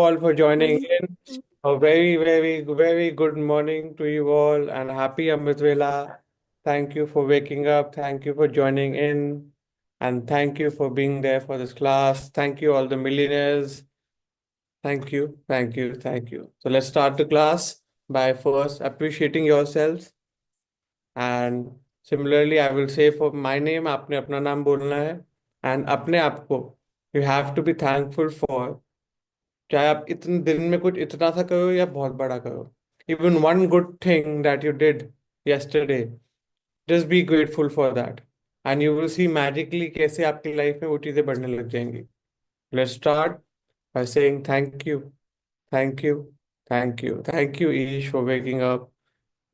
All for joining Very in. A very, very, very good morning to you all and happy Amrit Vela. Thank you for waking up. Thank you for joining in. And thank you for being there for this class. Thank you, all the millionaires. Thank you, thank you, thank you. So let's start the class by first appreciating yourselves. And similarly, I will say for my name, आपने अपना नाम बोलना है. And अपने आप को, you have to be thankful for. चाहे आप इतने दिन में कुछ इतना सा करो या बहुत बड़ा करो, even one good thing that you did yesterday, just be grateful for that, and you will see magically कैसे आपकी लाइफ में वो चीजें बढ़ने लग जाएंगी. Let's start by saying thank you, thank you, thank you, thank you Ish for waking up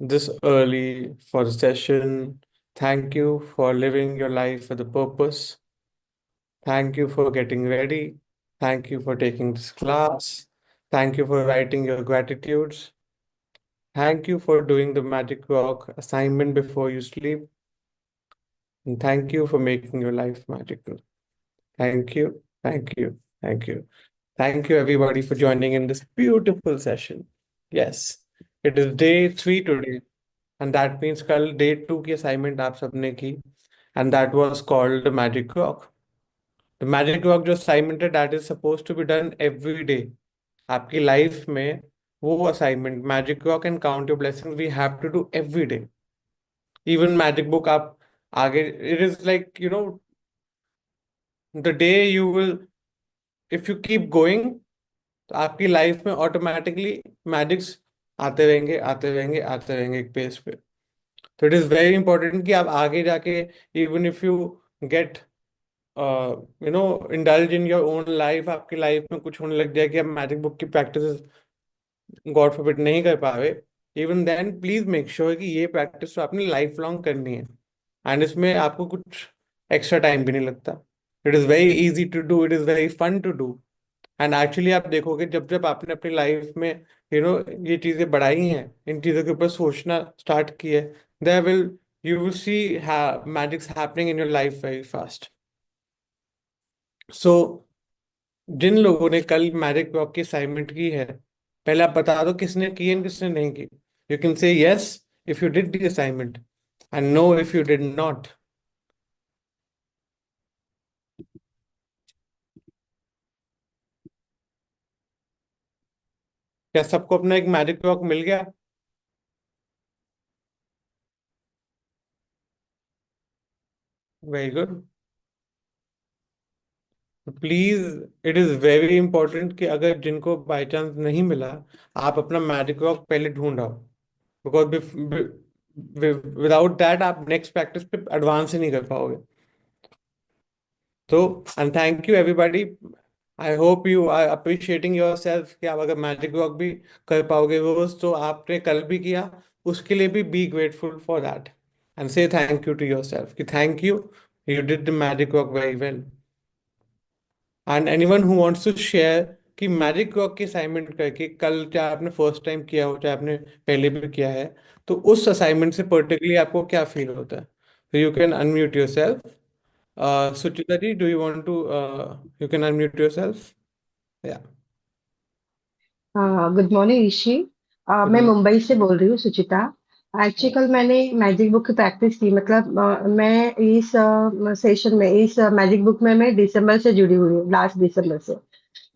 this early for the session. Thank you for living your life with a purpose. Thank you for getting ready. Thank you for taking this class. Thank you for writing your gratitudes. Thank you for doing the magic rock assignment before you sleep. And thank you for making your life magical. Thank you. Thank you. Thank you. Thank you, everybody, for joining in this beautiful session. Yes, it is day 3 today, and that means कल day 2 की assignment आप सबने की, and that was called the magic rock. The magic rock जो assignment है, that is supposed to be done every day. आपकी life में वो assignment magic rock and count your blessings we have to do every day. Even magic book आप आगे, it is like the day you will, if you keep going, तो आपकी life में automatically magics आते रहेंगे आते रहेंगे आते रहेंगे एक पेस पे. तो इट इज वेरी इंपॉर्टेंट कि आप आगे जाके, even if you get indulge in your own life, आपकी लाइफ में कुछ होने लग जाए कि आप मैजिक बुक की प्रैक्टिस गॉड फॉरबिड नहीं कर पावे, even then please make sure कि ये प्रैक्टिस तो आपने लाइफ लॉन्ग करनी है. एंड इसमें आपको कुछ एक्स्ट्रा टाइम भी नहीं लगता. It is very easy to do, it is very fun to do. And actually आप देखोगे जब जब आपने अपनी लाइफ में ये चीज़ें बढ़ाई हैं, इन चीज़ों के ऊपर सोचना स्टार्ट किया है, there will you will see magics happening in your life very fast. So जिन लोगों ने कल मैजिक वॉक की असाइनमेंट की है, पहले आप बता दो किसने की है किसने नहीं की. यू कैन से yes if you did the assignment and know if you did not. क्या सबको अपना एक मैजिक वॉक मिल गया? Very good. Please, it is very important कि अगर जिनको बाय चांस नहीं मिला, आप अपना मैजिक वॉक पहले ढूंढ आओ, बिकॉज विदाउट दैट आप नेक्स्ट प्रैक्टिस पे एडवांस ही नहीं कर पाओगे. तो and thank you everybody. I hope you are appreciating yourself कि आप अगर मैजिक वर्क भी कर पाओगे रोज, तो आपने कल भी किया, उसके लिए भी be grateful for that and say thank you to yourself कि thank you, you did the magic work very well. And anyone who wants to share कि मैजिक वर्क की असाइनमेंट करके कल, चाहे आपने फर्स्ट टाइम किया हो चाहे आपने पहले भी किया है, तो उस असाइनमेंट से पर्टिकुलरली आपको क्या फील होता है. तो you can unmute your self. Suchita ji, do you want to, you can unmute yourself? Yeah, हाँ, गुड मॉर्निंग ऋषि। good मैं morning. मुंबई से बोल रही हूँ, सुचिता। एक्चुअली कल मैंने मैजिक बुक की प्रैक्टिस की, मतलब मैं इस सेशन में, इस मैजिक बुक में मैं दिसंबर से जुड़ी हुई हूँ, लास्ट दिसंबर से।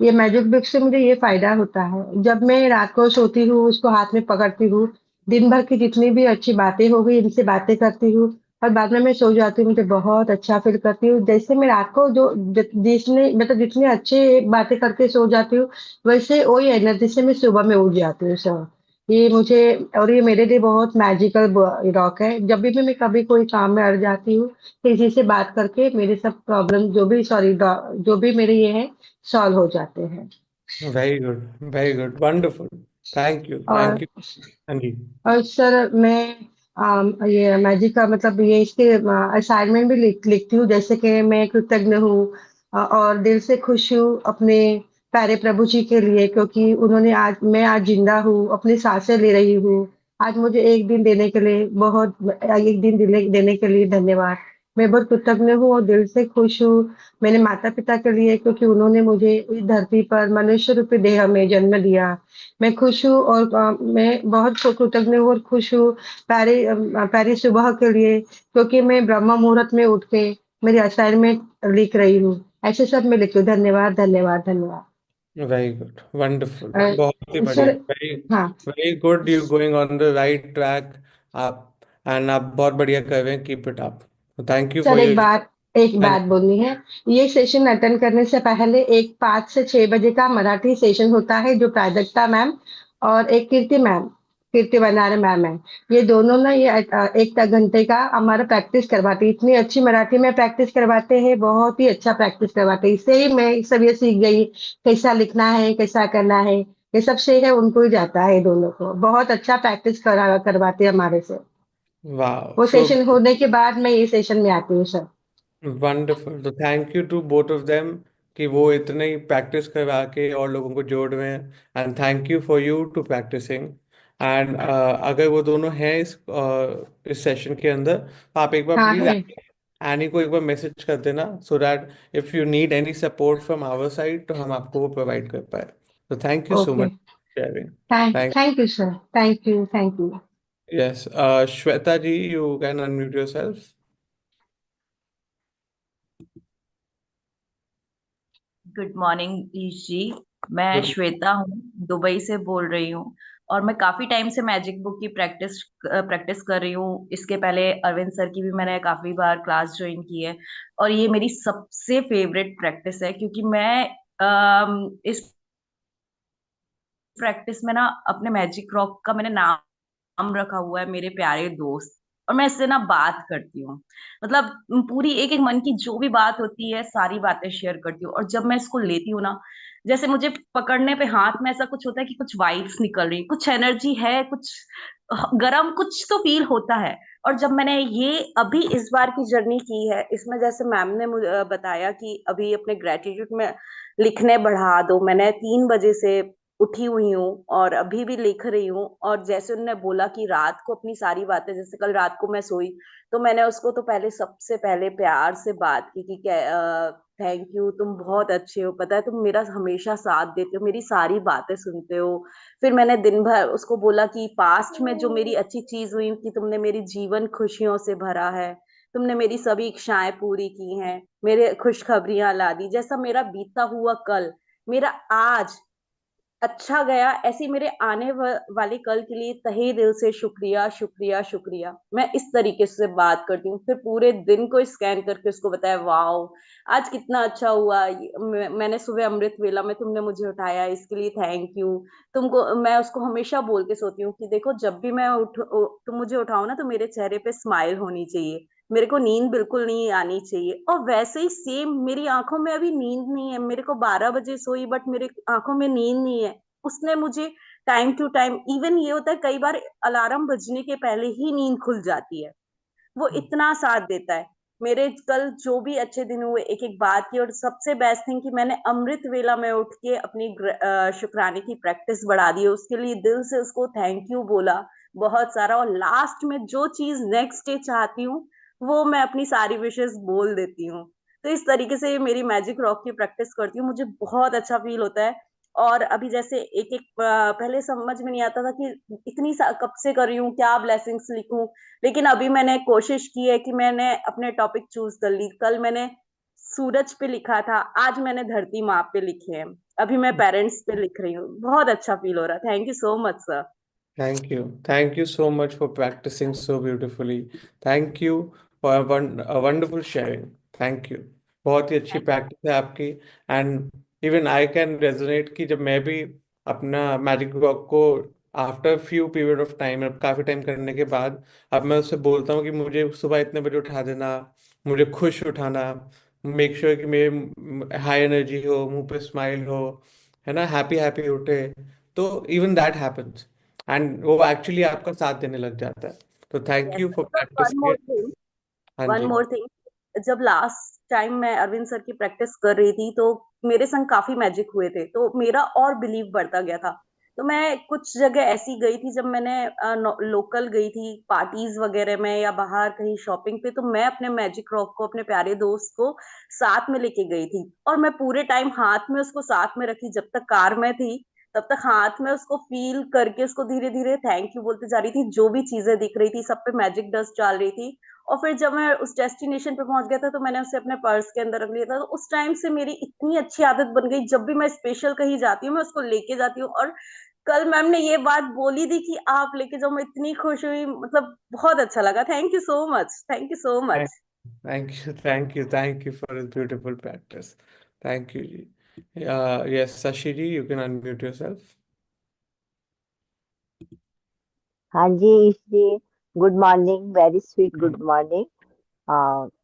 ये मैजिक बुक से मुझे ये फायदा होता है, जब मैं रात को सोती हूँ उसको हाथ में पकड़ती हूँ, दिन भर की जितनी भी अच्छी बातें हो गई इनसे बातें करती हूँ, और बाद में मैं सो जाती हूँ, मुझे बहुत अच्छा फील करती हूँ। जैसे मैं रात को जो जिसने मतलब जितनी अच्छी बातें करके सो जाती हूँ, वैसे वही एनर्जी से मैं सुबह में उठ जाती हूँ सर। ये मुझे, और ये मेरे लिए बहुत मैजिकल रॉक है। जब भी मैं कभी कोई काम में अड़ जाती हूँ, किसी से बात करके मेरे सब प्रॉब्लम जो भी, सॉरी, जो भी मेरे ये है, सॉल्व हो जाते हैं। Very good, wonderful. Thank और you, Anji. सर मैं ये मैजिक का मतलब ये इसके असाइनमेंट भी लिखती हूँ, जैसे कि मैं कृतज्ञ हूँ और दिल से खुश हूँ अपने प्यारे प्रभु जी के लिए, क्योंकि उन्होंने आज, मैं आज जिंदा हूँ, अपनी सांसें ले रही हूँ। आज मुझे एक दिन देने के लिए बहुत, एक दिन देने के लिए धन्यवाद। मैं बहुत कृतज्ञ हूँ और दिल से खुश हूँ मेरे माता पिता के लिए, क्योंकि उन्होंने मुझे इस धरती पर मनुष्य रूपी देह में जन्म दिया। मैं खुश हूँ और मैं बहुत कृतज्ञ हूँ और खुश हूँ प्यारी सुबह के लिए, क्योंकि मैं ब्रह्म मुहूर्त में उठ के मेरी असाइनमेंट लिख रही हूँ। ऐसे सब मैं लिखती हूँ। धन्यवाद, धन्यवाद, धन्यवाद। वेरी गुड, वंडरफुल, अ, बहुत ही बढ़िया, सर। वेरी हाँ। Very good, you going on the right track. आप एंड आप बहुत बढ़िया कर रहे हैं, keep it up. Thank you sir, for your. एक बात बोलनी है। ये सेशन अटेंड करने से पहले एक 5 से 6 बजे का मराठी सेशन होता है, जो प्राजक्ता मैम और एक कीर्ति बनारे मैम है। ये दोनों ना ये 1 घंटे का हमारा प्रैक्टिस करवाते हैं। इतनी अच्छी मराठी में प्रैक्टिस करवाते हैं, बहुत ही अच्छा प्रैक्टिस करवाते हैं। इससे ही मैं सब ये सीख गई, कैसा लिखना है, कैसा करना है। ये सब श्रेय है उनको ही जाता है, ये दोनों को बहुत अच्छा प्रैक्टिस करवाते हैं हमारे से। वाह, वो सो सेशन होने के बाद मैं ये सेशन में आती हूँ सर। वंडरफुल। तो thank you to both of them कि वो इतने ही प्रैक्टिस करवा के और लोगों को जोड़ रहे हैं, and thank you for you to practising. एंड अगर वो दोनों हैं इस सेशन के अंदर, तो आप एक बार हाँ प्लीज है। एनी को एक बार मैसेज कर देना, so that if you need any support from our side तो हम आपको वो प्रोवाइड कर पाए। तो thank you so okay. Much sharing. Thank thank you sir. Thank you, thank you. Yes, Shweta ji, you can unmute yourself. Good morning Ish ji. मैं श्वेता हूँ, Dubai से बोल रही हूँ। और मैं काफी टाइम से मैजिक बुक की प्रैक्टिस कर रही हूँ। इसके पहले अरविंद सर की भी मैंने काफी बार क्लास ज्वाइन की है। और ये मेरी सबसे फेवरेट प्रैक्टिस है, क्योंकि मैं इस प्रैक्टिस में ना अपने मैजिक रॉक का मैंने नाम रखा हुआ है मेरे प्यारे दोस्त। और मैं इससे ना बात करती हूँ, मतलब पूरी एक एक मन की जो भी बात होती है सारी बातें शेयर करती हूँ। और जब मैं इसको लेती हूँ ना, जैसे मुझे पकड़ने पे हाथ में ऐसा कुछ होता है कि कुछ वाइब्स निकल रही, कुछ एनर्जी है, कुछ गरम कुछ तो फील होता है। और जब मैंने ये अभी इस बार की जर्नी की है, इसमें जैसे मैम ने मुझे बताया कि अभी अपने ग्रेटिट्यूड में लिखने बढ़ा दो, मैंने 3 बजे से उठी हुई हूँ और अभी भी लिख रही हूँ। और जैसे उन्होंने बोला कि रात को अपनी सारी बातें, जैसे कल रात को मैं सोई तो मैंने उसको तो पहले सबसे पहले प्यार से बात की कि थैंक यू, तुम बहुत अच्छे हो, पता है तुम मेरा हमेशा साथ देते हो, मेरी सारी बातें सुनते हो। फिर मैंने दिन भर उसको बोला कि पास्ट में जो मेरी अच्छी चीज हुई, कि तुमने मेरी जीवन खुशियों से भरा है, तुमने मेरी सभी इच्छाएं पूरी की हैं, मेरे खुशखबरियां ला दी। जैसा मेरा बीता हुआ कल मेरा आज अच्छा गया, ऐसी मेरे आने वाले कल के लिए तहे दिल से शुक्रिया, शुक्रिया, शुक्रिया। मैं इस तरीके से बात करती हूँ। फिर पूरे दिन को स्कैन करके उसको बताया, वाओ आज कितना अच्छा हुआ, मैंने सुबह अमृत वेला में तुमने मुझे उठाया, इसके लिए थैंक यू। तुमको मैं उसको हमेशा बोल के सोती हूँ कि देखो जब भी मैं तुम मुझे उठाओ ना, तो मेरे चेहरे पे स्माइल होनी चाहिए, मेरे को नींद बिल्कुल नहीं आनी चाहिए। और वैसे ही सेम मेरी आंखों में अभी नींद नहीं है, मेरे को 12 बजे सोई बट मेरे आंखों में नींद नहीं है। उसने मुझे टाइम टू टाइम, इवन ये होता है कई बार अलार्म बजने के पहले ही नींद खुल जाती है, वो इतना साथ देता है। मेरे कल जो भी अच्छे दिन हुए, एक एक बात की। और सबसे बेस्ट थिंग कि मैंने अमृत वेला में उठ के अपनी शुक्राने की प्रैक्टिस बढ़ा दी है, उसके लिए दिल से उसको थैंक यू बोला बहुत सारा। और लास्ट में जो चीज नेक्स्ट डे चाहती हूँ, वो मैं अपनी सारी विशेष बोल देती हूँ। तो इस तरीके से मेरी मैजिक रॉक की प्रैक्टिस करती हूँ, मुझे बहुत अच्छा फील होता है। और अभी जैसे एक एक पहले समझ में नहीं आता था कि कब से कर रही हूँ, क्या ब्लेसिंग्स लिखूं। लेकिन अभी मैंने कोशिश की है कि मैंने अपने टॉपिक चूज कर ली। कल मैंने सूरज पे लिखा था, आज मैंने धरती माँ पे लिखे हैं, अभी मैं पेरेंट्स पे लिख रही हूँ। बहुत अच्छा फील हो रहा है। Thank you so much sir. Thank you. Thank you so much for practicing so beautifully. Thank you for a wonderful sharing. Thank you. बहुत ही अच्छी प्रैक्टिस है आपकी। And even I can resonate कि जब मैं भी अपना मैजिक वॉक को after few period of time, अब काफ़ी टाइम करने के बाद, अब मैं उससे बोलता हूँ कि मुझे सुबह इतने बजे उठा देना, मुझे खुश उठाना, मेक श्योर कि मेरे हाई एनर्जी हो, मुंह पे स्माइल हो, है ना, हैप्पी हैप्पी उठे। तो इवन दैट हैपेंस, एंड वो एक्चुअली आपका साथ देने लग जाता है। तो thank yes you for sir, one practising more it. Thing, हाँ वन जी। More thing. जब लास्ट टाइम मैं अरविंद सर की प्रैक्टिस कर रही थी, तो मेरे संग काफी मैजिक हुए थे, तो मेरा और बिलीव बढ़ता गया था। तो मैं कुछ जगह ऐसी गई थी जब मैंने लोकल गई थी पार्टीज वगैरह में या बाहर कहीं शॉपिंग पे, तो मैं अपने मैजिक रॉक को, अपने प्यारे दोस्त को साथ में लेके गई थी। और मैं पूरे टाइम हाथ में उसको साथ में रखी, जब तक कार में थी तब तक हाथ में उसको फील करके उसको धीरे धीरे थैंक यू बोलते जा रही थी। जो भी चीजें दिख रही थी सब पे मैजिक डस्ट डाल रही थी। और फिर जब मैं उस डेस्टिनेशन पे पहुंच गया था तो मैंने उसे अपने पर्स के अंदर रख लिया था। तो उस टाइम से मेरी इतनी अच्छी आदत बन गई, जब भी मैं स्पेशल कहीं जाती हूँ मैं उसको लेके जाती हूँ। और कल मैम ने ये बात बोली थी कि आप लेके जाओ, मैं इतनी खुश हुई, मतलब बहुत अच्छा लगा। Thank you so much, thank you so Thank, much. thank you for this beautiful practice. Thank you, Ji. Yes, Sashiri, you can unmute yourself. हाँ जी, इसलिए good morning, very sweet good morning.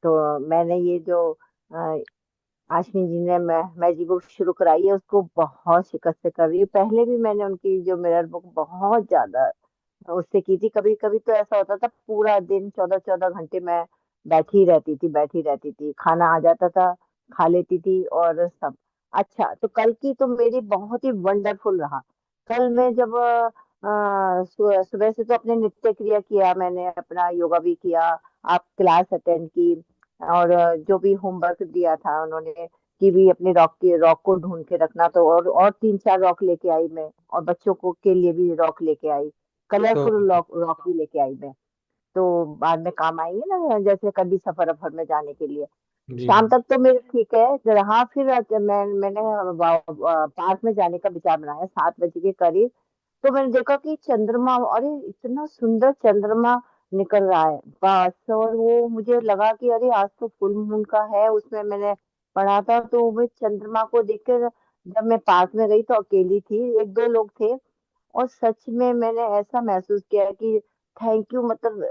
तो मैंने ये जो अ, आशमी जी ने मैजिक बुक शुरू कराई है उसको बहुत शिकस्त से कर रही हूँ। पहले भी मैंने उनकी जो मिरर बुक बहुत ज्यादा उससे की थी। कभी कभी तो ऐसा होता था पूरा दिन 14-14 घंटे मैं बैठी रहती थी, खाना आ जाता था, खा लेती थी और सब। अच्छा, तो कल की तो मेरी बहुत ही वंडरफुल रहा। कल मैं जब सुबह से तो अपने नित्य क्रिया किया, मैंने अपना योगा भी किया, आप क्लास अटेंड की, और जो भी होमवर्क दिया था उन्होंने कि भी अपने रॉक को ढूंढ के रखना, तो और 3-4 रॉक लेके आई मैं, और बच्चों को के लिए भी रॉक लेके आई, So, कलरफुल रॉक रॉक भी लेके आई मैं। तो बाद में काम आएंगे ना, जैसे कभी सफर अफर में जाने के लिए। जी, शाम तक तो मेरे ठीक है जरा। हाँ, फिर मैंने पार्क में जाने का विचार बनाया 7 बजे के करीब। तो मैंने देखा कि चंद्रमा, अरे इतना सुंदर चंद्रमा निकल रहा है बस। और वो मुझे लगा कि अरे आज तो फुल मून का है, उसमें मैंने पढ़ा था। तो वो चंद्रमा को देखकर जब मैं पार्क में गई तो अकेली थी, 1-2 लोग थे, और सच में मैंने ऐसा महसूस किया कि थैंक यू, मतलब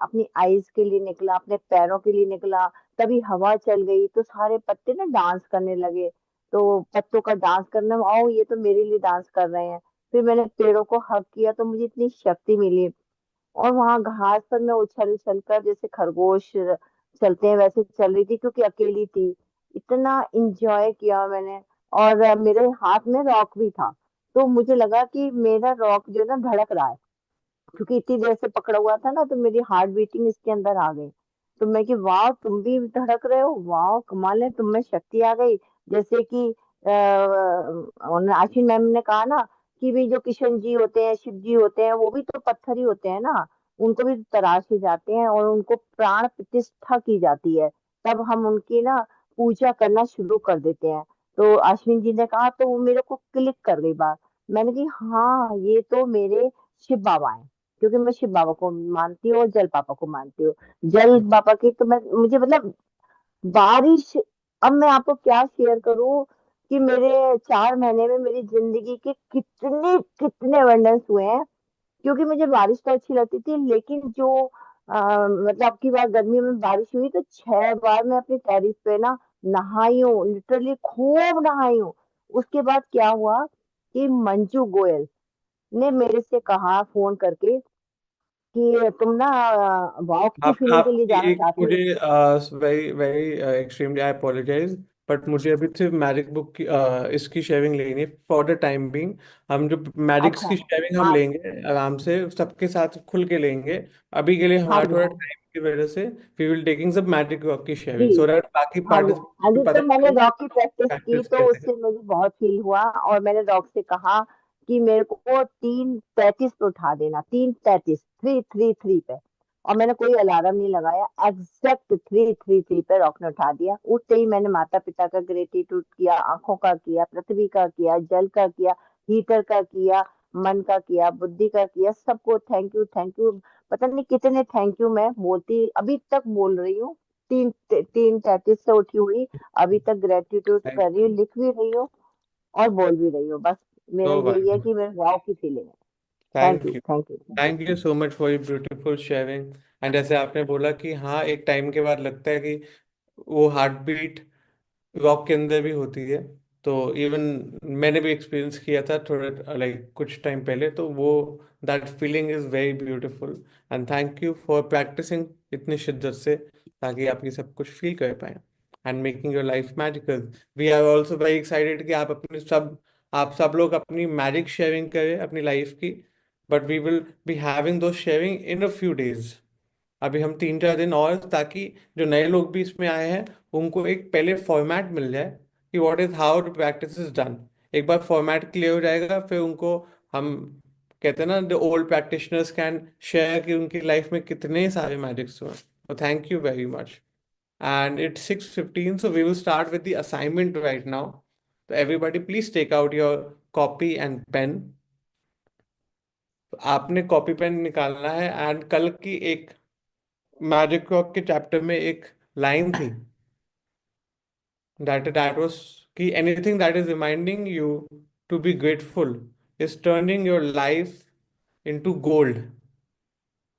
अपनी आईज के लिए निकला, अपने पैरों के लिए निकला। तभी हवा चल गई तो सारे पत्ते ना डांस करने लगे। तो पत्तों का डांस करना, आओ ये तो मेरे लिए डांस कर रहे हैं। फिर मैंने पेड़ों को हक किया तो मुझे इतनी शक्ति मिली। और वहां घास पर मैं उछल उछल कर जैसे खरगोश चलते हैं वैसे चल रही थी, क्योंकि अकेली थी। इतना इंजॉय किया मैंने। और मेरे हाथ में रॉक भी था, तो मुझे लगा कि मेरा रॉक जो है ना धड़क रहा है, क्योंकि इतनी देर से पकड़ा हुआ था ना, तो मेरी हार्ट बीटिंग इसके अंदर आ गई। तो मैं कि वाह, तुम भी धड़क रहे हो, वाह कमाल है, तुम में शक्ति आ गई। जैसे कि आशीन मैम ने कहा ना कि भी जो किशन जी होते हैं, शिव जी होते हैं, वो भी तो पत्थर ही होते हैं ना, उनको भी तराशे जाते हैं और उनको प्राण प्रतिष्ठा की जाती है, तब हम उनकी ना पूजा करना शुरू कर देते हैं। तो अश्विन जी ने कहा तो वो मेरे को क्लिक कर गई बात। मैंने कही हाँ, ये तो मेरे शिव बाबा हैं, क्योंकि मैं शिव बाबा को मानती हूँ और जल पापा को मानती हूँ। जल बाबा की तो मैं, मुझे मतलब बारिश, अब मैं आपको क्या शेयर करूं कि मेरे 4 महीने में मेरी जिंदगी के कितने कितने वंडर्स हुए हैं। क्योंकि मुझे बारिश तो अच्छी लगती थी, लेकिन जो मतलब अब की बार गर्मी में बारिश हुई तो 6 बार मैं अपने टेरिस पे ना नहाई हूँ, लिटरली खूब नहाई हूँ। उसके बाद क्या हुआ कि मंजू गोयल ने मेरे से कहा फोन करके कि तुम ना वॉक की आप फीलिंग के लिए आपकी जाना एक चाहती हो। मुझे very very extremely I apologise, but मुझे अभी सिर्फ मैजिक बुक की इसकी शेयरिंग लेनी है फॉर द टाइम बीइंग। हम जो मैजिक्स अच्छा, की शेयरिंग हम हाँ लेंगे आराम से सबके साथ खुल के लेंगे। अभी के लिए हाँ हमारा जी, थोड़ा हाँ टाइम की वजह से वी विल टेकिंग सब मैजिक बुक की जी, शेयरिंग सो दैट बाकी हाँ जी, हाँ पार्टिसिपेंट जी। को पता तो मैंने चले रॉक की प्रैक्टिस की प्रैक्टिस तो कैसे उससे मुझे बहुत फील हुआ, और मैंने रॉक से कहा कि मेरे को 3:33 पे उठा देना, 3:33, 3:33 पे। और मैंने कोई अलार्म नहीं लगाया, एग्जैक्ट 3:33 पे रॉक ने उठा दिया। उठते ही मैंने माता पिता का ग्रेटिट्यूड किया, आंखों का किया, पृथ्वी का किया, जल का किया, हीटर का किया, मन का किया, बुद्धि का किया, सबको थैंक यू थैंक यू। पता नहीं कितने थैंक यू मैं बोलती, अभी तक बोल रही हूँ। 3:33 से उठी हुई अभी तक ग्रेटिट्यूड कर रही हूँ, लिख भी रही हूँ और बोल भी रही हूँ। बस मेरा तो यही है कि मेरे वाव की फीलिंग है। Thank thank you you. Thank you thank thank you so much for your beautiful sharing. And जैसे आपने बोला कि हाँ एक टाइम के बाद लगता है कि वो हार्ट बीट रॉक के अंदर भी होती है। तो इवन मैंने भी एक्सपीरियंस किया था थोड़ा लाइक कुछ टाइम पहले, तो वो that feeling is very beautiful. And thank you for practising इतनी शिद्दत से ताकि आप ये सब कुछ फील कर पाए and making your life magical. We are also very excited कि आप अपने सब आप सब लोग अपनी मैजिक शेयरिंग करें अपनी लाइफ की, but we will be having दो sharing in a few days. अभी हम 3-4 दिन और, ताकि जो नए लोग भी इसमें आए हैं उनको एक पहले फॉर्मेट मिल जाए कि what is how the practice is done. एक बार फॉर्मेट क्लियर हो जाएगा, फिर उनको हम कहते हैं ना, the old practitioners can share कि उनकी लाइफ में कितने सारे मैजिक्स हुए। तो thank you very much. And it's 6:15, so we will start with the assignment right now. So everybody, please take out your copy and pen. तो आपने copy pen निकालना है, एंड कल की एक मैजिक रॉक के चैप्टर में एक लाइन थी, that was कि anything that is reminding you to be grateful is turning your life into gold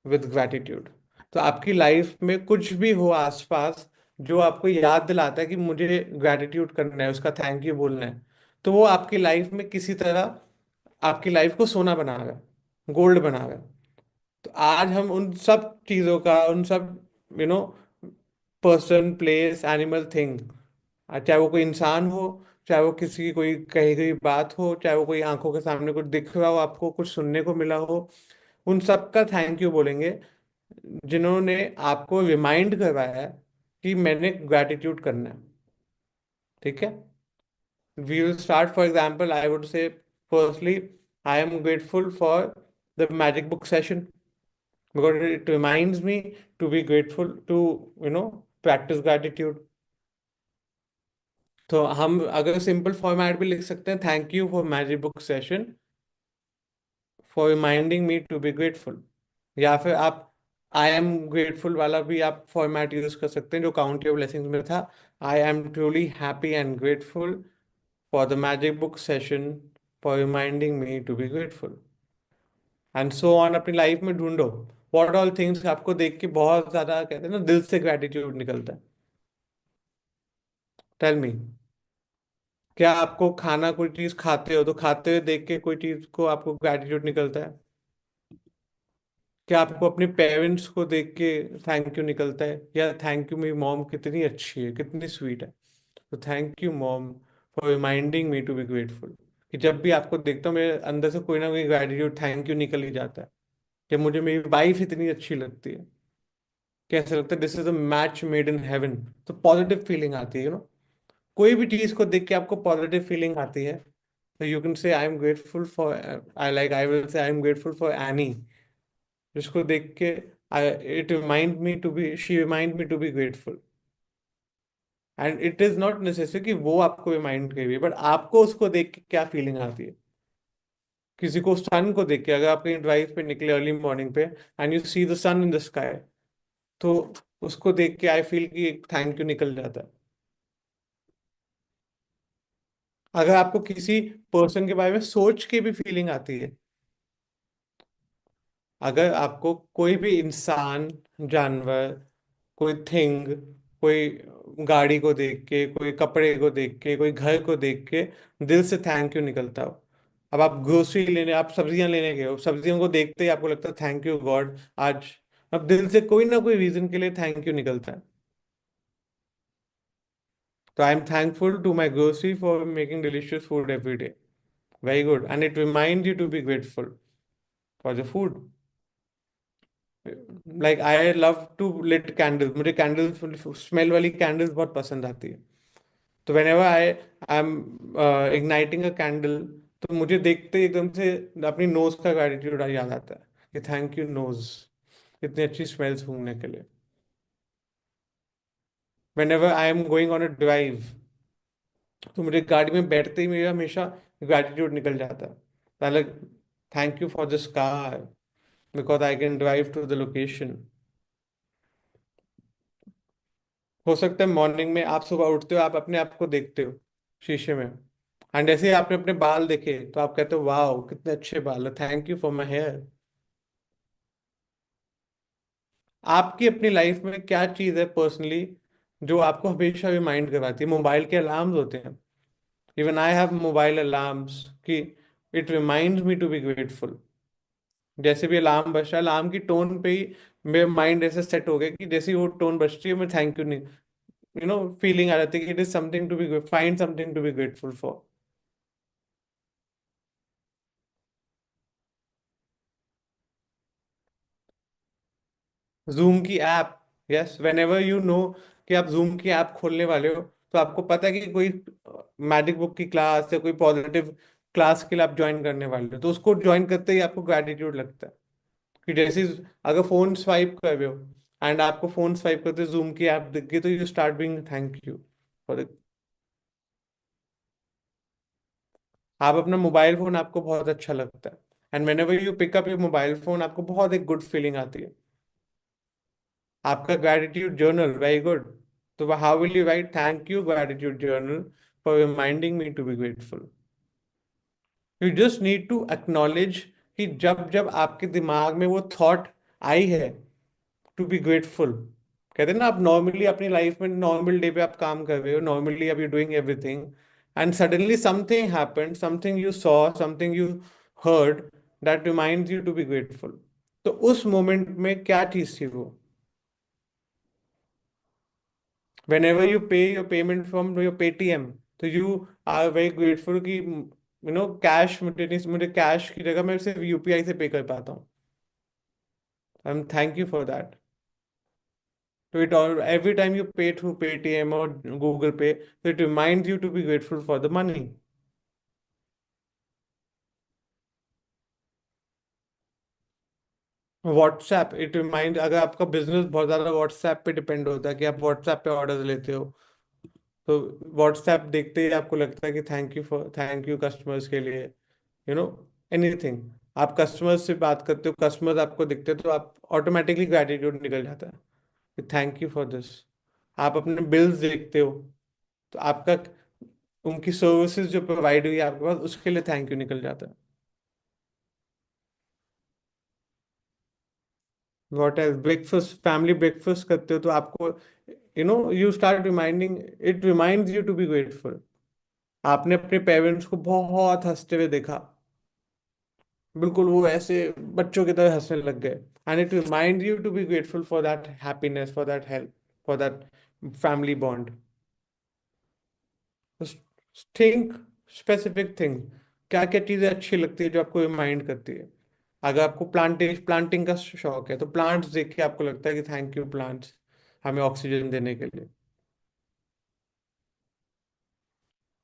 with gratitude। तो आपकी लाइफ में कुछ भी हो आसपास जो आपको याद दिलाता है कि मुझे ग्रैटिट्यूड करना है, उसका थैंक यू बोलना है, तो वो आपकी लाइफ में किसी तरह आपकी लाइफ को सोना बना रहा है, गोल्ड बना रहा है। तो आज हम उन सब चीज़ों का, उन सब you know person, place, animal, thing, चाहे वो कोई इंसान हो, चाहे वो किसी की कोई कही गई बात हो, चाहे वो कोई आंखों के सामने कुछ दिख रहा हो, आपको कुछ सुनने को मिला हो, उन सब का थैंक यू बोलेंगे जिन्होंने आपको रिमाइंड करवाया है कि मैंने ग्रैटिट्यूड करना है। ठीक है, we will start. For example, I would say firstly, I am grateful for the magic book session because it reminds me to be grateful to practice gratitude। तो हम अगर सिंपल फॉर्मेट भी लिख सकते हैं, thank you for magic book session for reminding me to be grateful. या फिर आप आई एम ग्रेटफुल वाला भी आप फॉर्मेट यूज कर सकते हैं जो काउंट योर ब्लेसिंग्स में था। I am truly happy and grateful for the magic book session for reminding me to be grateful, and so on. अपनी लाइफ में ढूंढो व्हाट ऑल थिंग्स आपको देख के बहुत ज्यादा कहते हैं ना दिल से ग्रेटिट्यूड निकलता है। टेल मी, क्या आपको खाना, कोई चीज खाते हो तो खाते हुए देख के कोई चीज को आपको ग्रेटिट्यूड निकलता है? क्या आपको अपने पेरेंट्स को देख के थैंक यू निकलता है, या थैंक यू मेरी मॉम कितनी अच्छी है, कितनी स्वीट है, तो thank you mom for reminding me to be grateful. कि जब भी आपको देखता हूँ मेरे अंदर से कोई ना कोई ग्रेटिट्यूड, थैंक यू निकल ही जाता है कि मुझे मेरी वाइफ इतनी अच्छी लगती है, कैसे लगता है this is a match made in heaven. तो पॉजिटिव फीलिंग आती है, कोई भी चीज को देख के आपको पॉजिटिव फीलिंग आती है। तो you can say I am grateful for, I will say I am grateful for any, जिसको देख के it remind me to be, she remind me to be grateful. And it is not necessary कि वो आपको remind करिए, but आपको उसको देख के क्या फीलिंग आती है। किसी को सन को देख के, अगर आप कहीं ड्राइव पे निकले अर्ली मॉर्निंग पे and you see the sun in the sky, तो उसको देख के आई फील कि एक थैंक यू निकल जाता है। अगर आपको किसी पर्सन के बारे में सोच के भी फीलिंग आती है, अगर आपको कोई भी इंसान, जानवर, कोई थिंग, कोई गाड़ी को देख के, कोई कपड़े को देख के, कोई घर को देख के दिल से थैंक यू निकलता हो। अब आप ग्रोसरी लेने, आप सब्जियां लेने गए हो, सब्जियों को देखते ही आपको लगता है थैंक यू गॉड आज। अब दिल से कोई ना कोई रीजन के लिए थैंक यू निकलता है। तो I am thankful to my grocery for making delicious food every day. Very good, and it remind you to be grateful for the food. Like I love to lit candles, मुझे candles, smell वाली candles बहुत पसंद आती है। तो whenever I am igniting a candle, तो मुझे देखते ही एकदम से अपनी नोज का ग्रेटिट्यूड याद आता है कि थैंक यू नोज, इतनी अच्छी स्मेल सूंघने के लिए। When ever I am going on a drive, तो मुझे गाड़ी में बैठते ही मेरा हमेशा ग्रेटिट्यूड निकल जाता है, like thank you for this car because I can drive to the location. हो सकता है मॉर्निंग में आप सुबह उठते हो, आप अपने आप को देखते हो शीशे में, एंड जैसे ही आपने अपने बाल देखे तो आप कहते हो वाह कितने अच्छे बाल है, thank you for my hair. आपकी अपनी लाइफ में क्या चीज़ है पर्सनली जो आपको हमेशा रिमाइंड करवाती है? मोबाइल के अलार्म्स होते हैं, even I have mobile alarms कि it reminds me to be grateful. जैसे भी अलार्म बजता है, अलार्म की टोन पे ही मेरा माइंड ऐसे सेट हो गया कि जैसे ही वो टोन बजती है मैं थैंक यू नहीं, फीलिंग आ जाती है कि it is something to be, find something to be grateful for. Zoom की app, yes, whenever you know कि आप जूम की ऐप खोलने वाले हो, तो आपको पता है कि कोई मैजिक बुक की क्लास या कोई पॉजिटिव क्लास के लिए आप ज्वाइन करने वाले हो, तो उसको ज्वाइन करते ही आपको ग्रेटिट्यूड लगता है कि जैसे अगर फोन स्वाइप कर रहे हो एंड आपको फोन स्वाइप करते जूम की ऐप दिख गई, तो you start being thank you for, आप अपना मोबाइल फोन आपको बहुत अच्छा लगता है, and whenever you pick up your mobile phone आपको बहुत एक गुड फीलिंग आती है। आपका ग्रैटिट्यूड जर्नल, वेरी गुड। तो how will you write thank you gratitude journal for reminding me to be grateful. You just need to acknowledge कि जब जब आपके दिमाग में वो थॉट आई है टू बी ग्रेटफुल, कहते हैं ना, आप नॉर्मली अपनी लाइफ में नॉर्मल डे पे आप काम कर रहे हो, नॉर्मली आप you doing everything, and suddenly something happened, something you saw, something you heard that reminds you to be grateful. तो उस मोमेंट में क्या चीज थी वो? whenever you pay your payment from your Paytm, तो you are very grateful कि cash, मुझे कैश की जगह मैं सिर्फ यूपीआई से पे कर पाता हूँ। I am thank you for that. तो it all every time you pay through Paytm और गूगल पे, तो it reminds you to be grateful for the money. WhatsApp, it remind, अगर आपका बिजनेस बहुत ज़्यादा व्हाट्सएप पे डिपेंड होता है कि आप व्हाट्सएप पे ऑर्डर लेते हो, तो व्हाट्सएप देखते ही आपको लगता है कि थैंक यू कस्टमर्स के लिए, यू नो एनीथिंग। आप कस्टमर्स से बात करते हो, कस्टमर्स आपको दिखते हैं, तो आप ऑटोमेटिकली ग्रैटिट्यूड निकल जाता है कि थैंक यू फॉर दिस। आप अपने बिल्स देखते हो, तो आपका उनकी सर्विसेज जो प्रोवाइड हुई है आपके पास, उसके लिए थैंक यू निकल जाता है। What else, breakfast, family breakfast करते हो, तो आपको you start reminding, it reminds you to be grateful. आपने अपने पेरेंट्स को बहुत हंसते हुए देखा, बिल्कुल वो ऐसे बच्चों की तरह हंसने लग गए, and it remind you to be grateful for that happiness, for that help, for that family bond. Think specific thing, क्या क्या चीज़ें अच्छी लगती है जो आपको रिमाइंड करती है। अगर आपको प्लांटिंग का शौक है, तो प्लांट्स देख के आपको लगता है कि थैंक यू प्लांट्स, हमें ऑक्सीजन देने के लिए।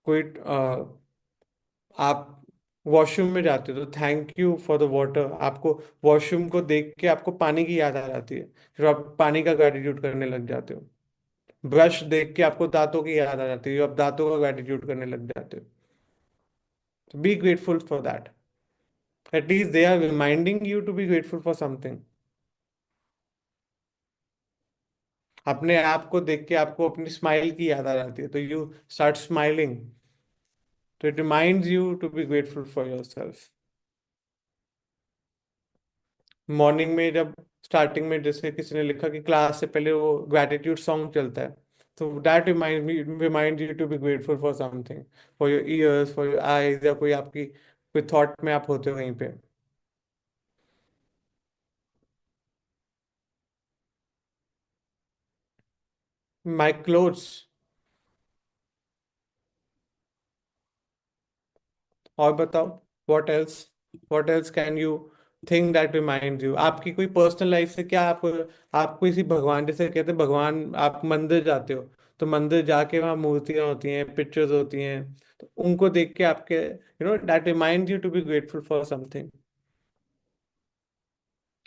कोई आप वॉशरूम में जाते हो, तो thank you for the water, आपको वॉशरूम को देख के आपको पानी की याद आ जाती है, फिर आप पानी का ग्रेटिट्यूड करने लग जाते हो। ब्रश देख के आपको दांतों की याद आ जाती है, आप दांतों का ग्रेटिट्यूड करने लग जाते हो। तो be grateful for that, at least they are reminding you to be grateful for something. अपने आप को देख के आपको अपनी स्माइल की याद आ जाती है, तो यू स्टार्ट स्माइलिंग, तो it reminds you to be grateful for yourself. Morning में जब स्टार्टिंग में जैसे किसी ने लिखा कि क्लास से पहले वो ग्रैटिट्यूड सॉन्ग चलता है, तो that remind you to be grateful for something, for your ears, for your eyes, या कोई आपकी कोई थॉट में आप होते हो वहीं पे। माई क्लोथ्स, और बताओ, what else can you think that remind you, आपकी कोई पर्सनल लाइफ से क्या आप किसी भगवान, जैसे कहते हैं भगवान, आप मंदिर जाते हो, तो मंदिर जाके वहाँ मूर्तियां होती हैं, पिक्चर्स होती हैं, तो उनको देख के आपके that remind you to be grateful for something.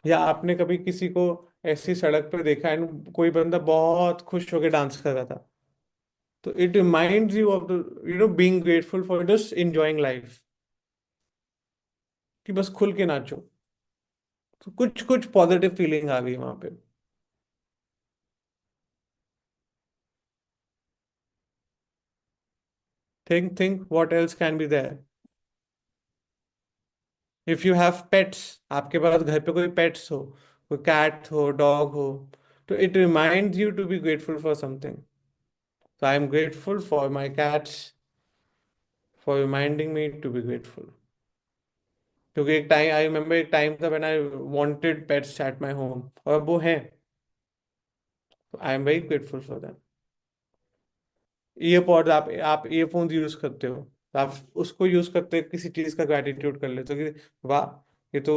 या आपने कभी किसी को ऐसी सड़क पर देखा है, कोई बंदा बहुत खुश होकर डांस कर रहा था, तो it reminds you of the being grateful for just enjoying life, कि बस खुल के नाचो, तो कुछ कुछ पॉजिटिव फीलिंग आ गई वहां पे। Think what else can be there. If you have pets, आपके पास घर पे कोई पेट्स हो, कोई कैट हो, डॉग हो, तो it reminds you to be grateful for something. So I am grateful for my cats for reminding me to be grateful. क्योंकि एक टाइम, आई रिमेम्बर, एक टाइम था when I wanted pets at my home, और अब वो हैं, तो I am very grateful for them. Earpods, आप ईयरफोन्स यूज करते हो, तो आप उसको यूज करते किसी चीज का ग्रेटिट्यूड कर लेते हो कि वाह, ये तो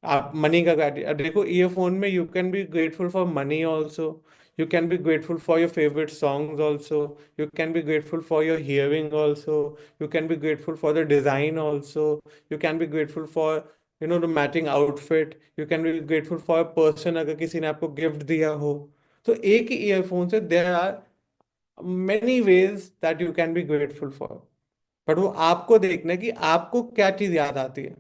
आप मनी का gratitude देखो, ईयरफोन में you can be grateful for money also, you can be grateful for your favorite songs also, you can be grateful for your hearing also, you can be grateful for the design also, you can be grateful for the matching outfit, you can be grateful for a person अगर किसी ने आपको gift दिया हो। तो एक ही earphone से there are many ways that you can be grateful for, but वो आपको देखना है कि आपको क्या चीज याद आती है।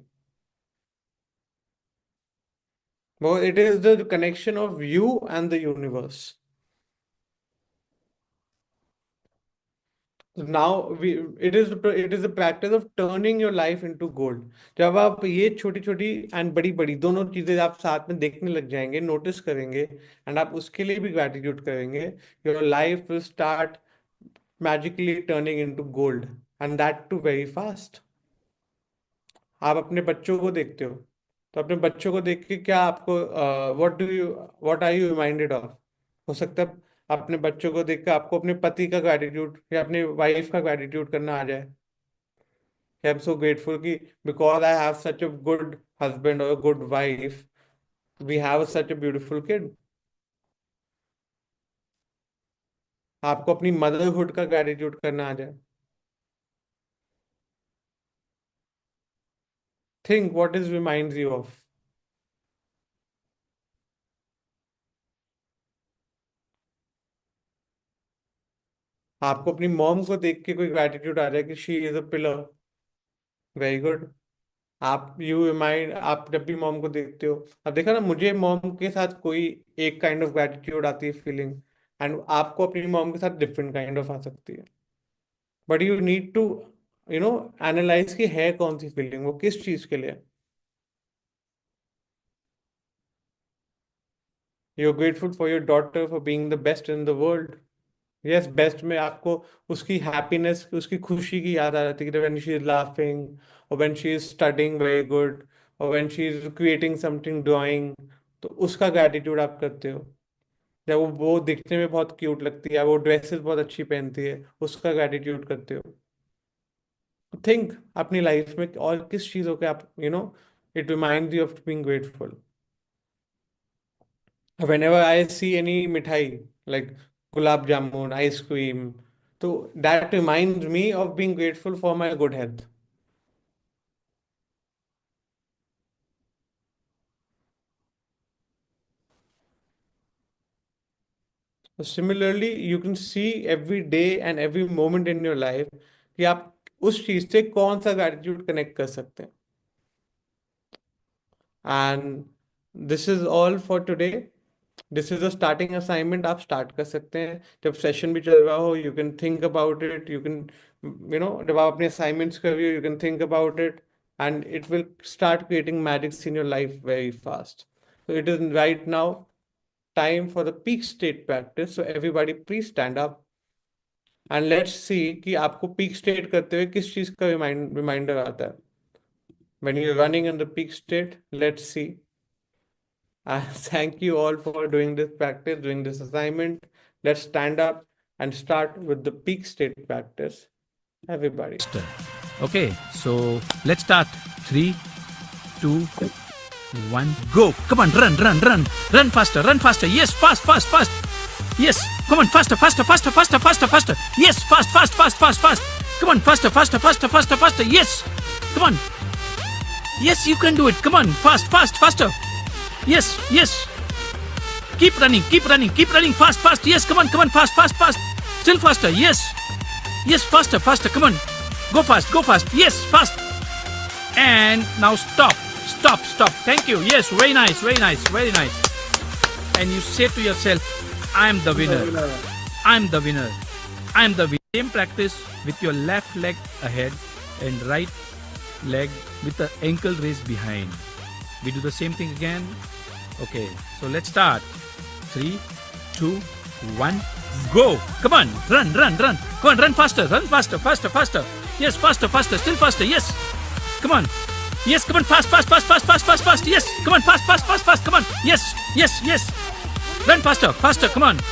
वो it is the connection of you and the universe. Now we it is the practice of turning your life into gold. जब आप ये छोटी छोटी एंड बड़ी बड़ी दोनों चीजें आप साथ में देखने लग जाएंगे, नोटिस करेंगे, एंड आप उसके लिए भी ग्रैटिट्यूड करेंगे, your life will start magically turning into gold, and that too very fast। आप अपने बच्चों को देखते हो, तो अपने बच्चों को देख के क्या आपको what are you reminded of? हो सकता है अपने बच्चों को देख के आपको अपने पति का ग्रैटिट्यूड या अपने वाइफ का ग्रैटिट्यूड करना आ जाए कि आई एम सो ग्रेटफुल कि because I have such a good husband और good wife, we have such a beautiful kid. आपको अपनी मदरहुड का ग्रैटिट्यूड करना आ जाए। Think what is reminds you of. आपको अपनी मॉम को देख के कोई ग्रैटिट्यूड आ रहा है कि she is a pillar, very good. आप जब भी मॉम को देखते हो, अब देखा ना, मुझे मॉम के साथ कोई एक काइंड ऑफ ग्रैटिट्यूड आती है फीलिंग, एंड आपको अपनी मॉम के साथ डिफरेंट काइंड ऑफ आ सकती है, but you need to analyse कि है कौन सी फीलिंग, वो किस चीज के लिए। You are grateful for your daughter for being the best in the world. Yes, best में आपको उसकी हैप्पीनेस, उसकी खुशी की याद आ जाती है, व्हेन शी इज लाफिंग, और when she is studying very good, और when she is creating something, drawing, तो उसका ग्रैटिट्यूड आप करते हो। जब वो दिखने में बहुत क्यूट लगती है, वो ड्रेसेस बहुत अच्छी पहनती है, उसका ग्रैटिट्यूड करते हो। थिंक अपनी लाइफ में और किस चीज़ों के आप it reminds you of being grateful. whenever I see any mithai like gulab jamun, ice cream, so that reminds me of being grateful for my good health. So similarly, you can see every day and every moment in your life कि आप उस चीज से कौन सा gratitude connect कर सकते हैं। And this is all for today. This is a starting assignment. आप स्टार्ट कर सकते हैं जब सेशन भी चल रहा हो, you can think about it, you can जब आप अपने असाइनमेंट्स कर रही हो, you can think about it, and it will start creating magics in your life very fast. So it is right now time for the peak state practice. So everybody please stand up and let's see कि आपको peak state करते हुए किस चीज का reminder आता है। When you are running in the peak state, let's see. Thank you all for doing this practice, doing this assignment. Let's stand up and start with the peak state practice. Everybody. Okay, so let's start. 3, 2, 1, go. Come on, run, run, run. Run faster, run faster. Yes, fast, fast, fast. Yes, come on, faster, faster, faster, faster, faster, faster. Yes, fast, fast, fast, fast, fast. Come on, faster, faster, faster, faster, faster. Yes, come on. Yes, you can do it. Come on, fast, fast, faster. Yes, yes. Keep running, keep running, keep running. Fast, fast. Yes, come on, come on. Fast, fast, fast. Still faster. Yes. Yes, faster, faster. Come on. Go fast, go fast. Yes, fast. And now stop. Stop, stop. Thank you. Yes, very nice, very nice, very nice. And you say to yourself, I am the winner. I am the winner. I am the winner. Same practice with your left leg ahead and right leg with the ankle raised behind. We do the same thing again. Okay, so let's start. 3, 2, 1, go. Come on, run, run, run. Come on, run faster, faster, faster. Yes, faster, faster, still faster. Yes, come on. Yes, come on, fast, fast, fast, fast, fast, fast, fast. Yes, come on, fast, fast, fast, fast. Come on. Yes, yes, yes. Run faster, faster. Come on.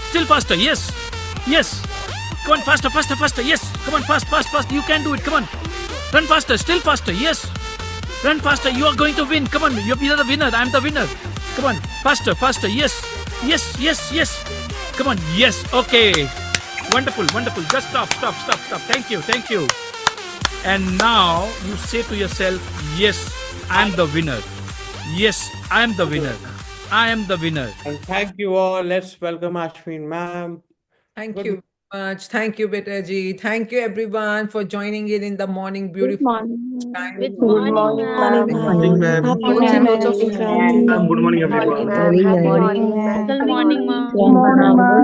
Still faster. Yes, yes. Come on, faster, faster, faster. Yes, come on, fast, fast, fast. You can do it. Come on. Run faster, still faster. Yes. Run faster. You are going to win. Come on. You're the winner. I'm the winner. Come on. Faster, faster. Yes. Yes, yes, yes. Come on. Yes. Okay. Wonderful, wonderful. Just stop, stop, stop, stop. Thank you, thank you. And now you say to yourself, yes, I'm the winner. Yes, I'm the winner. I am the winner. And thank you all. Let's welcome Ashwin ma'am. Thank Good you very much. Thank you, Beta ji. Thank you, everyone, for joining in the morning. Beautiful time. Good morning, ma'am. Morning, ma'am. Happy Good Makar morning, Sankranti. Good morning, everyone. Happy morning, Makar. ma'am. Good morning, ma'am. Good morning, ma'am.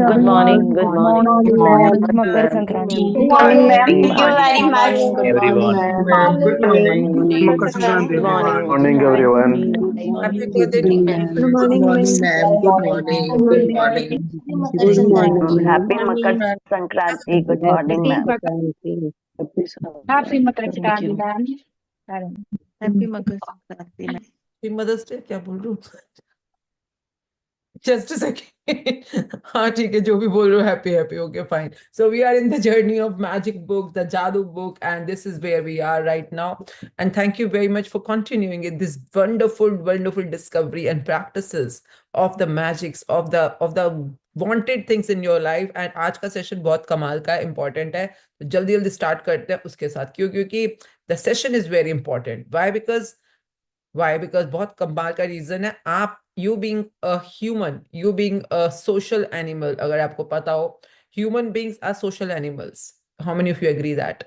Good morning. Good morning. Good morning, Makar Sankranti. Good morning, ma'am. Thank you very much. everyone. Good morning. Makar Sankranti, everyone. Morning, everyone. Happy birthday to you. Good morning, ma'am. Good morning. Good morning. Makar Sankranti. Happy Makar Sankranti. Good morning, ma'am. Happy Makar Sankranti, ma'am. Happy Makar Sankranti. Happy Mother's Day. क्या बोल रही हूँ? Just a second. हाँ ठीक है जो भी बोल रहे हो happy okay fine. So we are in the journey of magic book, the Jadoo book, and this is where we are right now. And thank you very much for continuing in this wonderful discovery and practices of the magics of the wanted things in your life. And आज का session बहुत कमाल का important है. तो जल्दी start करते हैं उसके साथ क्योंकि the session is very important. Why? Because बहुत कमाल का रीजन है. आप you being a human, you being a social animal, अगर आपको पता हो, human beings are social animals. How many of you agree that?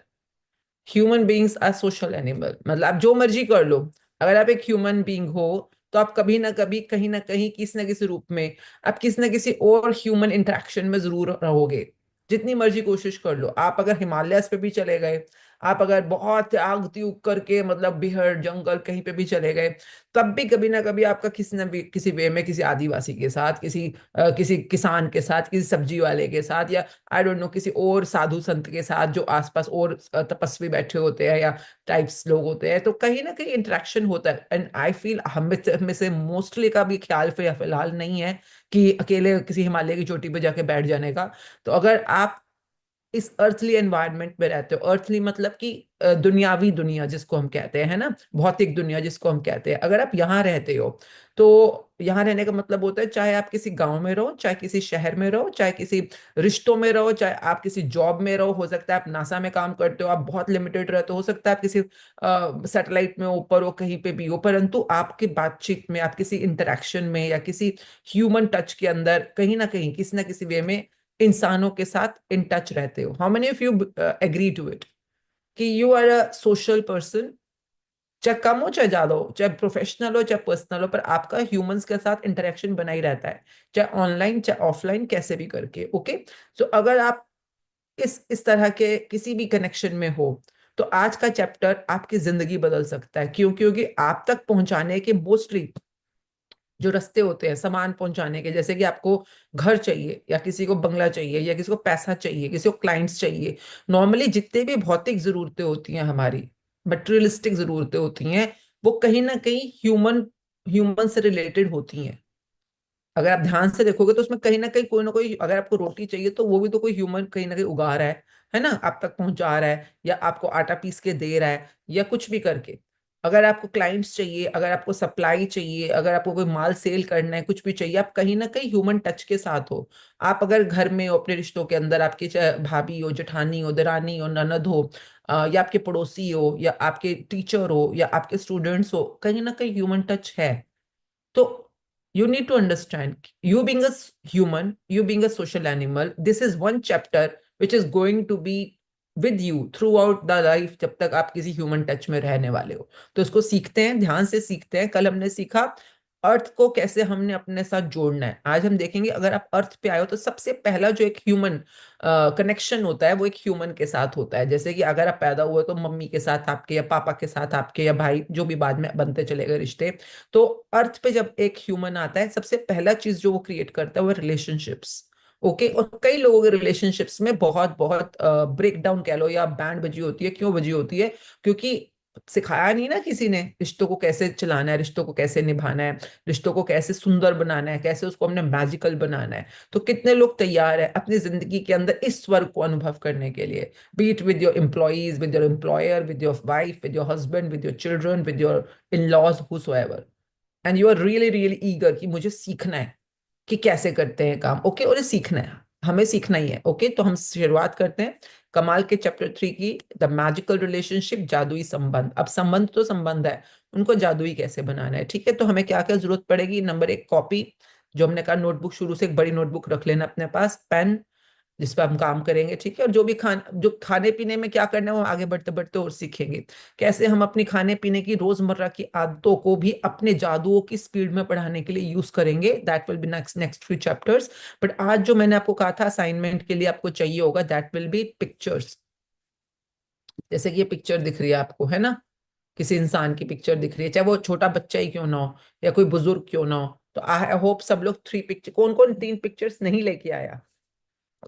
Human beings are social animal. मतलब आप जो मर्जी कर लो, अगर आप एक human being हो तो आप कभी ना कभी कहीं ना कहीं किसी ना किसी रूप में आप किसी ना किसी और human interaction में जरूर रहोगे. जितनी मर्जी कोशिश कर लो. आप अगर हिमालयस पे भी चले गए, आप अगर बहुत आग त्याग करके मतलब बिहार जंगल कहीं पे भी चले गए, तब भी कभी ना कभी आपका किसी वे में किसी आदिवासी के साथ, किसी किसान के साथ, किसी सब्जी वाले के साथ, या आई डोंट नो किसी और साधु संत के साथ जो आसपास और तपस्वी बैठे होते हैं या टाइप्स लोग होते हैं, तो कहीं ना कहीं इंटरेक्शन होता है. एंड आई फील हम में से मोस्टली का भी ख्याल फिलहाल नहीं है कि अकेले किसी हिमालय की चोटी पे जाके बैठ जाने का. तो अगर आप इस अर्थली एनवायरनमेंट में रहते हो, अर्थली मतलब कि दुनियावी दुनिया जिसको हम कहते हैं ना, भौतिक दुनिया जिसको हम कहते हैं, अगर आप यहाँ रहते हो तो यहाँ रहने का मतलब होता है चाहे आप किसी गांव में रहो, चाहे किसी शहर में रहो, चाहे किसी रिश्तों में रहो, चाहे आप किसी जॉब में रहो, हो सकता है आप नासा में काम करते हो, आप बहुत लिमिटेड रहते हो सकता है आप किसी सैटेलाइट में ऊपर हो, कहीं पे भी हो, परंतु आपकी बातचीत में, आप किसी इंटरेक्शन में या किसी ह्यूमन टच के अंदर कहीं ना कहीं किसी ना किसी वे में इंसानों के साथ इन टच रहते हो. How many of you agree to it कि you are a social person, चाहे कम हो चाहे ज्यादा हो, चाहे प्रोफेशनल हो चाहे पर्सनल हो, पर आपका ह्यूमंस के साथ इंटरेक्शन बना ही रहता है, चाहे ऑनलाइन चाहे ऑफलाइन कैसे भी करके. ओके, सो अगर आप इस तरह के किसी भी कनेक्शन में हो तो आज का चैप्टर आपकी जिंदगी बदल सकता है. क्योंकि आप तक पहुंचाने के मोस्टली जो रास्ते होते हैं सामान पहुंचाने के, जैसे कि आपको घर चाहिए या किसी को बंगला चाहिए या किसी को पैसा चाहिए, किसी को क्लाइंट्स चाहिए, नॉर्मली जितने भी भौतिक जरूरतें होती हैं, हमारी मटेरियलिस्टिक जरूरतें होती हैं, वो कहीं ना कहीं ह्यूमन से रिलेटेड होती हैं. अगर आप ध्यान से देखोगे तो उसमें कहीं ना कहीं कोई ना कोई, अगर आपको रोटी चाहिए तो वो भी तो कोई ह्यूमन कहीं ना कहीं उगा रहा है ना, आप तक पहुंचा रहा है या आपको आटा पीस के दे रहा है या कुछ भी करके. अगर आपको क्लाइंट्स चाहिए, अगर आपको सप्लाई चाहिए, अगर आपको कोई माल सेल करना है, कुछ भी चाहिए, आप कहीं ना कहीं ह्यूमन टच के साथ हो. आप अगर घर में हो, अपने रिश्तों के अंदर आपकी भाभी हो, जेठानी हो, दरानी हो, ननद हो, या आपके पड़ोसी हो, या आपके टीचर हो, या आपके स्टूडेंट्स हो, कहीं ना कहीं ह्यूमन टच है. तो you need to understand, you being a human, you being a social animal, this is one chapter which is going to be with you throughout the life, जब तक आप किसी ह्यूमन टच में रहने वाले हो. तो इसको सीखते हैं, ध्यान से सीखते हैं. कल हमने सीखा अर्थ को कैसे हमने अपने साथ जोड़ना है. आज हम देखेंगे अगर आप अर्थ पे आए हो तो सबसे पहला जो एक ह्यूमन कनेक्शन होता है वो एक ह्यूमन के साथ होता है. जैसे कि अगर आप पैदा हुए तो मम्मी के साथ आपके, या पापा के साथ आपके, या भाई, जो भी बाद में बनते चले गए रिश्ते. तो अर्थ पे जब एक ह्यूमन आता है, सबसे पहला चीज जो वो क्रिएट करता है वो रिलेशनशिप्स. ओके, और कई लोगों के रिलेशनशिप्स में बहुत ब्रेक डाउन कह लो या बैंड बजी होती है. क्यों बजी होती है? क्योंकि सिखाया नहीं ना किसी ने रिश्तों को कैसे चलाना है, रिश्तों को कैसे निभाना है, रिश्तों को कैसे सुंदर बनाना है, कैसे उसको हमने मैजिकल बनाना है। तो कितने लोग तैयार है अपनी जिंदगी के अंदर इस स्वर्ग को अनुभव करने के लिए, beat with your employees, with your employer, with your wife, with your husband, with your children, with your in laws, whosoever, and you are really really eager कि मुझे सीखना है कि कैसे करते हैं काम। ओके, और ये सीखना है, हमें सीखना ही है। ओके, तो हम शुरुआत करते हैं कमाल के चैप्टर 3 की, द मैजिकल रिलेशनशिप, जादुई संबंध। अब संबंध तो संबंध है, उनको जादुई कैसे बनाना है। ठीक है, तो हमें क्या क्या जरूरत पड़ेगी। नंबर 1, कॉपी, जो हमने कहा नोटबुक, शुरू से एक बड़ी नोटबुक रख लेना अपने पास, पेन जिस पर हम काम करेंगे। ठीक है, और जो खाने पीने में क्या करना है वो आगे बढ़ते बढ़ते और सीखेंगे, कैसे हम अपनी खाने पीने की रोजमर्रा की आदतों को भी अपने जादुओं की स्पीड में पढ़ाने के लिए यूज करेंगे। That will be next few chapters. But आज जो मैंने आपको कहा था असाइनमेंट के लिए आपको चाहिए होगा, दैट विल बी पिक्चर्स। जैसे कि ये पिक्चर दिख रही है आपको, है ना, किसी इंसान की पिक्चर दिख रही है, चाहे वो छोटा बच्चा ही क्यों ना हो या कोई बुजुर्ग क्यों ना हो। तो आई होप सब लोग 3 पिक्चर, कौन कौन 3 पिक्चर्स नहीं लेके आया।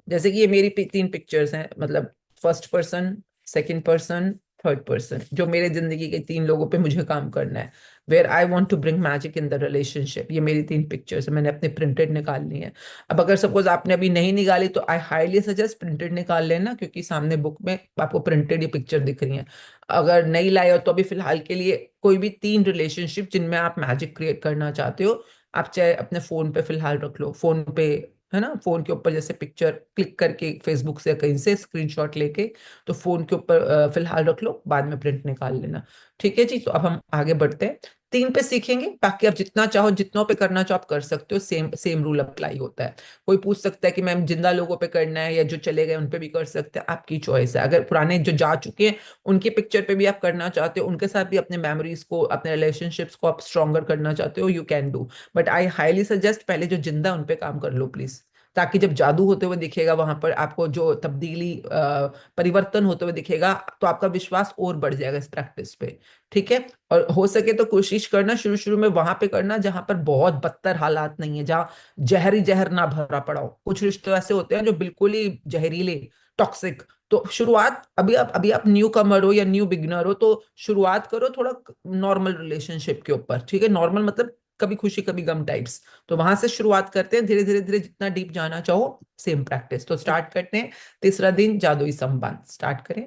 जैसे कि ये मेरी 3 पिक्चर्स हैं, मतलब first person, second person, third person, जो मेरे जिंदगी के 3 लोगों पे मुझे काम करना है, where I want to bring magic in the relationship. ये मेरी 3 पिक्चर्स है, मैंने अपने प्रिंटेड निकालनी है। अब अगर सपोज आपने अभी नहीं निकाली तो आई हाईली सजेस्ट प्रिंटेड निकाल लेना, क्योंकि सामने बुक में आपको प्रिंटेड ये पिक्चर दिख रही है। अगर नहीं लाए हो तो अभी फिलहाल के लिए कोई भी 3 रिलेशनशिप जिनमें आप मैजिक क्रिएट करना चाहते हो, आप चाहे अपने फोन पे फिलहाल रख लो, फोन पे, है ना, फोन के ऊपर जैसे पिक्चर क्लिक करके फेसबुक से कहीं से स्क्रीनशॉट लेके, तो फोन के ऊपर फिलहाल रख लो, बाद में प्रिंट निकाल लेना। ठीक है जी, तो अब हम आगे बढ़ते हैं। 3 पे सीखेंगे, बाकी आप जितना चाहो, जितनों पे करना चाहो आप कर सकते हो, सेम सेम रूल अप्लाई होता है। कोई पूछ सकता है कि मैम जिंदा लोगों पे करना है या जो चले गए उन पे भी कर सकते हैं, आपकी चॉइस है। अगर पुराने जो जा चुके हैं उनकी पिक्चर पे भी आप करना चाहते हो, उनके साथ भी अपने मेमोरीज को, अपने रिलेशनशिप्स को आप स्ट्रॉन्गर करना चाहते हो, you can do. But I highly suggest पहले जो जिंदा है उन पे काम कर लो प्लीज, ताकि जब जादू होते हुए दिखेगा वहां पर आपको जो तब्दीली परिवर्तन होते हुए दिखेगा, तो आपका विश्वास और बढ़ जाएगा इस प्रैक्टिस पे। ठीक है, और हो सके तो कोशिश करना शुरू शुरू में वहां पे करना जहां पर बहुत बदतर हालात नहीं है, जहां जहर ही जहर ना भरा पड़ा हो। कुछ रिश्ते ऐसे होते हैं जो बिल्कुल ही जहरीले, टॉक्सिक। तो शुरुआत, अभी आप न्यू कमर हो या न्यू बिगनर हो, तो शुरुआत करो थोड़ा नॉर्मल रिलेशनशिप के ऊपर। ठीक है, नॉर्मल मतलब कभी खुशी कभी गम टाइप्स। तो वहां से शुरुआत करते हैं, धीरे धीरे धीरे जितना डीप जाना चाहो, सेम प्रैक्टिस। तो स्टार्ट करते हैं, तीसरा दिन जादुई संबंध, स्टार्ट करें।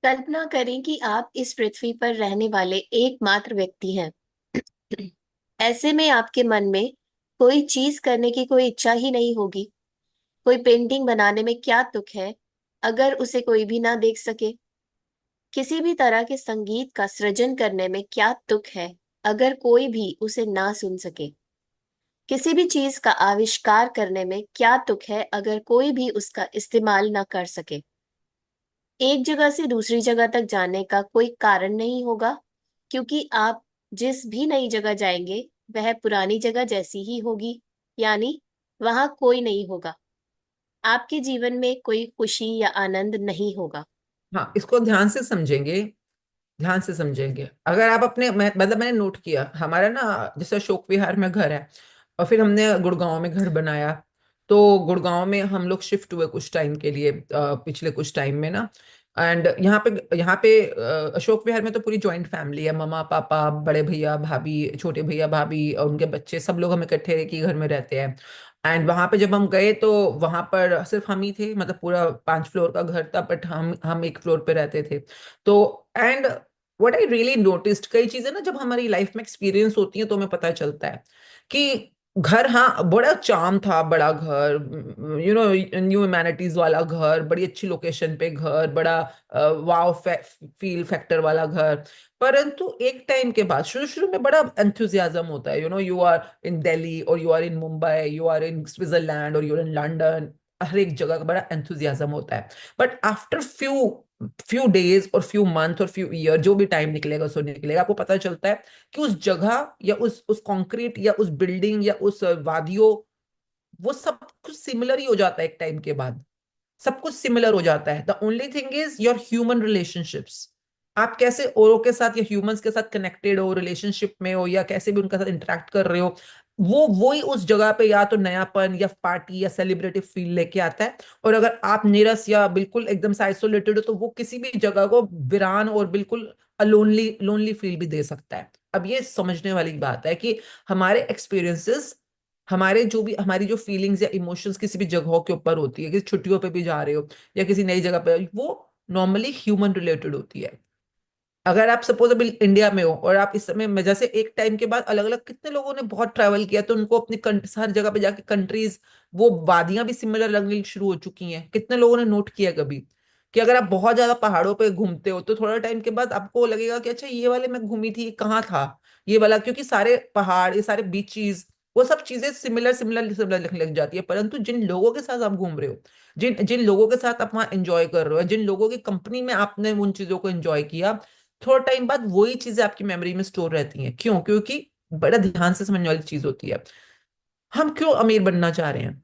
कल्पना करें कि आप इस पृथ्वी पर रहने वाले एकमात्र व्यक्ति हैं। ऐसे में आपके मन में कोई चीज करने की कोई इच्छा ही नहीं होगी। कोई पेंटिंग बनाने में क्या तुक है अगर उसे कोई भी ना देख सके। किसी भी तरह के संगीत का सृजन करने में क्या तुक है अगर कोई भी उसे ना सुन सके। किसी भी चीज का आविष्कार करने में क्या तुक है अगर कोई भी उसका इस्तेमाल ना कर सके। एक जगह से दूसरी जगह तक जाने का कोई कारण नहीं होगा, क्योंकि आप जिस भी नई जगह जाएंगे वह पुरानी जगह जैसी ही होगी, यानी वहां कोई नहीं होगा। आपके जीवन में कोई खुशी या आनंद नहीं होगा। हाँ, इसको ध्यान से समझेंगे, ध्यान से समझेंगे। अगर आप अपने मतलब मैंने नोट किया, हमारा ना जैसे अशोक विहार में घर है और फिर हमने गुड़गांव में घर बनाया, तो गुड़गांव में हम लोग शिफ्ट हुए कुछ टाइम के लिए, पिछले कुछ टाइम में ना। एंड यहाँ पे अशोक विहार में तो पूरी जॉइंट फैमिली है, मम्मा पापा, बड़े भैया भाभी, छोटे भैया भाभी और उनके बच्चे, सब लोग हम इकट्ठे एक ही घर में रहते हैं। एंड वहां पे जब हम गए तो वहां पर सिर्फ हम ही थे, मतलब पूरा 5 फ्लोर का घर था, बट हम एक फ्लोर पे रहते थे। तो and what I really noticed, कई चीजें ना जब हमारी लाइफ में एक्सपीरियंस होती हैं तो हमें पता चलता है कि घर, हाँ बड़ा चार्म था, बड़ा घर, न्यू ह्यूमैनिटीज वाला घर, बड़ी अच्छी लोकेशन पे घर, बड़ा वाव फील फैक्टर वाला घर। परंतु एक टाइम के बाद शुरू शुरू में बड़ा एंथुजियाज्म होता है, यू आर इन दिल्ली और you are in Mumbai, you are in Switzerland और यू आर इन लंदन, हर एक जगह का बड़ा एंथुजियाज्म होता है। बट आफ्टर फ्यू डेज और फ्यू मंथ और फ्यू ईयर, जो भी टाइम निकलेगा सो निकलेगा, आपको पता चलता है कि उस जगह या उस कंक्रीट या उस बिल्डिंग या उस वादियों, वो सब कुछ सिमिलर ही हो जाता है एक टाइम के बाद। सब कुछ सिमिलर हो जाता है। The only thing is your human relationships. आप कैसे औरों के साथ या ह्यूमंस के साथ कनेक्टेड हो, रिलेशनशिप में हो, या कैसे भी उनके साथ इंटरेक्ट कर रहे हो, वो ही उस जगह पे या तो नयापन या पार्टी या सेलिब्रेटिव फील लेके आता है। और अगर आप नीरस या बिल्कुल एकदम से आइसोलेटेड हो, तो वो किसी भी जगह को वीरान और बिल्कुल लोनली लोनली फील भी दे सकता है। अब ये समझने वाली बात है कि हमारे एक्सपीरियंसेस, हमारे जो भी हमारी जो फीलिंग्स या इमोशंस किसी भी जगहों के ऊपर होती है, किसी छुट्टियों पे भी जा रहे हो या किसी नई जगह पे, वो नॉर्मली ह्यूमन रिलेटेड होती है। अगर आप सपोज अभी इंडिया में हो और आप इस समय में, जैसे एक टाइम के बाद अलग अलग कितने लोगों ने बहुत ट्रैवल किया, तो उनको अपनी हर जगह पे जाके कंट्रीज, वो वादियां भी सिमिलर लगने शुरू हो चुकी हैं। कितने लोगों ने नोट किया कभी कि अगर आप बहुत ज्यादा पहाड़ों पे घूमते हो तो थोड़ा टाइम के बाद आपको लगेगा कि अच्छा ये वाले मैं घूमी थी, ये कहाँ था ये वाला, क्योंकि सारे पहाड़, ये सारे बीचीज, वो सब चीजें सिमिलर सिमिलर सिमिलर लगने लग जाती है। परंतु जिन लोगों के साथ आप घूम रहे हो, जिन जिन लोगों के साथ आप वहां एंजॉय कर रहे हो, जिन लोगों की कंपनी में आपने उन चीजों को एंजॉय किया, थोड़ा टाइम बाद वही चीजें आपकी मेमोरी में स्टोर रहती हैं। क्यों? क्योंकि बड़ा ध्यान से समझने वाली चीज होती है। हम क्यों अमीर बनना चाह रहे हैं?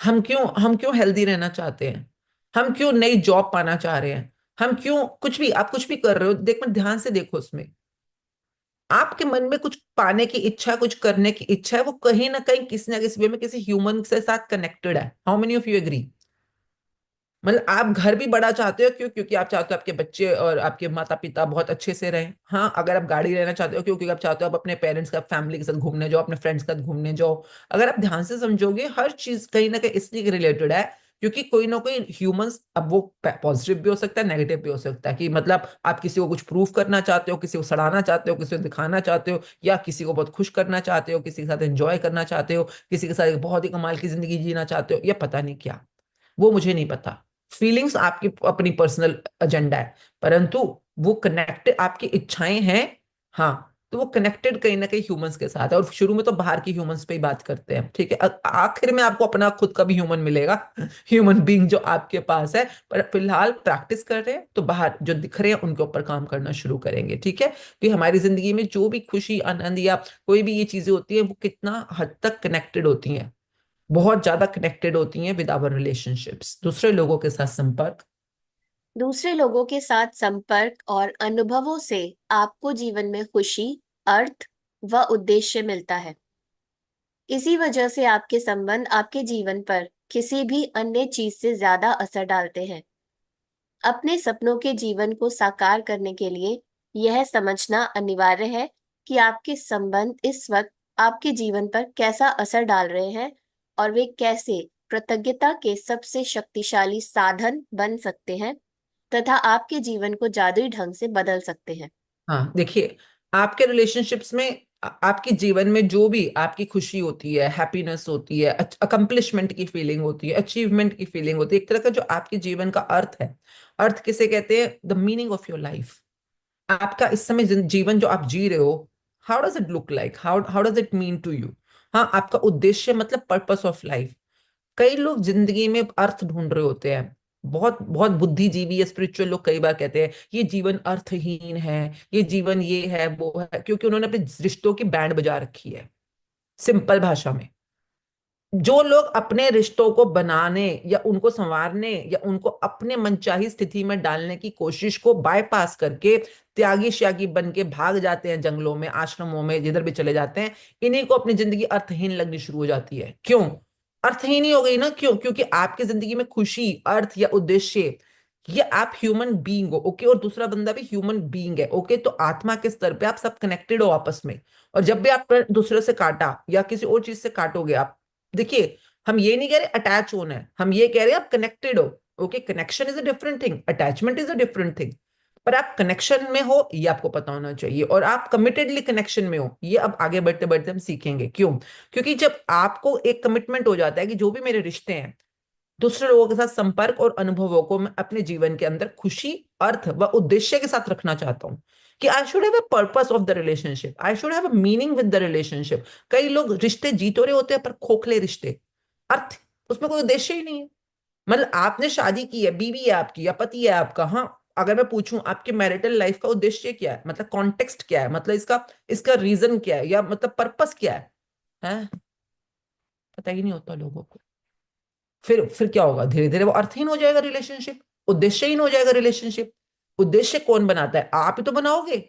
हम क्यों हेल्दी रहना चाहते हैं? हम क्यों नई जॉब पाना चाह रहे हैं? हम क्यों कुछ भी, आप कुछ भी कर रहे हो, देख में ध्यान से देखो, उसमें आपके मन में कुछ पाने की इच्छा, कुछ करने की इच्छा है, वो कहीं ना कहीं किसी ना किसी वे में किसी ह्यूमन के साथ कनेक्टेड है। How many of you agree? मतलब आप घर भी बड़ा चाहते हो, क्यों? क्योंकि आप चाहते हो आपके बच्चे और आपके माता पिता बहुत अच्छे से रहें। हाँ, अगर आप गाड़ी लेना चाहते हो, क्योंकि आप चाहते हो आप अपने पेरेंट्स का, फैमिली के साथ घूमने जाओ, अपने फ्रेंड्स के साथ घूमने जाओ। अगर आप ध्यान से समझोगे, हर चीज कहीं ना कहीं इसलिए रिलेटेड है क्योंकि कोई ना कोई ह्यूमंस, अब वो पॉजिटिव भी हो सकता है, नेगेटिव भी हो सकता है, कि मतलब आप किसी को कुछ प्रूव करना चाहते हो, किसी को सड़ाना चाहते हो, किसी को दिखाना चाहते हो, या किसी को बहुत खुश करना चाहते हो, किसी के साथ एंजॉय करना चाहते हो, किसी के साथ एक बहुत ही कमाल की जिंदगी जीना चाहते हो, या पता नहीं क्या, वो मुझे नहीं पता। फीलिंग्स आपकी अपनी पर्सनल एजेंडा है, परंतु वो कनेक्टेड, आपकी इच्छाएं हैं। हाँ, तो वो कनेक्टेड कहीं ना कहीं ह्यूमंस के साथ है। और शुरू में तो बाहर की ह्यूमंस पे ही बात करते हैं, ठीक है? आखिर में आपको अपना खुद का भी ह्यूमन मिलेगा, ह्यूमन बीइंग जो आपके पास है। पर फिलहाल प्रैक्टिस कर रहे हैं, तो बाहर जो दिख रहे हैं उनके ऊपर काम करना शुरू करेंगे, ठीक है? कि हमारी जिंदगी में जो भी खुशी, आनंद या कोई भी ये चीजें होती है, वो कितना हद तक कनेक्टेड होती हैं, बहुत ज्यादा कनेक्टेड होती हैं विद आवर रिलेशनशिप्स, दूसरे लोगों के साथ संपर्क। दूसरे लोगों के साथ संपर्क और अनुभवों से आपको जीवन में खुशी, अर्थ व उद्देश्य मिलता है। इसी वजह से आपके संबंध आपके जीवन पर किसी भी अन्य चीज से ज्यादा असर डालते हैं। अपने सपनों के जीवन को साकार करने के लिए यह समझना अनिवार्य है कि आपके संबंध इस वक्त आपके जीवन पर कैसा असर डाल रहे हैं और वे कैसे कृतज्ञता के सबसे शक्तिशाली साधन बन सकते हैं तथा आपके जीवन को जादुई ढंग से बदल सकते हैं। हाँ, देखिए, आपके रिलेशनशिप्स में आपके जीवन में जो भी आपकी खुशी होती है, हैप्पीनेस होती है, अकम्पलिशमेंट की फीलिंग होती है, अचीवमेंट की फीलिंग होती है, एक तरह का जो आपके जीवन का अर्थ है। अर्थ किसे कहते हैं? The meaning of your life. आपका इस समय जीवन जो आप जी रहे हो, how does it look like, how how does it mean to you? हाँ, आपका उद्देश्य मतलब पर्पस ऑफ लाइफ। कई लोग जिंदगी में अर्थ ढूंढ रहे होते हैं, बहुत बहुत बुद्धिजीवी या स्पिरिचुअल लोग कई बार कहते हैं ये जीवन अर्थहीन है, ये जीवन ये है वो है, क्योंकि उन्होंने अपने रिश्तों की बैंड बजा रखी है। सिंपल भाषा में, जो लोग अपने रिश्तों को बनाने या उनको संवारने या उनको अपने मनचाही स्थिति में डालने की कोशिश को बायपास करके त्यागी श्यागी बन के भाग जाते हैं, जंगलों में, आश्रमों में, जिधर भी चले जाते हैं, इन्हीं को अपनी जिंदगी अर्थहीन लगनी शुरू हो जाती है। क्यों अर्थहीन ही हो गई ना? क्यों? क्योंकि आपकी जिंदगी में खुशी, अर्थ या उद्देश्य, ये आप ह्यूमन बीइंग हो, ओके, और दूसरा बंदा भी ह्यूमन बीइंग है, ओके। तो आत्मा के स्तर पे आप सब कनेक्टेड हो आपस में। और जब भी आप दूसरे से काटा या किसी और चीज से काटोगे, आप देखिए, हम ये नहीं कह रहे अटैच होना है, हम ये कह रहे हैं आप कनेक्टेड हो, okay. Connection is a different thing, attachment is a different thing. पर आप कनेक्शन में हो, ये आपको पता होना चाहिए, और आप कमिटेडली कनेक्शन में हो, ये अब आगे बढ़ते बढ़ते हम सीखेंगे। क्यों? क्योंकि जब आपको एक कमिटमेंट हो जाता है कि जो भी मेरे रिश्ते हैं, दूसरे लोगों के साथ संपर्क और अनुभवों को मैं अपने जीवन के अंदर खुशी, अर्थ व उद्देश्य के साथ रखना चाहता हूं, कि I should have a purpose of the relationship, I should have a meaning with the relationship. कई लोग रिश्ते जी तो रहे होते हैं, पर खोखले रिश्ते, अर्थ उसमें कोई उद्देश्य ही नहीं है। मतलब आपने शादी की है, बीवी है आपकी या पति है आपका, हाँ, अगर मैं पूछूं आपके मैरिटल लाइफ का उद्देश्य क्या है, मतलब कॉन्टेक्स्ट क्या है, मतलब इसका इसका रीजन क्या है, या मतलब पर्पस क्या है? पता ही नहीं होता लोगों को। फिर क्या होगा? धीरे धीरे वो अर्थहीन हो जाएगा रिलेशनशिप, उद्देश्यहीन हो जाएगा रिलेशनशिप। उद्देश्य कौन बनाता है? आप ही तो बनाओगे।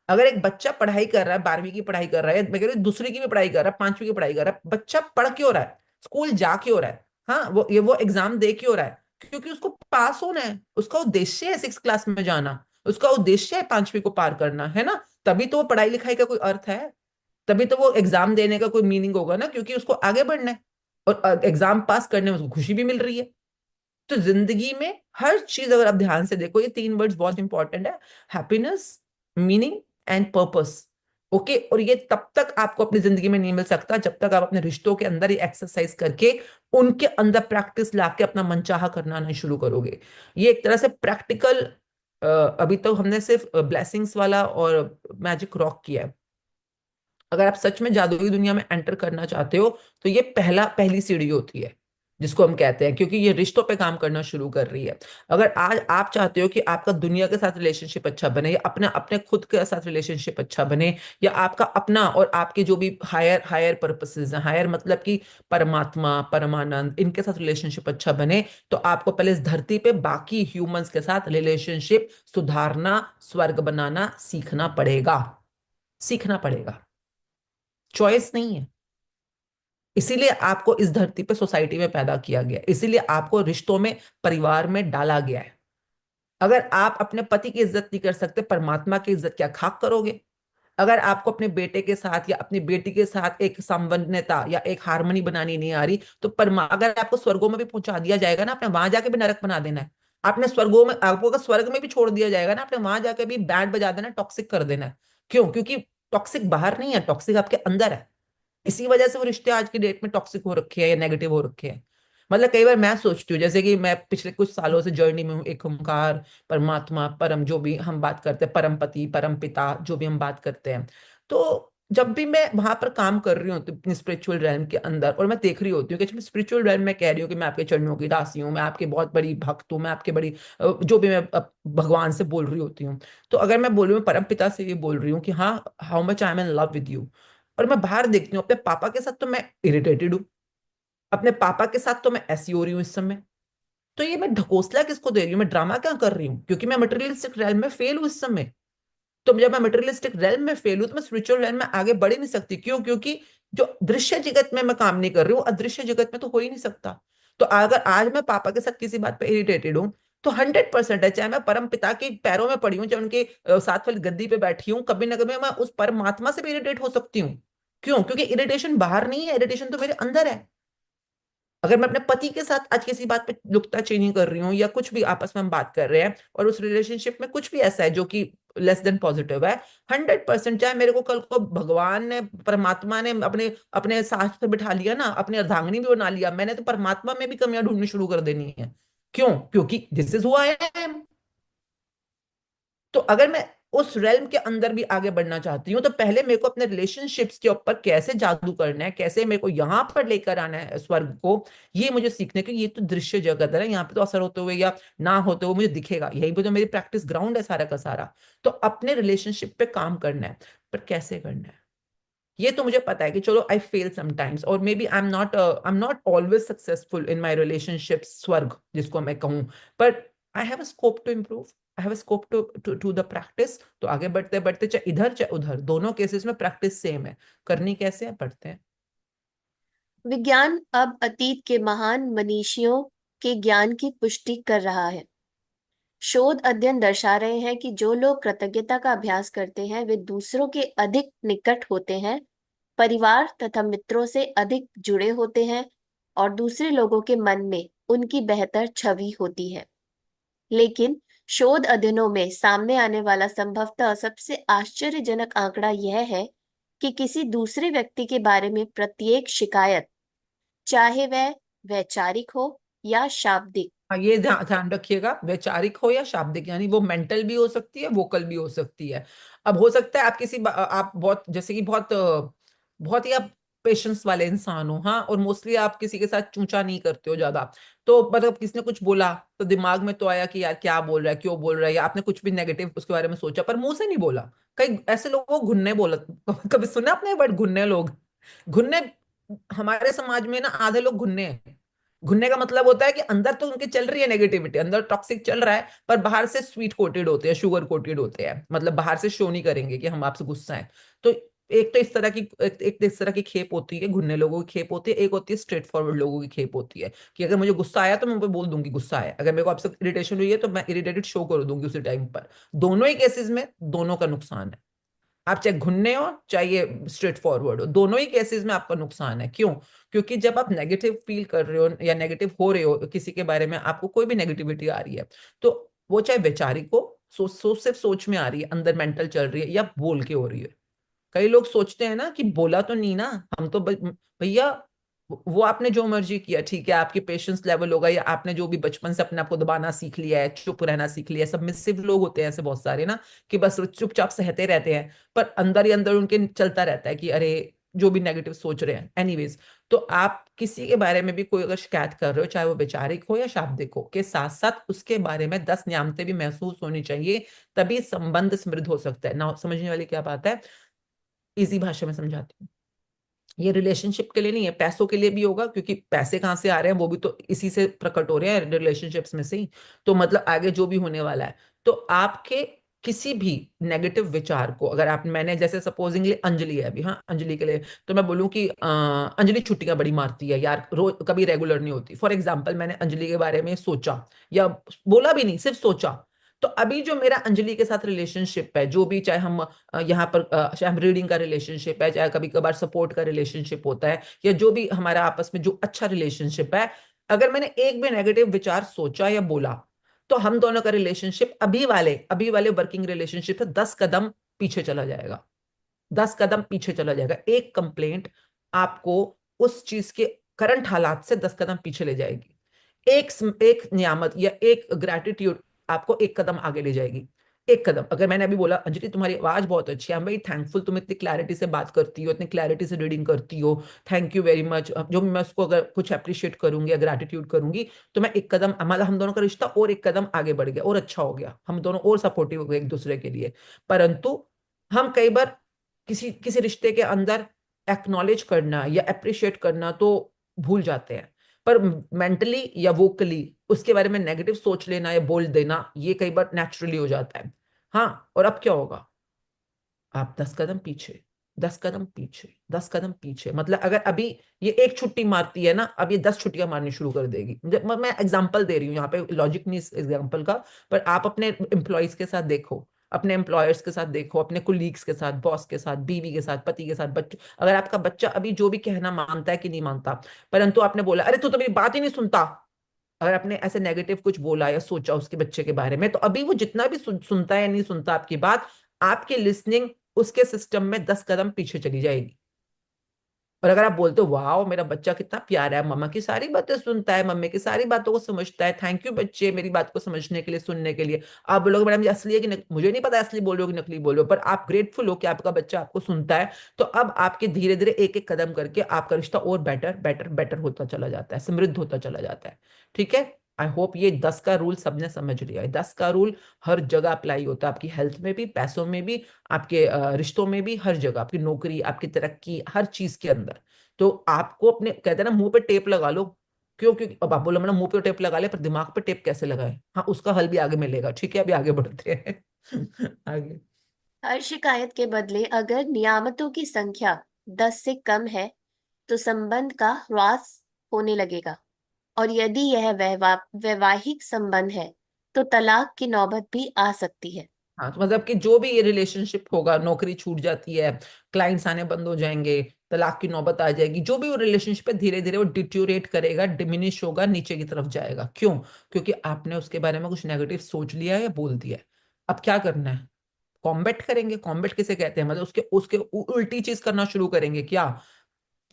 अगर एक बच्चा पढ़ाई कर रहा है, 12वीं की पढ़ाई कर रहा है, मैं कह रही हूँ दूसरी की भी पढ़ाई कर रहा है, 5वीं की पढ़ाई कर रहा है, बच्चा पढ़ क्यों रहा है? स्कूल जा क्यों रहा है? हाँ, वो एग्जाम दे क्यों रहा है? क्योंकि उसको पास होना है, उसका उद्देश्य है 6th क्लास में जाना। उसका उद्देश्य है 5वीं को पार करना, है ना? तभी तो वो पढ़ाई लिखाई का कोई अर्थ है, तभी तो वो एग्जाम देने का कोई मीनिंग होगा ना, क्योंकि उसको आगे बढ़ना है और एग्जाम पास करने में उसको खुशी भी मिल रही है। तो जिंदगी में हर चीज अगर आप ध्यान से देखो, ये 3 वर्ड्स बहुत इंपॉर्टेंट है, happiness, meaning and purpose. Okay, और ये तब तक आपको अपनी जिंदगी में नहीं मिल सकता जब तक आप अपने रिश्तों के अंदर ये एक्सरसाइज करके उनके अंदर प्रैक्टिस लाके अपना मनचाहा करना नहीं शुरू करोगे। ये एक तरह से प्रैक्टिकल, अभी तो हमने सिर्फ ब्लेसिंग्स वाला और मैजिक रॉक किया है। अगर आप सच में जादुई दुनिया में एंटर करना चाहते हो तो ये पहली सीढ़ी होती है जिसको हम कहते हैं, क्योंकि ये रिश्तों पे काम करना शुरू कर रही है। अगर आज आप चाहते हो कि आपका दुनिया के साथ रिलेशनशिप अच्छा बने, या अपने अपने खुद के साथ रिलेशनशिप अच्छा बने, या आपका अपना और आपके जो भी हायर हायर पर्पसेस हैं, हायर मतलब कि परमात्मा, परमानंद, इनके साथ रिलेशनशिप अच्छा बने, तो आपको पहले इस धरती पे बाकी ह्यूमंस के साथ रिलेशनशिप सुधारना, स्वर्ग बनाना सीखना पड़ेगा। सीखना पड़ेगा, चॉइस नहीं है। इसीलिए आपको इस धरती पे सोसाइटी में पैदा किया गया है, इसीलिए आपको रिश्तों में, परिवार में डाला गया है। अगर आप अपने पति की इज्जत नहीं कर सकते, परमात्मा की इज्जत क्या खाक करोगे? अगर आपको अपने बेटे के साथ या अपनी बेटी के साथ एक समन्वयता या एक हार्मनी बनानी नहीं आ रही, तो अगर आपको स्वर्गों में भी पहुंचा दिया जाएगा ना, आपने वहां जाके भी नरक बना देना है। आपने स्वर्गों में, आपको अगर स्वर्ग में भी छोड़ दिया जाएगा ना, आपने वहां जाके भी बैंड बजा देना, टॉक्सिक कर देना है। क्यों? क्योंकि टॉक्सिक बाहर नहीं है, टॉक्सिक आपके अंदर है। इसी वजह से वो रिश्ते आज की डेट में टॉक्सिक हो रखे हैं या नेगेटिव हो रखे हैं। मतलब कई बार मैं सोचती हूँ, जैसे कि मैं पिछले कुछ सालों से जर्नी में हूँ, एक ओंकार, परमात्मा, परम, जो भी हम बात करते हैं, परम पति, परम पिता, जो भी हम बात करते हैं, तो जब भी मैं वहां पर काम कर रही हूँ अपनी स्पिरिचुअल रैल्म के अंदर, और मैं देख रही होती हूँ कि स्पिरिचुअल रैल्म में कह रही हूँ कि मैं आपके चरणों की दासी हूँ, मैं आपकी बहुत बड़ी भक्त हूँ, मैं आपके बड़ी जो भी मैं भगवान से बोल रही होती हूँ। तो अगर मैं बोल रही हूँ परम पिता से, ये बोल रही हूँ कि हाँ, how much I am in love with you, और मैं बाहर देखती हूँ अपने पापा के साथ तो मैं इरिटेटेड हूँ, अपने पापा के साथ तो मैं ऐसी हो रही हूँ इस समय, तो ये मैं ढकोसला किसको दे रही हूँ, मैं ड्रामा क्या कर रही हूँ? क्योंकि मैं मटेरियलिस्टिक रेल में फेल हूँ इस समय। तो जब मैं मटेरियलिस्टिक रेल में फेल हूँ तो मैं स्पिरिचुअल रेल में आगे बढ़ ही नहीं सकती। क्यों? क्योंकि जो दृश्य जगत में मैं काम नहीं कर रही हूँ, अदृश्य जगत में तो हो ही नहीं सकता। तो अगर आज मैं पापा के साथ किसी बात पे इरिटेटेड हूँ, तो 100% है, चाहे मैं परम पिता के पैरों में पड़ी हूँ, चाहे उनके साथ वाली गद्दी पे बैठी हूँ, कभी ना कभी मैं उस परमात्मा से भी इरिटेट हो सकती हूँ। क्यों? क्योंकि इरिटेशन बाहर नहीं है, इरिटेशन तो मेरे अंदर है। अगर मैं अपने पति के साथ आज किसी बात पे नुक्ताचीनी कर रही हूँ, या कुछ भी आपस में हम बात कर रहे हैं, और उस रिलेशनशिप में कुछ भी ऐसा है जो कि लेस देन पॉजिटिव है, 100%, चाहे मेरे को कल को भगवान ने, परमात्मा ने अपने अपने साथ पे बिठा लिया ना, अपनी अर्धांगिनी भी बना लिया, मैंने तो परमात्मा में भी कमियां ढूंढनी शुरू कर देनी है। क्यों? क्योंकि this is who I am. तो अगर मैं उस रेल्म के अंदर भी आगे बढ़ना चाहती हूँ, तो पहले मेरे को अपने रिलेशनशिप्स के ऊपर कैसे जादू करना है, कैसे मेरे को यहां पर लेकर आना है स्वर्ग को, ये मुझे सीखने की। ये तो दृश्य जगत है ना, यहाँ पे तो असर होते हुए या ना होते हुए मुझे दिखेगा, यही पे तो मेरी प्रैक्टिस ग्राउंड है सारा का सारा। तो अपने रिलेशनशिप पे काम करना है, पर कैसे करना है ये तो मुझे पता है कि चलो आई फेल समटाइम्स, और maybe I am not always successful in my relationship स्वर्ग जिसको मैं कहूँ, but I have a scope to improve, I have a scope to the practice. तो आगे बढ़ते बढ़ते, चाहे इधर चाहे उधर, दोनों केसेस में प्रैक्टिस सेम है। करनी कैसे है? पढ़ते हैं। विज्ञान अब अतीत के महान मनीषियों के ज्ञान की पुष्टि कर रहा है। शोध अध्ययन दर्शा रहे हैं कि जो लोग कृतज्ञता का अभ्यास करते हैं वे दूसरों के अधिक निकट होते हैं, परिवार तथा मित्रों से अधिक जुड़े होते हैं और दूसरे लोगों के मन में उनकी बेहतर छवि होती है। लेकिन शोध अध्ययनों में सामने आने वाला संभवतः सबसे आश्चर्यजनक आंकड़ा यह है कि किसी दूसरे व्यक्ति के बारे में प्रत्येक शिकायत, चाहे वह वैचारिक हो या शाब्दिक, हाँ, ये ध्यान रखिएगा, वैचारिक हो या शाब्दिक, यानी वो मेंटल भी हो सकती है, वोकल भी हो सकती है। अब हो सकता है आप आप बहुत, जैसे कि बहुत ही आप पेशेंस वाले इंसान हो, हाँ, और मोस्टली आप किसी के साथ चूचा नहीं करते हो ज्यादा, तो मतलब किसी ने कुछ बोला तो दिमाग में तो आया कि यार क्या बोल रहा है, क्यों बोल रहा है, या आपने कुछ भी नेगेटिव उसके बारे में सोचा पर मुंह से नहीं बोला। कई ऐसे लोगों को घुन्ने बोला, कभी सुना आपने वर्ड घुन्ने? लोग घुन्ने, हमारे समाज में ना आधे लोग घुन्ने हैं। घुनने का मतलब होता है कि अंदर तो उनके चल रही है नेगेटिविटी, अंदर टॉक्सिक चल रहा है, पर बाहर से स्वीट कोटेड होते हैं, शुगर कोटेड होते हैं, मतलब बाहर से शो नहीं करेंगे कि हम आपसे गुस्सा है। तो एक तो इस तरह की एक तो इस तरह की खेप होती है, घुन्ने लोगों की खेप होती है, एक होती है स्ट्रेट फॉरवर्ड लोगों की खेप होती है कि अगर मुझे गुस्सा आया तो मैं उन पे बोल दूंगी गुस्सा आया, अगर मेरे को आपसे इरिटेशन हुई है तो मैं इरिटेटेड शो कर दूंगी उसी टाइम पर। दोनों ही केसेस में दोनों का नुकसान है, आप चाहे घुन्ने हो चाहे ये स्ट्रेट फॉरवर्ड हो, दोनों ही केसेस में आपका नुकसान है। क्यों? क्योंकि जब आप नेगेटिव फील कर रहे हो या नेगेटिव हो रहे हो किसी के बारे में, आपको कोई भी नेगेटिविटी आ रही है, तो वो चाहे वैचारिक हो, सोच सिर्फ सोच में आ रही है, अंदर मेंटल चल रही है, या बोल के हो रही है। कई लोग सोचते हैं ना कि बोला तो नहीं ना, हम तो भैया वो आपने जो मर्जी किया ठीक है, आपकी पेशेंस लेवल होगा, या आपने जो भी बचपन से अपने आप को दबाना सीख लिया है, चुप रहना सीख लिया है। सबमिसिव लोग होते हैं ऐसे बहुत सारे ना, कि बस वो चुपचाप सहते रहते हैं, पर अंदर ही अंदर उनके चलता रहता है कि अरे जो भी नेगेटिव सोच रहे हैं। एनीवेज, तो आप किसी के बारे में भी कोई अगर शिकायत कर रहे हो, चाहे वो वैचारिक हो या शाब्दिक हो, के साथ साथ उसके बारे में 10 न्यामतें भी महसूस होनी चाहिए, तभी संबंध समृद्ध हो सकता है ना। समझने वाली क्या बात है, इजी भाषा में समझाती हूँ। ये रिलेशनशिप के लिए नहीं है, पैसों के लिए भी होगा, क्योंकि पैसे कहाँ से आ रहे हैं वो भी तो इसी से प्रकट हो रहे हैं, रिलेशनशिप्स में से ही। तो मतलब आगे जो भी होने वाला है, तो आपके किसी भी नेगेटिव विचार को अगर आप, मैंने जैसे सपोजिंगली अंजलि है अभी, हाँ अंजलि के लिए तो मैं बोलूं कि अंजलि छुट्टियां बड़ी मारती है यार, रोज कभी रेगुलर नहीं होती। फॉर एग्जाम्पल मैंने अंजलि के बारे में सोचा, या बोला भी नहीं, सिर्फ सोचा, तो अभी जो मेरा अंजलि के साथ रिलेशनशिप है, जो भी, चाहे हम यहाँ पर चाहे हम रीडिंग का रिलेशनशिप है, चाहे कभी कभार सपोर्ट का रिलेशनशिप होता है, या जो भी हमारा आपस में जो अच्छा रिलेशनशिप है, अगर मैंने एक भी नेगेटिव विचार सोचा या बोला, तो हम दोनों का रिलेशनशिप अभी वाले वर्किंग रिलेशनशिप से 10 कदम पीछे चला जाएगा। 10 कदम पीछे चला जाएगा। एक कंप्लेंट आपको उस चीज के करंट हालात से 10 कदम पीछे ले जाएगी। एक नियामत या एक ग्रेटिट्यूड आपको 1 कदम आगे ले जाएगी। 1 कदम। अगर मैंने अभी बोला अंजलि तुम्हारी आवाज बहुत अच्छी है, आई एम वेरी थैंकफुल, तुम इतनी क्लैरिटी से बात करती हो, इतनी क्लैरिटी से रीडिंग करती हो, थैंक यू वेरी मच, जो मैं उसको अगर कुछ अप्रिशिएट करूंगी या ग्रेटिट्यूड करूंगी, तो मैं 1 कदम, हमारा हम दोनों का रिश्ता और 1 कदम आगे बढ़ गया और अच्छा हो गया, हम दोनों और सपोर्टिव हो गए एक दूसरे के लिए। परंतु हम कई बार किसी किसी रिश्ते के अंदर एक्नॉलेज करना या अप्रिशिएट करना तो भूल जाते हैं, पर मेंटली या वोकली उसके बारे में नेगेटिव सोच लेना या बोल देना, ये कई बार नेचुरली हो जाता है। हाँ, और अब क्या होगा, आप 10 कदम पीछे, 10 कदम पीछे, 10 कदम पीछे। मतलब अगर अभी ये एक छुट्टी मारती है ना, अब ये 10 छुट्टियां मारनी शुरू कर देगी। मैं एग्जांपल दे रही हूँ यहाँ पे, लॉजिक नहीं इस एग्जांपल का, पर आप अपने एम्प्लॉयज के साथ देखो, अपने एम्प्लॉयर्स के साथ देखो, अपने कुलीग्स के साथ, बॉस के साथ, बीवी के साथ, पति के साथ, बच्चे, अगर आपका बच्चा अभी जो भी कहना मानता है कि नहीं मानता, परंतु आपने बोला अरे तू तो मेरी बात ही नहीं सुनता, अगर आपने ऐसे नेगेटिव कुछ बोला या सोचा उसके बच्चे के बारे में, तो अभी वो जितना भी सुनता है या नहीं सुनता आपकी बात, आपकी लिसनिंग उसके सिस्टम में 10 कदम पीछे चली जाएगी। और अगर आप बोलते हो वाह मेरा बच्चा कितना प्यारा है, मम्मा की सारी बातें सुनता है, मम्मी की सारी बातों को समझता है, थैंक यू बच्चे मेरी बात को समझने के लिए, सुनने के लिए, आप बोलोगे मैडम ये असली है कि मुझे नहीं पता असली बोल रहे हो कि नकली बोल रहे हो, पर आप ग्रेटफुल हो कि आपका बच्चा आपको सुनता है, तो अब आपके धीरे धीरे एक एक कदम करके आपका रिश्ता और बेटर बेटर बेटर होता चला जाता है, समृद्ध होता चला जाता है। ठीक है, आई होप ये 10 का रूल सबने समझ लिया है। 10 का रूल हर जगह अप्लाई होता है, आपकी हेल्थ में भी, पैसों में भी, आपके रिश्तों में भी, हर जगह, आपकी नौकरी, आपकी तरक्की, हर चीज के अंदर। तो आपको अपने, कहते हैं ना मुंह पे टेप लगा लो, क्यों? क्योंकि अब आप बोलो मैंने मुंह पे टेप लगा लिया, पर दिमाग पे टेप कैसे लगाए? हाँ, उसका हल भी आगे मिलेगा। ठीक है, अभी आगे बढ़ते हैं आगे। हर शिकायत के बदले अगर नियामतों की संख्या 10 से कम है तो संबंध का ह्रास होने लगेगा, और यदि यह वैवाहिक संबंध है तो तलाक की नौबत भी आ सकती है। हाँ, तो मतलब कि जो भी ये रिलेशनशिप होगा, नौकरी छूट जाती है, क्लाइंट्स आने बंद हो जाएंगे, तलाक की नौबत आ जाएगी, जो भी वो रिलेशनशिप है धीरे धीरे वो डिट्यूरेट करेगा, डिमिनिश होगा, नीचे की तरफ जाएगा। क्यों? क्योंकि आपने उसके बारे में कुछ नेगेटिव सोच लिया है या बोल दिया है। अब क्या करना है? कॉम्बैट करेंगे। कॉम्बैट किसे कहते हैं? मतलब उसके उसके उल्टी चीज करना शुरू करेंगे। क्या?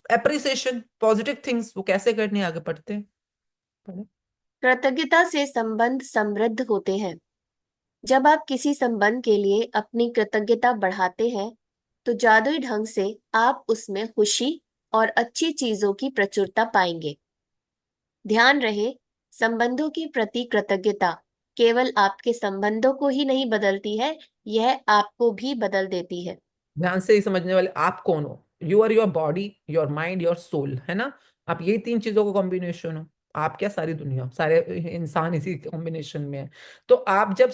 Appreciation, positive things. वो कैसे करने हैं? आगे पढ़ते हैं, पढ़े। कृतज्ञता से संबंध समृद्ध होते हैं। जब आप किसी संबंध के लिए अपनी कृतज्ञता बढ़ाते हैं तो जादुई ढंग से आप उसमें खुशी और अच्छी चीजों की प्रचुरता पाएंगे। ध्यान रहे, संबंधों की प्रति कृतज्ञता केवल आपके संबंधों को ही नहीं बदलती है, यह आपको भी बदल देती है। ध्यान से ही समझने वाले, आप कौन हो? You are your body, your mind, your soul, है ना? आप यही 3 चीजों का कॉम्बिनेशन हो। आप क्या, सारी दुनिया, सारे इंसान इसी कॉम्बिनेशन में है। तो आप जब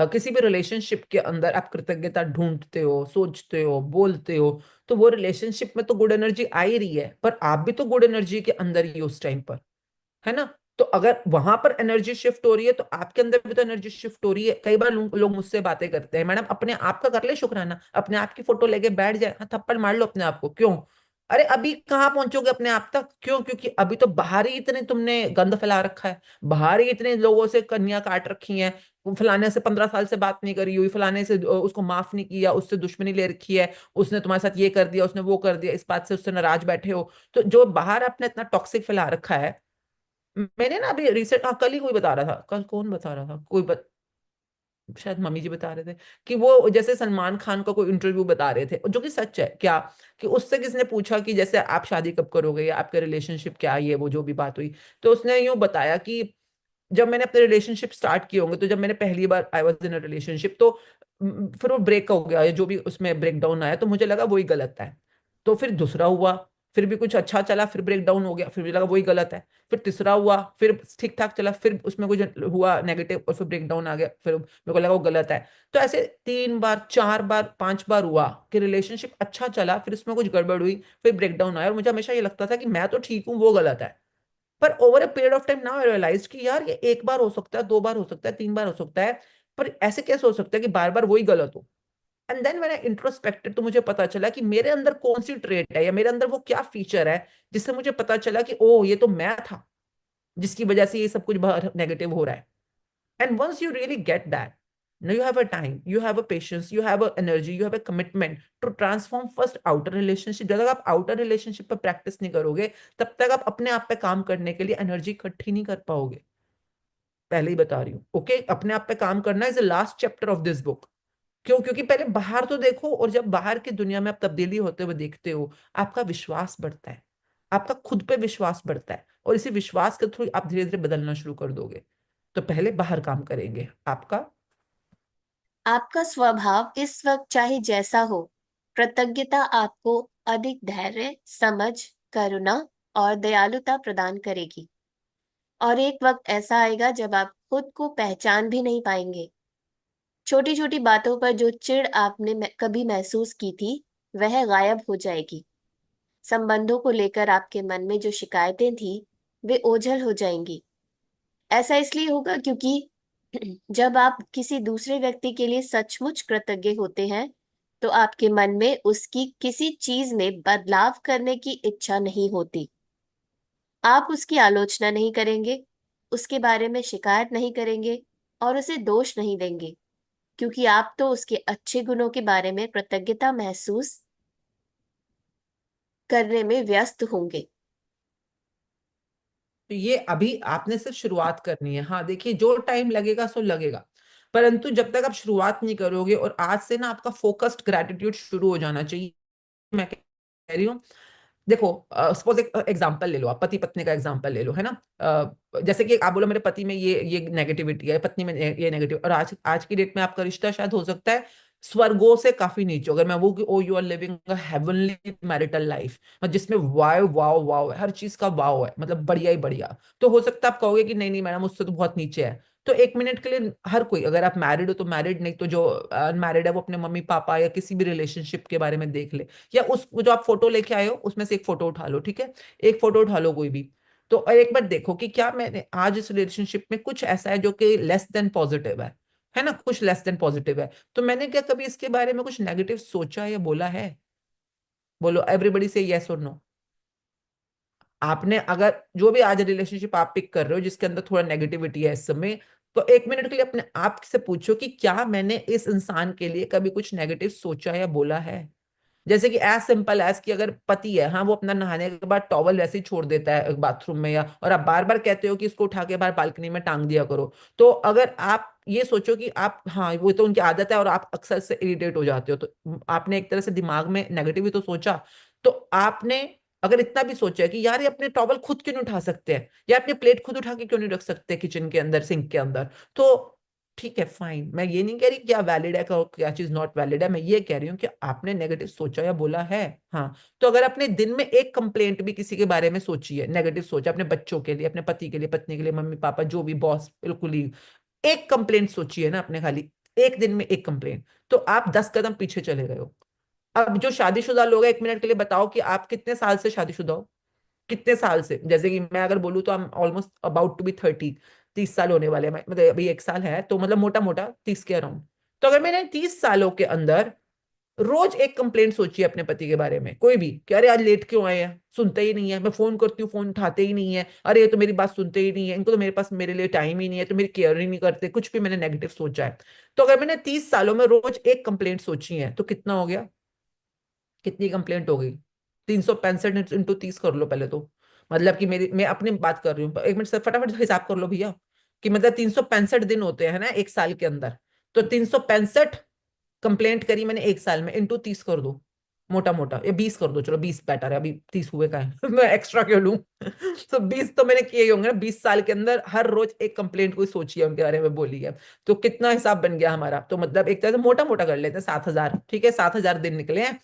किसी भी रिलेशनशिप के अंदर आप कृतज्ञता ढूंढते हो, सोचते हो, बोलते हो, तो वो रिलेशनशिप में तो गुड एनर्जी आ ही रही है, पर आप भी तो गुड एनर्जी के अंदर ही हो उस टाइम पर, है ना। तो अगर वहां पर एनर्जी शिफ्ट हो रही है तो आपके अंदर भी तो एनर्जी शिफ्ट हो रही है। कई बार लोग मुझसे बातें करते हैं, मैडम अपने आप का कर ले शुक्राना, अपने आप की फोटो लेके बैठ जाए, हाँ थप्पड़ मार लो अपने आप को, क्यों? अरे अभी कहाँ पहुंचोगे अपने आप तक, क्यों? क्योंकि अभी तो बाहर ही इतने तुमने गंद फैला रखा है, बाहर ही इतने लोगों से कन्या काट रखी हैं, वो फलाने से 15 साल से बात नहीं करी हुई, फलाने से उसको माफ नहीं किया, उससे दुश्मनी ले रखी है, उसने तुम्हारे साथ ये कर दिया, उसने वो कर दिया, इस बात से उससे नाराज बैठे हो। तो जो बाहर आपने इतना टॉक्सिक फैला रखा है, मैंने ना अभी रिसेंट, हाँ कल ही कोई बता रहा था, कल कौन बता रहा था, शायद मम्मी जी बता रहे थे कि वो जैसे सलमान खान का कोई इंटरव्यू बता रहे थे, जो कि सच है क्या, कि उससे किसने पूछा कि जैसे आप शादी कब करोगे या आपका रिलेशनशिप क्या है, ये वो जो भी बात हुई, तो उसने यूं बताया कि जब मैंने अपने रिलेशनशिप स्टार्ट किए होंगे, तो जब मैंने पहली बार I was in a relationship, तो फिर वो ब्रेक हो गया या जो भी उसमें ब्रेक डाउन आया, तो मुझे लगा वही गलत है। तो फिर दूसरा हुआ, फिर भी कुछ अच्छा चला, फिर ब्रेक डाउन हो गया, फिर भी लगा वही गलत है। फिर तीसरा हुआ, फिर ठीक ठाक चला, फिर उसमें कुछ हुआ नेगेटिव और फिर ब्रेक डाउन आ गया, फिर मेरे को लगा वो गलत है। तो ऐसे 3 बार, 4 बार, 5 बार हुआ कि रिलेशनशिप अच्छा चला, फिर उसमें कुछ गड़बड़ हुई, फिर ब्रेक डाउन आया, और मुझे हमेशा ये लगता था कि मैं तो ठीक हूँ, वो गलत है। पर over a period of time now I realise कि यार ये 1 बार हो सकता है, 2 बार हो सकता है, 3 बार हो सकता है, पर ऐसे कैसे हो सकता है कि बार बार वही गलत हो। एंड देन व्हेन आई इंट्रोस्पेक्टेड, तो मुझे पता चला कि मेरे अंदर कौन सी ट्रेट है या मेरे अंदर वो क्या फीचर है, जिससे मुझे पता चला कि ओ ये तो मैं था, जिसकी वजह से ये सब कुछ बाहर नेगेटिव हो रहा है। And once you really get that, now you have a time, you have a patience, you have a energy, you have a commitment to transform first outer relationship. जब तक आप outer relationship पर practice नहीं करोगे, तब तक आप अपने आप पे काम करने के लिए एनर्जी इकट्ठी नहीं कर पाओगे। पहले ही बता रही हूँ, ओके? अपने आप पे काम करना is the last chapter of this book. क्यों? क्योंकि पहले बाहर तो देखो, और जब बाहर की दुनिया में आप तब्दीली होते हुए देखते हो, आपका विश्वास बढ़ता है, आपका खुद पे विश्वास बढ़ता है, और इसी विश्वास के थ्रू आप धीरे धीरे बदलना शुरू कर दोगे। तो पहले बाहर काम करेंगे आपका। आपका स्वभाव इस वक्त चाहे जैसा हो, कृतज्ञता आपको अधिक धैर्य, समझ, करुणा और दयालुता प्रदान करेगी। और एक वक्त ऐसा आएगा जब आप खुद को पहचान भी नहीं पाएंगे। छोटी छोटी बातों पर जो चिढ़ आपने कभी महसूस की थी, वह गायब हो जाएगी। संबंधों को लेकर आपके मन में जो शिकायतें थी, वे ओझल हो जाएंगी। ऐसा इसलिए होगा क्योंकि जब आप किसी दूसरे व्यक्ति के लिए सचमुच कृतज्ञ होते हैं, तो आपके मन में उसकी किसी चीज में बदलाव करने की इच्छा नहीं होती। आप उसकी आलोचना नहीं करेंगे, उसके बारे में शिकायत नहीं करेंगे और उसे दोष नहीं देंगे, क्योंकि आप तो उसके अच्छे गुणों के बारे में कृतज्ञता महसूस करने में व्यस्त होंगे। तो ये अभी आपने सिर्फ शुरुआत करनी है। हाँ देखिए, जो टाइम लगेगा सो लगेगा, परंतु जब तक आप शुरुआत नहीं करोगे, और आज से ना आपका फोकस्ड ग्रेटिट्यूड शुरू हो जाना चाहिए। मैं कह रही हूँ, देखो सपोज एक एग्जांपल ले लो, आप पति पत्नी का एग्जांपल ले लो, है ना। जैसे कि आप बोलो मेरे पति में ये नेगेटिविटी है, पत्नी में ये नेगेटिव, और आज आज की डेट में आपका रिश्ता शायद हो सकता है स्वर्गों से काफी नीचे। अगर मैं वो कि oh you are living a heavenly marital life, जिसमें वाव वाव वाव है, हर चीज का वाव है, मतलब बढ़िया ही बढ़िया, तो हो सकता है आप कहोगे कि नहीं नहीं मैडम उससे तो बहुत नीचे है। तो 1 मिनट के लिए हर कोई, अगर आप मैरिड हो तो मैरिड, नहीं तो जो अनमैरिड है वो अपने मम्मी पापा या किसी भी रिलेशनशिप के बारे में देख ले, या उस जो आप फोटो लेके आए हो उसमें से एक फोटो उठा लो, ठीक है? एक फोटो उठा लो कोई भी, तो और एक बार देखो कि क्या मैंने आज इस रिलेशनशिप में कुछ ऐसा है जो कि लेस देन पॉजिटिव है ना, कुछ लेस देन पॉजिटिव है। तो मैंने क्या कभी इसके बारे में कुछ नेगेटिव सोचा या बोला है? बोलो, एवरीबडी से यस और नो। आपने अगर जो भी आज रिलेशनशिप आप पिक कर रहे हो जिसके अंदर थोड़ा नेगेटिविटी है इस समय, तो 1 मिनट के लिए अपने आप से पूछो कि क्या मैंने इस इंसान के लिए कभी कुछ नेगेटिव सोचा या बोला है। जैसे कि एज सिंपल एज कि अगर पति है, हाँ वो अपना नहाने के बाद टॉवल वैसे ही छोड़ देता है बाथरूम में, या और आप बार बार कहते हो कि इसको उठा के बाहर बालकनी में टांग दिया करो, तो अगर आप ये सोचो कि आप, हाँ वो तो उनकी आदत है और आप अक्सर से इरिटेट हो जाते हो, तो आपने एक तरह से दिमाग में नेगेटिव ही तो सोचा। तो आपने अगर इतना भी सोचा कि यार ये अपने टॉवल खुद क्यों नहीं उठा सकते हैं, या अपनी प्लेट खुद उठा के क्यों नहीं रख सकते किचन के अंदर, सिंक के अंदर, तो ठीक है, फाइन, मैं ये नहीं कह रही क्या वैलिड है क्या चीज नॉट वैलिड है, मैं ये कह रही हूँ कि आपने नेगेटिव सोचा या बोला है। हाँ, तो अगर आपने दिन में एक कंप्लेंट भी किसी के बारे में सोची है, नेगेटिव सोचा, अपने बच्चों के लिए, अपने पति के लिए, पत्नी के लिए, मम्मी पापा, जो भी बॉस, बिल्कुल ही एक कंप्लेंट सोची है ना आपने, खाली एक दिन में एक कंप्लेंट, तो आप 10 कदम पीछे चले गए हो। अब जो शादीशुदा लोग हैं, 1 मिनट के लिए बताओ कि आप कितने साल से शादीशुदा हो, कितने साल से? जैसे कि मैं अगर बोलूँ तो I am almost about to be 30, 30 साल होने वाले हैं, मतलब अभी 1 साल है, तो मतलब मोटा मोटा 30 के अराउंड। तो अगर मैंने 30 सालों के अंदर रोज एक कंप्लेंट सोची है अपने पति के बारे में, कोई भी, कि अरे आज लेट क्यों आए हैं, सुनते ही नहीं है, मैं फोन करती हूँ फोन उठाते ही नहीं है, अरे ये तो मेरी बात सुनते ही नहीं है, इनको तो मेरे पास मेरे लिए टाइम ही नहीं है, तो मेरी केयर ही नहीं करते, कुछ भी मैंने नेगेटिव सोचा है। तो अगर मैंने 30 सालों में रोज एक कंप्लेंट सोची है तो कितना हो गया, कितनी कंप्लेंट हो गई? 365 इंटू 30 कर लो पहले तो। मतलब कि मेरी, मैं अपनी बात कर रही हूँ, 1 मिनट से फटाफट हिसाब कर लो भैया, कि मतलब 365 दिन होते हैं ना एक साल के अंदर, तो 365 कंप्लेंट करी मैंने एक साल में, इंटू 30 कर दो, मोटा मोटा, या 20 कर दो, चलो 20 बेटर है, अभी 30 हुए का है मैं एक्स्ट्रा क्यों लूं तो 20 तो मैंने किए ही होंगे ना 20 साल के अंदर, हर रोज एक कंप्लेंट कोई सोची है उनके बारे में, बोली है, तो कितना हिसाब बन गया हमारा? तो मतलब एक तरह से मोटा मोटा कर लेते हैं, 7,000, ठीक है, 7,000 दिन निकले हैं,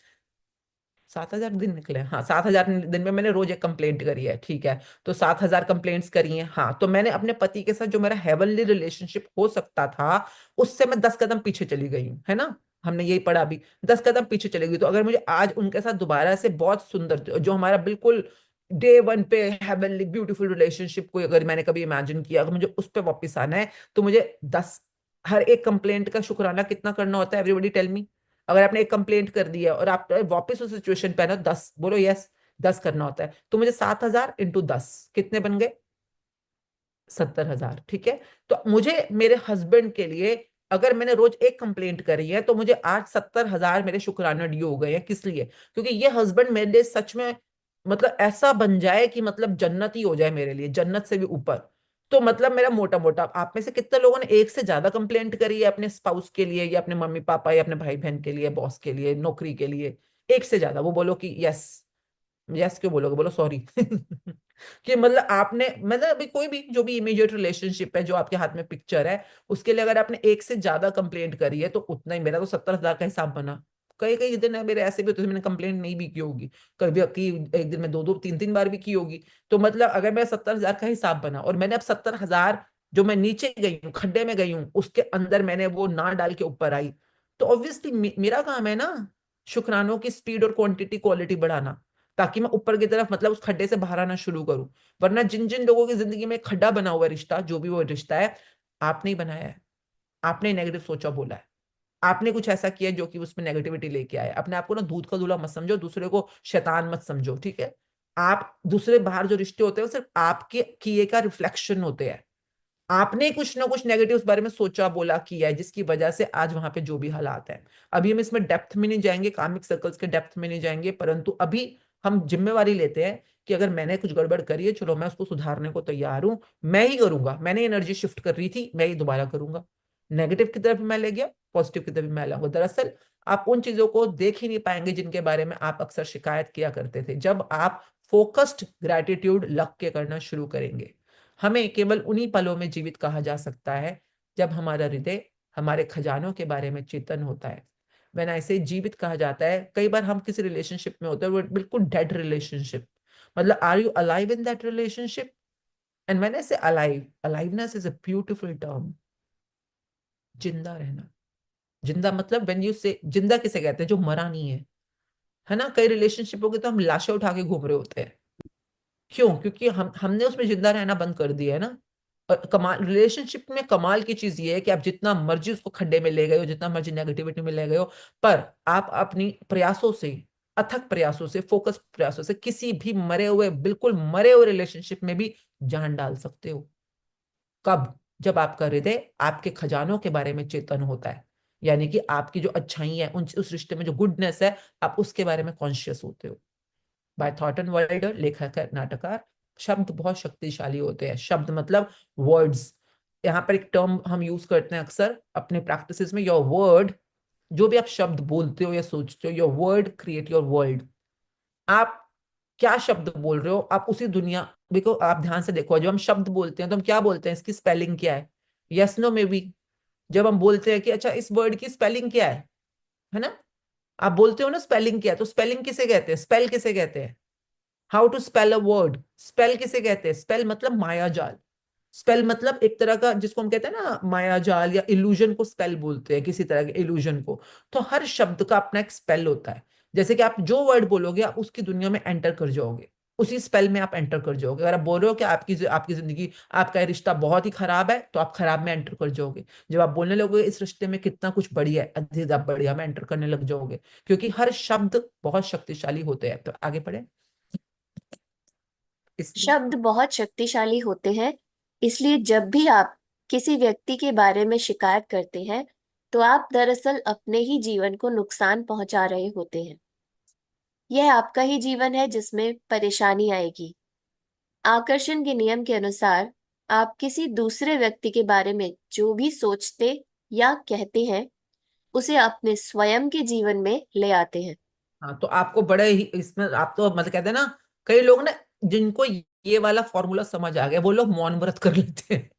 7,000 दिन निकले, हाँ 7,000 दिन में मैंने रोज एक कंप्लेंट करी है, ठीक है, तो 7,000 कंप्लेंट्स करी हैं। हाँ, तो मैंने अपने पति के साथ जो मेरा हेवनली रिलेशनशिप हो सकता था, उससे मैं 10 कदम पीछे चली गई हूँ, है ना, हमने यही पढ़ा अभी, 10 कदम पीछे चली गई। तो अगर मुझे आज उनके साथ दोबारा से बहुत सुंदर, जो हमारा बिल्कुल डे वन पे हेवनली ब्यूटीफुल रिलेशनशिप को अगर मैंने कभी इमेजिन किया, अगर मुझे उस पर वापस आना है, तो मुझे 10, हर एक कंप्लेंट का शुक्राना कितना करना होता है? Everybody tell me. अगर आपने एक कंप्लेंट कर दी है और आप वापस उस सिचुएशन पे है ना, 10 बोलो, यस 10 करना होता है, तो मुझे 7,000 इंटू 10 कितने बन गए? 70,000, ठीक है। तो मुझे मेरे हस्बैंड के लिए अगर मैंने रोज एक कंप्लेंट करी है, तो मुझे आज 70,000 मेरे शुक्राना ड्यू हो गए हैं। किस लिए? क्योंकि ये हस्बैंड मेरे लिए सच में मतलब ऐसा बन जाए कि मतलब जन्नत ही हो जाए मेरे लिए, जन्नत से भी ऊपर। तो मतलब मेरा मोटा मोटा, आप में से कितने लोगों ने एक से ज्यादा कंप्लेंट करी है अपने स्पाउस के लिए, या अपने मम्मी पापा, या अपने भाई बहन के लिए, बॉस के लिए, नौकरी के लिए? एक से ज्यादा, वो बोलो कि यस। यस क्यों बोलोगे? बोलो सॉरी कि मतलब आपने, मतलब अभी कोई भी जो भी इमीडिएट रिलेशनशिप है जो आपके हाथ में पिक्चर है, उसके लिए अगर आपने एक से ज्यादा कंप्लेंट करी है, तो उतना ही, मेरा तो 70,000 का हिसाब बना। कई कई दिन है मेरे ऐसे भी होते हैं, मैंने कंप्लेंट नहीं भी की होगी, कभी की एक दिन में 2-2 3-3 बार भी की होगी। तो मतलब अगर मेरा 70,000 का हिसाब बना, और मैंने अब 70,000 जो मैं नीचे गई हूँ, खड्डे में गई हूँ, उसके अंदर मैंने वो ना डाल के ऊपर आई, तो ऑब्वियसली मेरा काम है ना शुक्रानों की स्पीड और क्वांटिटी क्वालिटी बढ़ाना, ताकि मैं ऊपर की तरफ, मतलब उस खड्डे से बाहर आना शुरू करूं। वरना जिन जिन लोगों की जिंदगी में खड्डा बना हुआ है, रिश्ता जो भी वो रिश्ता है, आपने ही बनाया है, आपने नेगेटिव सोचा बोला है, आपने कुछ ऐसा किया जो कि उसमें नेगेटिविटी लेके आया। अपने आप को ना दूध का दूल्हा मत समझो, दूसरे को शैतान मत समझो, ठीक है। आप दूसरे बाहर जो रिश्ते होते हैं वो सिर्फ आपके किए का रिफ्लेक्शन होते हैं। आपने कुछ ना कुछ नेगेटिव उस बारे में सोचा बोला किया है, जिसकी वजह से आज वहां पे जो भी हालात है। अभी हम इसमें डेप्थ में नहीं जाएंगे, कार्मिक सर्कल्स के डेप्थ में नहीं जाएंगे, परंतु अभी हम जिम्मेवारी लेते हैं कि अगर मैंने कुछ गड़बड़ करी है, चलो मैं उसको सुधारने को तैयार हूं, मैं ही करूंगा। मैंने एनर्जी शिफ्ट कर रही थी, मैं ही दोबारा करूंगा। नेगेटिव की तरफ भी मैं ले गया, पॉजिटिव की तरफ भी मैं लाऊंगा। दरअसल आप उन चीजों को देख ही नहीं पाएंगे जिनके बारे में आप अक्सर शिकायत किया करते थे, जब आप फोकस्ड ग्रैटिट्यूड लग के करना शुरू करेंगे। हमें केवल उन्हीं पलों में जीवित कहा जा सकता है जब हमारा हृदय हमारे खजानों के बारे में चेतन होता है। वेन ऐसे जीवित कहा जाता है, कई बार हम किसी रिलेशनशिप में होते हैं, वो बिल्कुल डेड रिलेशनशिप, मतलब are you alive in that relationship? And when I say alive, aliveness is a beautiful term. जिंदा रहना, जिंदा मतलब व्हेन यू से, जिंदा किसे कहते हैं? जो मरा नहीं है ना। कई रिलेशनशिप हो गए तो हम लाशें उठा के घूम रहे होते हैं, क्यों? क्योंकि हमने उसमें जिंदा रहना बंद कर दिया है ना। और कमाल रिलेशनशिप में, कमाल की चीज ये है कि आप जितना मर्जी उसको खड्डे में ले गए हो, जितना मर्जी नेगेटिविटी में ले गए हो, पर आप अपनी प्रयासों से, अथक प्रयासों से, फोकस प्रयासों से, किसी भी मरे हुए, बिल्कुल मरे हुए रिलेशनशिप में भी जान डाल सकते हो। कब? जब आपका हृदय आपके खजानों के बारे में चेतन होता है, यानी कि आपकी जो अच्छाई है, उस रिश्ते में जो गुडनेस है, आप उसके बारे में कॉन्शियस होते हो। बाय थॉट एंड वाइल्डर, लेखक है, नाटककार। शब्द बहुत शक्तिशाली होते हैं। शब्द मतलब वर्ड्स। यहाँ पर एक टर्म हम यूज करते हैं अक्सर अपने प्रैक्टिसेस में, योर वर्ड। जो भी आप शब्द बोलते हो या सोचते हो, your word create your world. आप क्या शब्द बोल रहे हो, आप उसी दुनिया। देखो, आप ध्यान से देखो, जब हम शब्द बोलते हैं तो हम क्या बोलते हैं? इसकी स्पेलिंग क्या है? Yes no maybe. जब हम बोलते हैं कि अच्छा इस वर्ड की स्पेलिंग क्या है ना, आप बोलते हो ना स्पेलिंग क्या है, तो स्पेलिंग किसे कहते हैं, स्पेल किसे कहते हैं, how to spell a word, spell किसे कहते हैं, स्पेल मतलब माया जाल, स्पेल मतलब एक तरह का जिसको हम कहते हैं ना माया जाल या इल्यूजन को स्पेल बोलते हैं, किसी तरह के इल्यूजन को। तो हर शब्द का अपना एक स्पेल होता है। जैसे कि आप जो वर्ड बोलोगे आप उसकी दुनिया में एंटर कर जाओगे, उसी स्पेल में आप एंटर कर जाओगे। अगर आप बोल रहे हो कि आपकी आपकी जिंदगी, आपका ये रिश्ता बहुत ही खराब है, तो आप खराब में एंटर कर जाओगे। जब आप बोलने लगोगे इस रिश्ते में कितना कुछ बढ़िया है, अधिक आप बढ़िया में एंटर करने लग जाओगे, क्योंकि हर शब्द बहुत शक्तिशाली होते हैं। तो आगे बढ़े। इसलिए शब्द बहुत शक्तिशाली होते हैं, इसलिए जब भी आप किसी व्यक्ति के बारे में शिकायत करते हैं तो आप दरअसल अपने ही जीवन को नुकसान पहुंचा रहे होते हैं। यह आपका ही जीवन है जिसमें परेशानी आएगी। आकर्षण के नियम के अनुसार आप किसी दूसरे व्यक्ति के बारे में जो भी सोचते या कहते हैं उसे अपने स्वयं के जीवन में ले आते हैं। हाँ, तो आपको बड़े ही इसमें आप तो मतलब कहते हैं ना, कई लोग ना जिनको ये वाला फॉर्मूला समझ आ गया वो लोग मौन व्रत कर लेते हैं।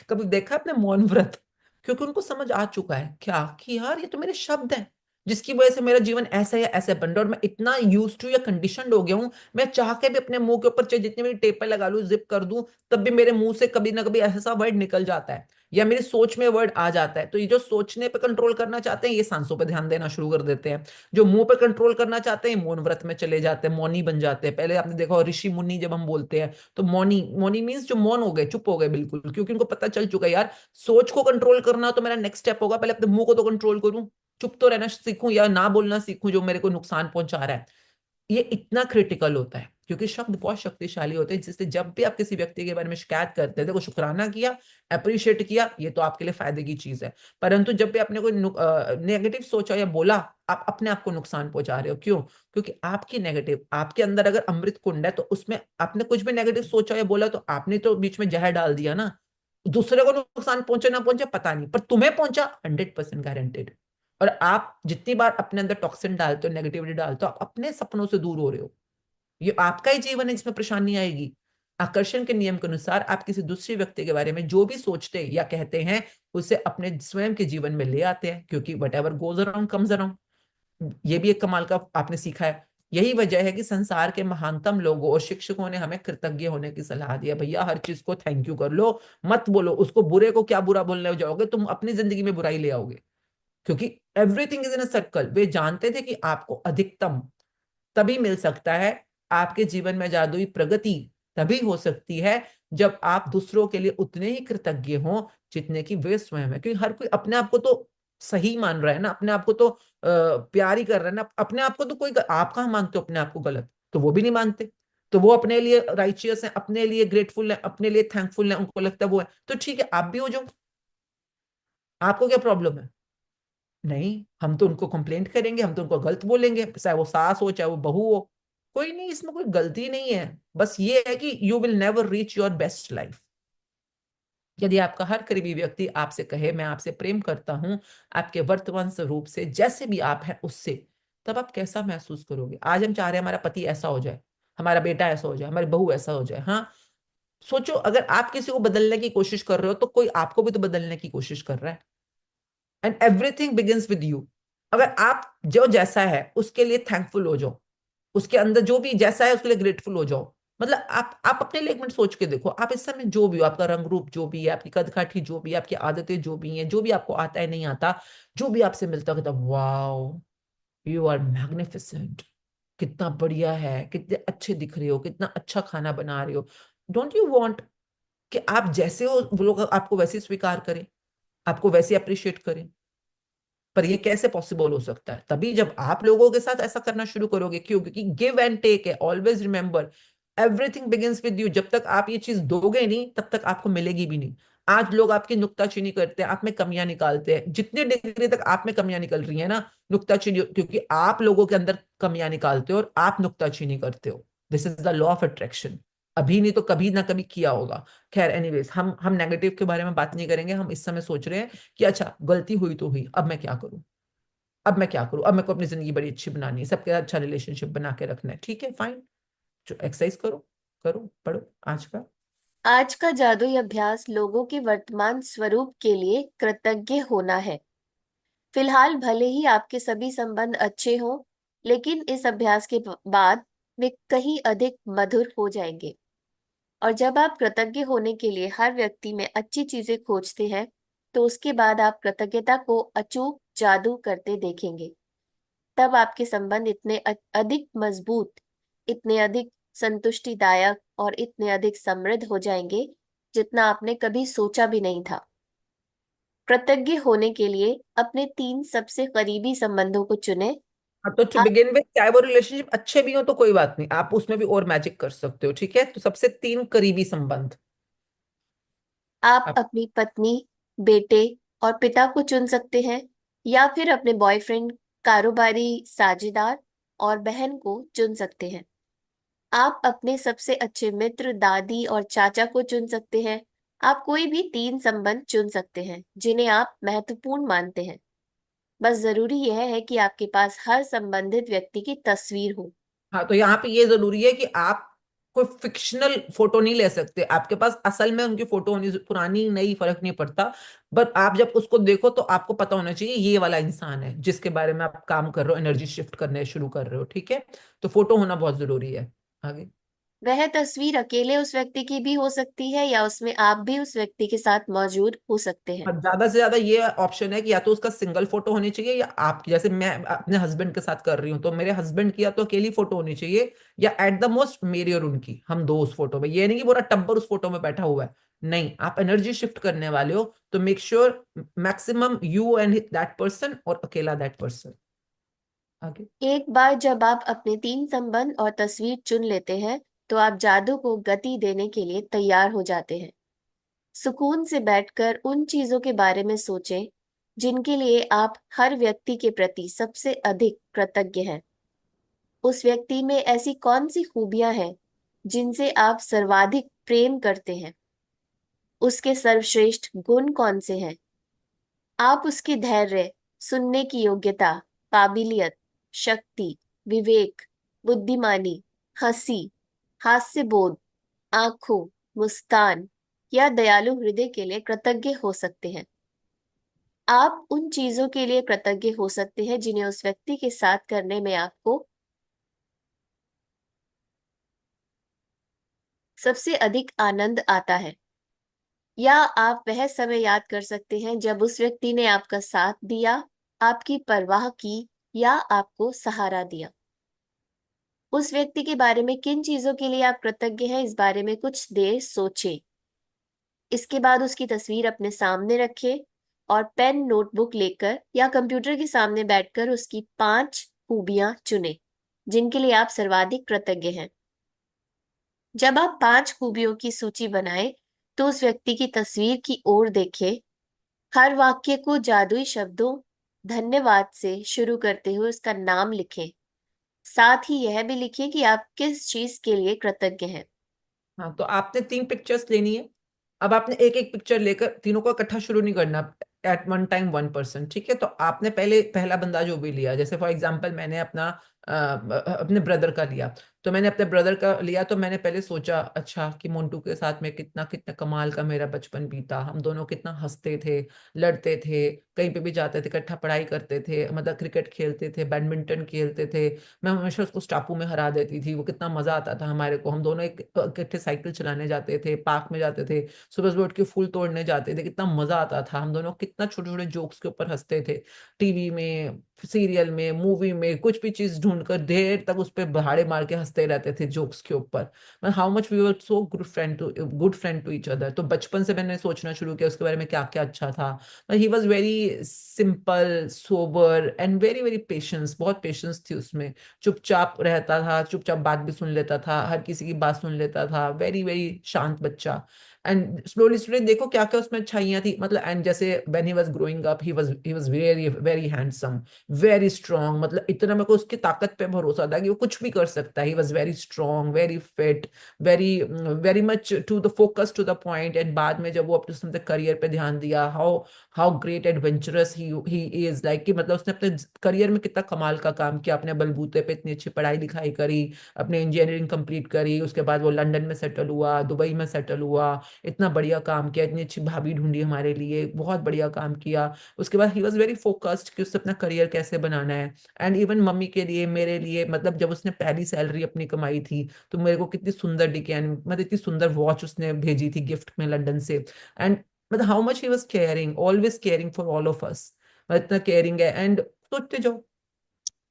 कभी देखा आपने मौन व्रत? क्योंकि उनको समझ आ चुका है क्या कि यार ये तो मेरे शब्द हैं जिसकी वजह से मेरा जीवन ऐसा या ऐसे बन रहा है, और मैं इतना यूज टू या कंडीशनड हो गया हूं, मैं चाह के भी अपने मुंह के ऊपर चाहे जितनी भी टेप लगा लूं, जिप कर दूं, तब भी मेरे मुंह से कभी ना कभी ऐसा वर्ड निकल जाता है या मेरी सोच में वर्ड आ जाता है। तो ये जो सोचने पे कंट्रोल करना चाहते हैं ये सांसों पे ध्यान देना शुरू कर देते हैं, जो मुंह पे कंट्रोल करना चाहते हैं मौन व्रत में चले जाते हैं, मौनी बन जाते हैं। पहले आपने देखा हो ऋषि मुनि जब हम बोलते हैं तो मौनी, मौनी मीन्स जो मौन हो गए, चुप हो गए बिल्कुल, क्योंकि उनको पता चल चुका है यार सोच को कंट्रोल करना तो मेरा नेक्स्ट स्टेप होगा, पहले अपने मुंह को तो कंट्रोल करूं, चुप तो रहना सीखूं या ना बोलना सीखूं जो मेरे को नुकसान पहुंचा रहा है। ये इतना क्रिटिकल होता है क्योंकि शब्द बहुत शक्तिशाली होते हैं, जिससे जब भी आप किसी व्यक्ति के बारे में शिकायत करते हैं, देखो शुक्राना किया, अप्रिशिएट किया, ये तो आपके लिए फायदे की चीज है, परंतु जब भी आपने कोई नेगेटिव सोचा या बोला, आप अपने आप को नुकसान पहुंचा रहे हो। क्यों? क्योंकि आपकी नेगेटिव, आपके अंदर अगर अमृत कुंड है तो उसमें आपने कुछ भी नेगेटिव सोचा या बोला तो आपने तो बीच में जहर डाल दिया ना। दूसरे को नुकसान पहुंचे ना पहुंचे पता नहीं, पर तुम्हें पहुंचा 100% गारंटेड। और आप जितनी बार अपने अंदर टॉक्सिन डालते हो, नेगेटिविटी डालते हो, आप अपने सपनों से दूर हो रहे हो। ये आपका ही जीवन है जिसमें परेशानी आएगी। आकर्षण के नियम के अनुसार आप किसी दूसरे व्यक्ति के बारे में जो भी सोचते या कहते हैं उसे अपने स्वयं के जीवन में ले आते हैं, क्योंकि what ever goes around comes around. ये भी एक कमाल का आपने सीखा है। यही वजह है कि संसार के महानतम लोगों और शिक्षकों ने हमें कृतज्ञ होने की सलाह दी है। भैया हर चीज को थैंक यू कर लो, मत बोलो उसको बुरे को क्या बुरा बोलने जाओगे, तुम अपनी जिंदगी में बुराई ले आओगे, क्योंकि everything is in a circle. वे जानते थे कि आपको अधिकतम तभी मिल सकता है, आपके जीवन में जादुई प्रगति तभी हो सकती है जब आप दूसरों के लिए उतने ही कृतज्ञ हों जितने कि वे स्वयं है। क्योंकि हर कोई अपने आप को तो सही मान रहा है ना, अपने आप को तो प्यार ही कर रहा है ना, अपने आप को तो कोई, आप कहाँ मानते हो अपने आप को गलत? तो वो भी नहीं मानते, तो वो अपने लिए राइचियस है, अपने लिए ग्रेटफुल है, अपने लिए थैंकफुल है, उनको लगता है वो है, तो ठीक है आप भी हो जाओ, आपको क्या प्रॉब्लम है? नहीं, हम तो उनको कंप्लेंट करेंगे, हम तो उनको गलत बोलेंगे, चाहे वो सास हो चाहे वो बहू हो, कोई नहीं, इसमें कोई गलती नहीं है। बस ये है कि you will never reach your best life. यदि आपका हर करीबी व्यक्ति आपसे कहे मैं आपसे प्रेम करता हूं, आपके वर्तमान स्वरूप से जैसे भी आप हैं उससे, तब आप कैसा महसूस करोगे? आज हम चाह रहे हैं हमारा पति ऐसा हो जाए, हमारा बेटा ऐसा हो जाए, हमारी बहू ऐसा हो जाए। हाँ, सोचो अगर आप किसी को बदलने की कोशिश कर रहे हो तो कोई आपको भी तो बदलने की कोशिश कर रहा है। And everything begins with you. अगर आप जो जैसा है उसके लिए थैंकफुल हो जाओ, उसके अंदर जो भी जैसा है उसके लिए ग्रेटफुल हो जाओ। मतलब आप अपने लिए एक मिनट सोच के देखो, आप इस समय जो भी हो, आपका रंग रूप जो भी है, आपकी कद काठी जो भी है, आपकी आदतें जो भी हैं, जो भी आपको आता है नहीं आता, जो भी आपसे मिलता है, कहता वाओ यू आर मैग्निफिसेंट, कितना बढ़िया है, कितने अच्छे दिख रहे हो, कितना अच्छा खाना बना रहे हो। डोंट यू वांट कि आप जैसे हो वो लोग आपको वैसे स्वीकार करें, आपको वैसे अप्रिशिएट करें? पर ये कैसे पॉसिबल हो सकता है? तभी जब आप लोगों के साथ ऐसा करना शुरू करोगे। क्यों? क्योंकि गिव एंड टेक है, always remember everything begins with you. जब तक आप ये चीज दोगे नहीं तब तक आपको मिलेगी भी नहीं। आज लोग आपकी नुक्ताचीनी करते हैं, आप में कमियां निकालते हैं, जितने डिग्री तक आप में कमियां निकल रही है ना, नुक्ताचीनी, क्योंकि आप लोगों के अंदर कमियां निकालते हो और आप नुक्ताचीनी करते हो। This is the law of attraction. अभी नहीं तो कभी ना कभी किया होगा। खैर एनीवेज, हम नेगेटिव के बारे में बात नहीं करेंगे। हम इस समय सोच रहे हैं कि अच्छा गलती हुई तो हुई, अब मैं क्या करूं, अब मैं क्या करूं, अब मेरे को अपनी जिंदगी बड़ी अच्छी बनानी है, सबके साथ अच्छा रिलेशनशिप बना के रखना है। ठीक है फाइन, जो एक्सरसाइज करो, करो, पढ़ो आज का। आज का जादुई अभ्यास लोगों के वर्तमान स्वरूप के लिए कृतज्ञ होना है। फिलहाल भले ही आपके सभी संबंध अच्छे हों, लेकिन इस अभ्यास के बाद वे कहीं अधिक मधुर हो जाएंगे। और जब आप कृतज्ञ होने के लिए हर व्यक्ति में अच्छी चीजें खोजते हैं, तो उसके बाद आप कृतज्ञता को अचूक जादू करते देखेंगे। तब आपके संबंध इतने अधिक मजबूत, इतने अधिक संतुष्टिदायक और इतने अधिक समृद्ध हो जाएंगे जितना आपने कभी सोचा भी नहीं था। कृतज्ञ होने के लिए अपने 3 सबसे करीबी संबंधों को चुनें। हाँ, तो टू बिगिन विद, चाहे वो रिलेशनशिप अच्छे भी हो तो कोई बात नहीं, आप उसमें भी और मैजिक कर सकते हो, ठीक है। तो सबसे 3 करीबी संबंध आप आप। अपनी पत्नी, बेटे और पिता को चुन सकते हैं, या फिर अपने बॉयफ्रेंड, कारोबारी साझेदार और बहन को चुन सकते हैं। आप अपने सबसे अच्छे मित्र, दादी और चाचा को चुन सकते हैं। आप कोई भी 3 संबंध चुन सकते हैं जिन्हें आप महत्वपूर्ण मानते हैं। बस जरूरी यह है कि आपके पास हर संबंधित व्यक्ति की तस्वीर हो। हाँ, तो यहाँ पे ये जरूरी है कि आप कोई फिक्शनल फोटो नहीं ले सकते, आपके पास असल में उनकी फोटो होनी, पुरानी नई फर्क नहीं पड़ता। बट आप जब उसको देखो तो आपको पता होना चाहिए ये वाला इंसान है जिसके बारे में आप काम कर रहे हो, एनर्जी शिफ्ट करने शुरू कर रहे हो, ठीक है। तो फोटो होना बहुत जरूरी है। आगे। वह तस्वीर अकेले उस व्यक्ति की भी हो सकती है, या उसमें आप भी उस व्यक्ति के साथ मौजूद हो सकते हैं। और ज्यादा से ज्यादा ये ऑप्शन है कि या तो उसका सिंगल फोटो होनी चाहिए, या आप जैसे मैं अपने हस्बैंड के साथ कर रही हूँ तो मेरे हस्बैंड की या तो अकेली फोटो होनी चाहिए, या एट द मोस्ट मेरी और उनकी, हम दो उस फोटो में। ये नहीं कि पूरा टब्बर उस फोटो में बैठा हुआ है, नहीं। आप एनर्जी शिफ्ट करने वाले हो तो make sure maximum you and that person, और अकेला दैट पर्सन। आगे। एक बार जब आप अपने 3 संबंध और तस्वीर चुन लेते हैं, तो आप जादू को गति देने के लिए तैयार हो जाते हैं। सुकून से बैठकर उन चीजों के बारे में सोचें जिनके लिए आप हर व्यक्ति के प्रति सबसे अधिक कृतज्ञ हैं। उस व्यक्ति में ऐसी कौन सी खूबियां हैं जिनसे आप सर्वाधिक प्रेम करते हैं? उसके सर्वश्रेष्ठ गुण कौन से हैं? आप उसकी धैर्य, सुनने की योग्यता, काबिलियत, शक्ति, विवेक, बुद्धिमानी, हंसी, हास्य बोध, आंखों, मुस्कान या दयालु हृदय के लिए कृतज्ञ हो सकते हैं। आप उन चीजों के लिए कृतज्ञ हो सकते हैं जिन्हें उस व्यक्ति के साथ करने में आपको सबसे अधिक आनंद आता है। या आप वह समय याद कर सकते हैं जब उस व्यक्ति ने आपका साथ दिया, आपकी परवाह की या आपको सहारा दिया। उस व्यक्ति के बारे में किन चीजों के लिए आप कृतज्ञ हैं, इस बारे में कुछ देर सोचें। इसके बाद उसकी तस्वीर अपने सामने रखें और पेन, नोटबुक लेकर या कंप्यूटर के सामने बैठकर उसकी 5 खूबियां चुनें जिनके लिए आप सर्वाधिक कृतज्ञ हैं। जब आप 5 खूबियों की सूची बनाएं, तो उस व्यक्ति की तस्वीर की ओर देखें। हर वाक्य को जादुई शब्दों धन्यवाद से शुरू करते हुए उसका नाम लिखें। साथ ही यह भी लिखें कि आप किस चीज के लिए कृतज्ञ हैं। हाँ, तो आपने 3 पिक्चर्स लेनी है। अब आपने एक एक पिक्चर लेकर तीनों को इकट्ठा शुरू नहीं करना, एट वन टाइम 1 पर्सन, ठीक है। तो आपने पहले पहला बंदा जो भी लिया, जैसे फॉर एग्जांपल मैंने अपने ब्रदर का लिया, तो मैंने अपने ब्रदर का लिया तो मैंने पहले सोचा, अच्छा कि मोन्टू के साथ में कितना कितना कमाल का मेरा बचपन बीता, हम दोनों कितना हंसते थे, लड़ते थे, कहीं पे भी जाते थे, इकट्ठा पढ़ाई करते थे, मतलब क्रिकेट खेलते थे, बैडमिंटन खेलते थे। मैं हमेशा उसको स्टापू में हरा देती थी, वो कितना मजा आता था हमारे को। हम दोनों इकट्ठे साइकिल चलाने जाते थे, पार्क में जाते थे, सुबह सुबह उठ के फूल तोड़ने जाते थे, कितना मजा आता था। हम दोनों कितना छोटे छोटे जोक्स के ऊपर हंसते थे, टीवी में, सीरियल में, मूवी में, कुछ भी चीज ढूंढकर देर तक उस पर बहाड़े मार के हंसते रहते थे जोक्स के ऊपर। How much we were so good friend to each other. तो बचपन से मैंने सोचना शुरू किया उसके बारे में क्या क्या अच्छा था। ही was very simple, sober and very very patience, बहुत पेशेंस थी उसमें। चुपचाप रहता था, चुपचाप बात भी सुन लेता था, हर किसी की बात सुन लेता था, वेरी वेरी शांत बच्चा। एंड स्लोली स्लोली देखो क्या क्या उसमें अच्छाइयाँ थी, मतलब एंड जैसे when he was growing up he was very very handsome, very strong, मतलब इतना मेरे को उसकी ताकत पे भरोसा था कि वो कुछ भी कर सकता है। He was very strong, very fit, very very much to the focus to the point. And बाद में जब वो अपने करियर पे ध्यान दिया, how how great adventurous he is, like कि मतलब उसने अपने करियर में कितना कमाल का काम किया, अपने बलबूते पे इतनी अच्छी पढ़ाई लिखाई करी, अपने इंजीनियरिंग कंप्लीट करी, उसके बाद वो लंदन में सेटल हुआ, दुबई में सेटल हुआ, इतना बढ़िया काम किया, इतनी अच्छी भाभी ढूंढी हमारे लिए, बहुत बढ़िया काम किया। उसके बाद ही वॉज वेरी फोकस्ड कि उससे अपना करियर कैसे बनाना है। एंड इवन मम्मी के लिए, मेरे लिए, मतलब जब उसने पहली सैलरी अपनी कमाई थी तो मेरे को कितनी सुंदर डिकेन, मतलब इतनी सुंदर वॉच उसने भेजी थी गिफ्ट में लंदन से। एंड मतलब how much he was caring, always caring for all of us, इतना केयरिंग है। एंड सोचते जाओ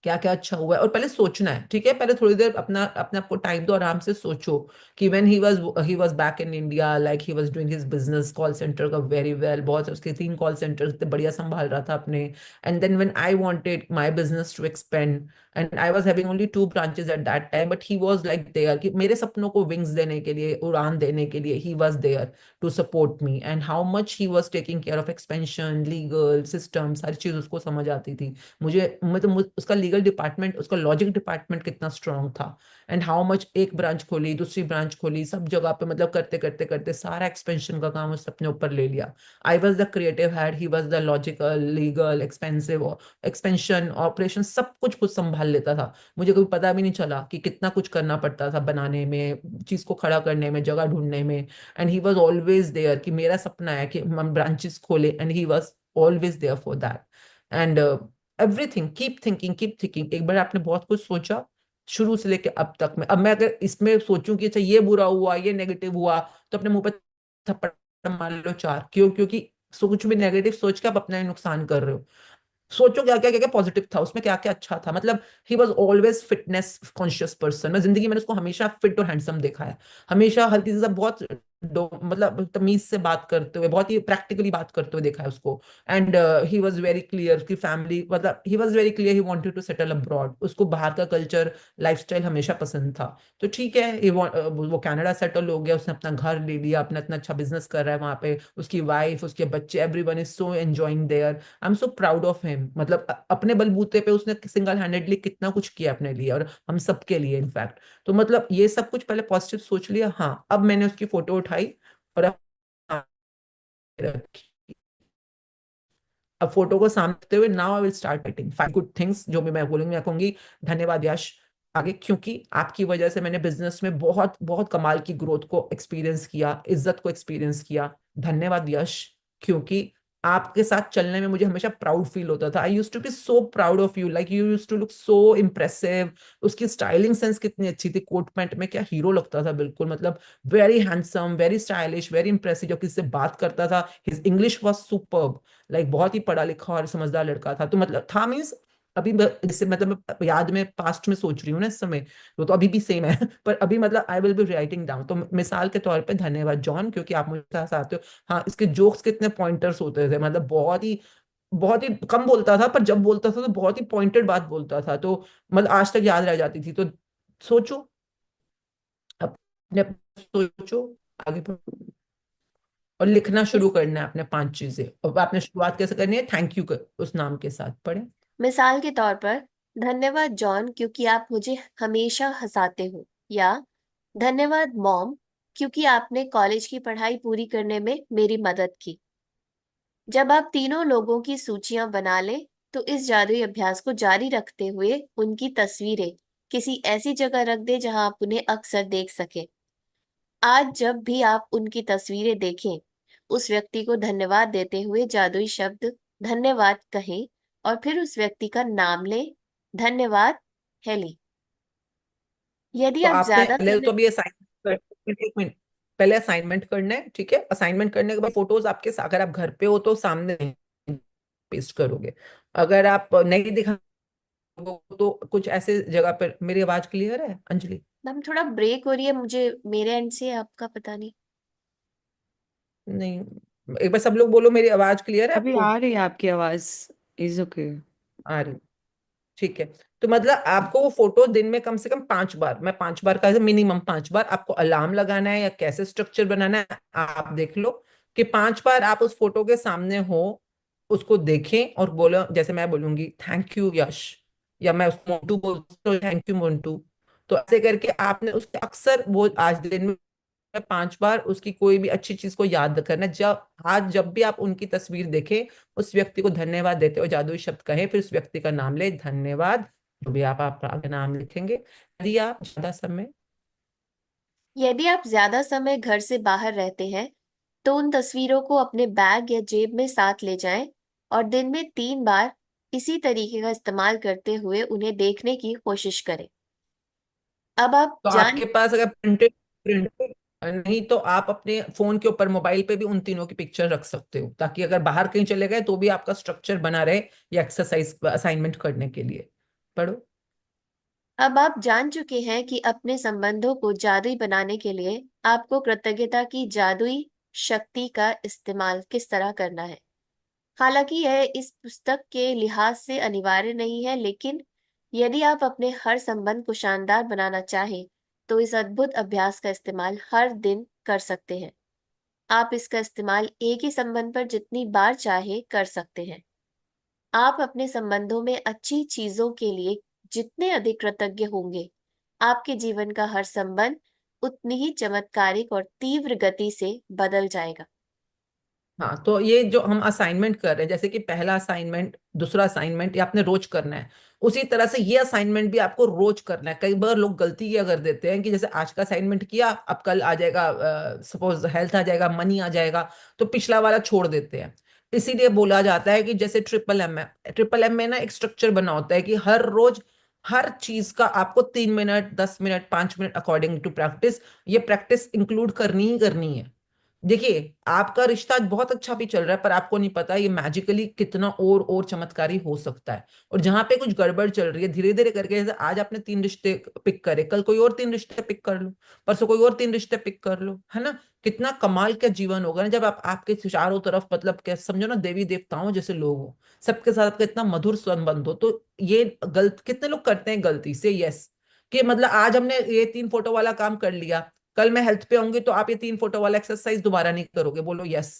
क्या क्या अच्छा हुआ है, और पहले सोचना है, ठीक है, पहले थोड़ी देर अपना अपने आपको टाइम दो, आराम से सोचो कि when he was back in India, like he was doing his business call centre का वेरी वेल, बहुत उसके 3 कॉल सेंटर इतने बढ़िया संभाल रहा था अपने। And then when I wanted my business to expand, and I was having only 2 branches at that time, but he was like there कि मेरे सपनों को विंग्स देने के लिए, उड़ान देने के लिए he was there to support me. And how much he was taking care of expansion, legal system, सारी चीज उसको समझ आती थी। उसका लीगल डिपार्टमेंट, उसका लॉजिक डिपार्टमेंट कितना स्ट्रांग था। एंड हाउ मच एक ब्रांच खोली, दूसरी ब्रांच खोली, सब जगह पे मतलब करते करते करते सारा एक्सपेंशन का काम उसने अपने ऊपर ले लिया। I was the creative head, he was the logical, legal, expensive, expansion, operation, सब कुछ खुद संभाल लेता था। मुझे कभी पता भी नहीं चला कि कितना कुछ करना पड़ता था बनाने में, चीज को खड़ा करने में, जगह ढूंढने में। And he was always there कि मेरा सपना है कि हम ब्रांचेस खोले, and he was always there for that. And everything, keep thinking, एक बार आपने बहुत कुछ सोचा शुरू से लेके अब तक में, अब मैं अगर इसमें सोचूं कि अच्छा ये बुरा हुआ, ये नेगेटिव हुआ, तो अपने मुंह पे थप्पड़ मार लो 4। क्यों? क्योंकि कुछ भी नेगेटिव सोच के आप अपना ही नुकसान कर रहे हो। सोचो क्या क्या पॉजिटिव था उसमें, क्या क्या अच्छा था। मतलब he was always fitness conscious person. मैं जिंदगी में उसको हमेशा फिट और हैंडसम देखा है, हमेशा हर किसी से बहुत मतलब तमीज से बात करते हुए, बहुत ही प्रैक्टिकली बात करते हुए देखा है उसको। And he was very clear कि फैमिली, मतलब he was very clear he wanted to settle abroad, उसको बाहर का कल्चर, लाइफस्टाइल हमेशा पसंद था। तो ठीक है, वो कनाडा सेटल हो गया, उसने अपना घर ले लिया, अपना इतना अच्छा बिजनेस कर रहा है वहां पे, उसकी वाइफ, उसके बच्चे, everyone is so enjoying there. I am so proud of him. मतलब अपने बलबूते पे उसने सिंगल हैंडेडली कितना कुछ किया अपने लिए और हम सबके लिए इनफैक्ट। तो मतलब ये सब कुछ पहले पॉजिटिव सोच लिया। हाँ, अब मैंने उसकी फोटो उठाई और अब रखी। अब फोटो को सामने रखते हुए now I will start writing 5 good things, जो भी मैं बोलूंगी, मैं कहूंगी धन्यवाद यश आगे, क्योंकि आपकी वजह से मैंने बिजनेस में बहुत बहुत कमाल की ग्रोथ को एक्सपीरियंस किया, इज्जत को एक्सपीरियंस किया। धन्यवाद यश, क्योंकि आपके साथ चलने में मुझे हमेशा प्राउड फील होता था। I used to be so proud of you, like you used to look so impressive. उसकी स्टाइलिंग सेंस कितनी अच्छी थी, कोट पैंट में क्या हीरो लगता था बिल्कुल, मतलब very handsome, very stylish, very impressive. जब किसी से बात करता था, his English was superb, like बहुत ही पढ़ा लिखा और समझदार लड़का था। तो मतलब था मीन्स अभी जैसे मतलब मैं याद में पास्ट में सोच रही हूँ ना इस समय, वो तो अभी भी सेम है पर अभी मतलब I will be writing down. तो मिसाल के तौर पे धन्यवाद जॉन, क्योंकि आप मुझे साथ आते हो। हाँ, इसके जोक्स कितने पॉइंटर्स होते थे, मतलब बहुत ही कम बोलता था, पर जब बोलता था तो बहुत ही पॉइंटेड बात बोलता था, तो मतलब आज तक याद रह जाती थी। तो सोचो, अपने सोचो, आगे बढ़ो और लिखना शुरू मिस करना है अपने 5 चीजें। और आपने शुरुआत कैसे करनी है? थैंक यू उस नाम के साथ पढ़े। मिसाल के तौर पर, धन्यवाद जॉन क्योंकि आप मुझे हमेशा हंसाते हो, या धन्यवाद मॉम क्योंकि आपने कॉलेज की पढ़ाई पूरी करने में मेरी मदद की। जब आप तीनों लोगों की सूचियां बना लें, तो इस जादुई अभ्यास को जारी रखते हुए उनकी तस्वीरें किसी ऐसी जगह रख दें जहां आप उन्हें अक्सर देख सकें। आज जब भी आप उनकी तस्वीरें देखें, उस व्यक्ति को धन्यवाद देते हुए जादुई शब्द धन्यवाद कहें और फिर उस व्यक्ति का नाम लें। धन्यवाद, हेली। यदि तो आप आपने ज्यादा पहले तो समय अभी असाइनमेंट, एक मिनट, पहले असाइनमेंट करना है, ठीक है? असाइनमेंट करने के बाद फोटोज आपके, अगर आप घर पे हो तो सामने पेस्ट करोगे, अगर आप नहीं दिखा तो कुछ ऐसे जगह पर। मेरी आवाज क्लियर है अंजलि? मैम, थोड़ा ब्रेक हो रही है मुझे, मेरे एंड से, आपका पता नहीं। नहीं, एक बार सब लोग बोलो, मेरी आवाज क्लियर है अभी आपको? आ रही है आपकी आवाज। Is okay. आ रही? ठीक है, तो मतलब आपको वो फोटो दिन में कम से कम 5 बार, मैं 5 बार का मिनिमम 5 बार आपको अलार्म लगाना है या कैसे स्ट्रक्चर बनाना है, आप देख लो कि 5 बार आप उस फोटो के सामने हो, उसको देखें और बोलो, जैसे मैं बोलूंगी थैंक यू यश, या मैं उसको मोंटू बोलती हूँ थैंक यू मोंटू। तो ऐसे करके आपने उसके अक्सर वो आज दिन में 5 बार उसकी कोई भी अच्छी चीज को याद करना। जब भी आप उनकी तस्वीर देखें, उस व्यक्ति को धन्यवाद देते हो जादुई शब्द कहें, फिर उस व्यक्ति का नाम ले, धन्यवाद, जो भी आप आगे नाम लिखेंगे। यदि आप ज्यादा समय घर से बाहर रहते हैं तो उन तस्वीरों को अपने बैग या जेब में साथ ले जाएं और दिन में 3 बार इसी तरीके का इस्तेमाल करते हुए उन्हें देखने की कोशिश करें। अब आप तो जान आपके पास अगर प्रिंटेड प्रिंटेड नहीं, तो आप अपने फोन के ऊपर मोबाइल पे भी उन तीनों की पिक्चर रख सकते हो, ताकि अगर बाहर कहीं चले गए तो भी आपका स्ट्रक्चर बना रहे या एक्सरसाइज असाइनमेंट करने के लिए। पढ़ो। अब आप जान चुके हैं कि अपने संबंधों को जादुई बनाने के लिए आपको कृतज्ञता की जादुई शक्ति का इस्तेमाल किस तरह करना है। हालांकि यह इस पुस्तक के लिहाज से अनिवार्य नहीं है, लेकिन यदि आप अपने हर संबंध को शानदार बनाना चाहें तो इस अद्भुत अभ्यास का इस्तेमाल हर दिन कर सकते हैं। आप इसका इस्तेमाल एक ही संबंध पर जितनी बार चाहे कर सकते हैं। आप अपने संबंधों में अच्छी चीजों के लिए जितने अधिक कृतज्ञ होंगे, आपके जीवन का हर संबंध उतनी ही चमत्कारिक और तीव्र गति से बदल जाएगा। हाँ, तो ये जो हम असाइनमेंट कर रहे हैं, जैसे कि पहला असाइनमेंट, दूसरा असाइनमेंट, ये आपने रोज करना है, उसी तरह से ये असाइनमेंट भी आपको रोज करना है। कई बार लोग गलती ये कर देते हैं कि जैसे आज का असाइनमेंट किया, अब कल आ जाएगा, सपोज हेल्थ आ जाएगा, मनी आ जाएगा, तो पिछला वाला छोड़ देते हैं। इसीलिए बोला जाता है कि जैसे ट्रिपल एम में ना एक स्ट्रक्चर बना होता है कि हर रोज हर चीज का आपको 3 minute, 10 minute, 5 minute according to practice, ये प्रैक्टिस इंक्लूड करनी ही करनी है। देखिए, आपका रिश्ता आज बहुत अच्छा भी चल रहा है, पर आपको नहीं पता ये मैजिकली कितना और चमत्कारी हो सकता है। और जहां पे कुछ गड़बड़ चल रही है, धीरे धीरे करके, जैसे आज आपने 3 रिश्ते पिक करे, कल कोई और 3 रिश्ते पिक कर लो, परसों कोई और 3 रिश्ते पिक कर लो, है ना। कितना कमाल का जीवन होगा ना, जब आप आपके चारों तरफ, मतलब क्या समझो ना, देवी देवताओं जैसे लोग हो, सबके साथ आपका इतना मधुर संबंध हो। तो ये गलत कितने लोग करते हैं गलती से, यस, कि मतलब आज हमने ये 3 फोटो वाला काम कर लिया, कल मैं हेल्थ पे होंगी तो आप ये 3 फोटो वाला एक्सरसाइज दोबारा नहीं करोगे, बोलो यस।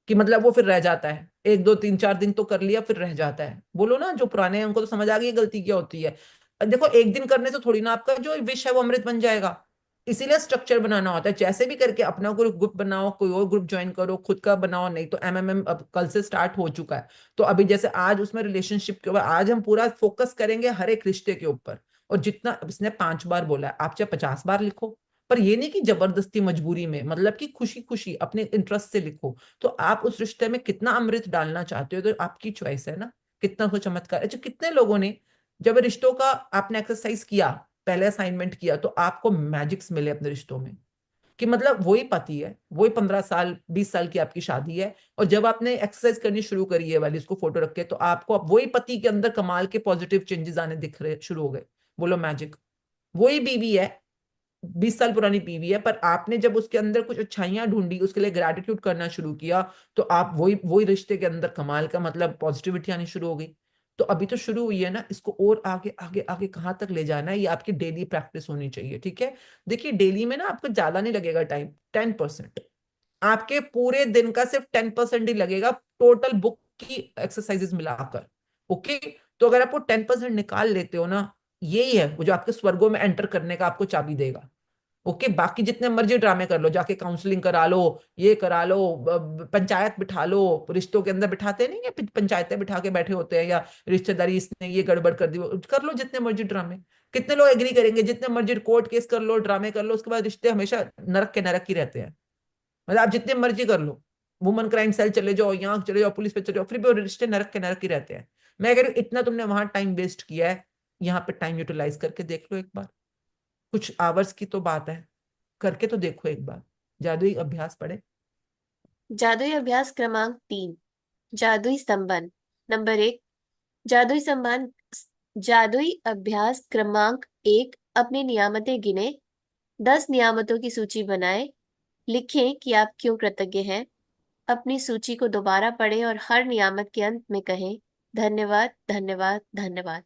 कि मतलब वो फिर रह जाता है, 1 2 3 4 दिन तो कर लिया, फिर रह जाता है, बोलो ना। जो पुराने हैं उनको तो समझ आ गई गलती क्या होती है। देखो, एक दिन करने से थोड़ी ना आपका जो विष है वो अमृत बन जाएगा। इसीलिए स्ट्रक्चर बनाना होता है, जैसे भी करके अपना कोई ग्रुप बनाओ, कोई और ग्रुप ज्वाइन करो, खुद का बनाओ, नहीं तो एमएमएम अब कल से स्टार्ट हो चुका है। तो अभी जैसे आज उसमें रिलेशनशिप के ऊपर, आज हम पूरा फोकस करेंगे हर एक रिश्ते के ऊपर। और जितना इसने 5 बार बोला है, आप चाहे 50 बार लिखो, पर ये नहीं कि जबरदस्ती मजबूरी में, मतलब कि खुशी खुशी अपने इंटरेस्ट से लिखो। तो आप उस रिश्ते में कितना अमृत डालना चाहते हो, तो आपकी चॉइस है ना, कितना हो चमत्कार। अच्छा, कितने लोगों ने जब रिश्तों का आपने एक्सरसाइज किया, पहले असाइनमेंट किया, तो आपको मैजिक्स मिले अपने रिश्तों में, कि मतलब वही पति है, वही 15 साल 20 साल की आपकी शादी है, और जब आपने एक्सरसाइज करनी शुरू करी है वाली, उसको फोटो रख के, तो आपको अब वही पति के अंदर कमाल के पॉजिटिव चेंजेस आने दिख रहे शुरू हो गए। बोलो मैजिक। वही बीवी है, 20 साल पुरानी बीवी है, पर आपने जब उसके अंदर कुछ अच्छाइयां ढूंढी, उसके लिए ग्रेटिट्यूड करना शुरू किया, तो आप वही वही रिश्ते के अंदर कमाल का, मतलब पॉजिटिविटी आनी शुरू हो गई। तो अभी तो शुरू हुई है ना, इसको और आगे आगे आगे कहाँ तक ले जाना है, ये आपकी डेली प्रैक्टिस होनी चाहिए, ठीक है। देखिए, डेली में ना आपको ज्यादा नहीं लगेगा टाइम, 10%, आपके पूरे दिन का सिर्फ 10% ही लगेगा, टोटल बुक की एक्सरसाइजेस मिलाकर। ओके, तो अगर आप वो 10% निकाल लेते हो ना, यही है वो जो आपके स्वर्गों में एंटर करने का आपको चाबी देगा। ओके, बाकी जितने मर्जी ड्रामे कर लो, जाके काउंसलिंग करा लो, ये करा लो, पंचायत बिठा लो, रिश्तों के अंदर बिठाते नहीं है, पंचायतें बिठा के बैठे होते हैं, या रिश्तेदारी इसने ये गड़बड़ कर दी, कर लो जितने मर्जी ड्रामे। कितने लोग एग्री करेंगे, जितने मर्जी कोर्ट केस कर लो, ड्रामे कर लो, उसके बाद रिश्ते हमेशा नरक के नरक ही रहते हैं। मतलब आप जितने मर्जी कर लो, वुमन क्राइम सेल चले जाओ, यहाँ चले जाओ, पुलिस पे चले जाओ, फिर भी वो रिश्ते नरक के नरक ही रहते हैं। मैं कह रही हूँ, इतना तुमने वहां टाइम वेस्ट किया है, यहाँ पे टाइम यूटिलाइज करके देख लो एक बार। कुछ आवर्स की तो बात है, करके तो देखो एक बार, जादुई अभ्यास पढ़े। जादुई अभ्यास क्रमांक 3, जादुई संबंध। नंबर 1, जादुई संबंध। जादुई अभ्यास क्रमांक 1, अपनी नियामतें गिने, 10 नियामतों की सूची बनाएं, लिखें कि आप क्यों कृतज्ञ हैं। अपनी सूची को दोबारा पढ़ें और हर नियामत के अंत में कहें, धन्यवाद, धन्यवाद, धन्यवाद।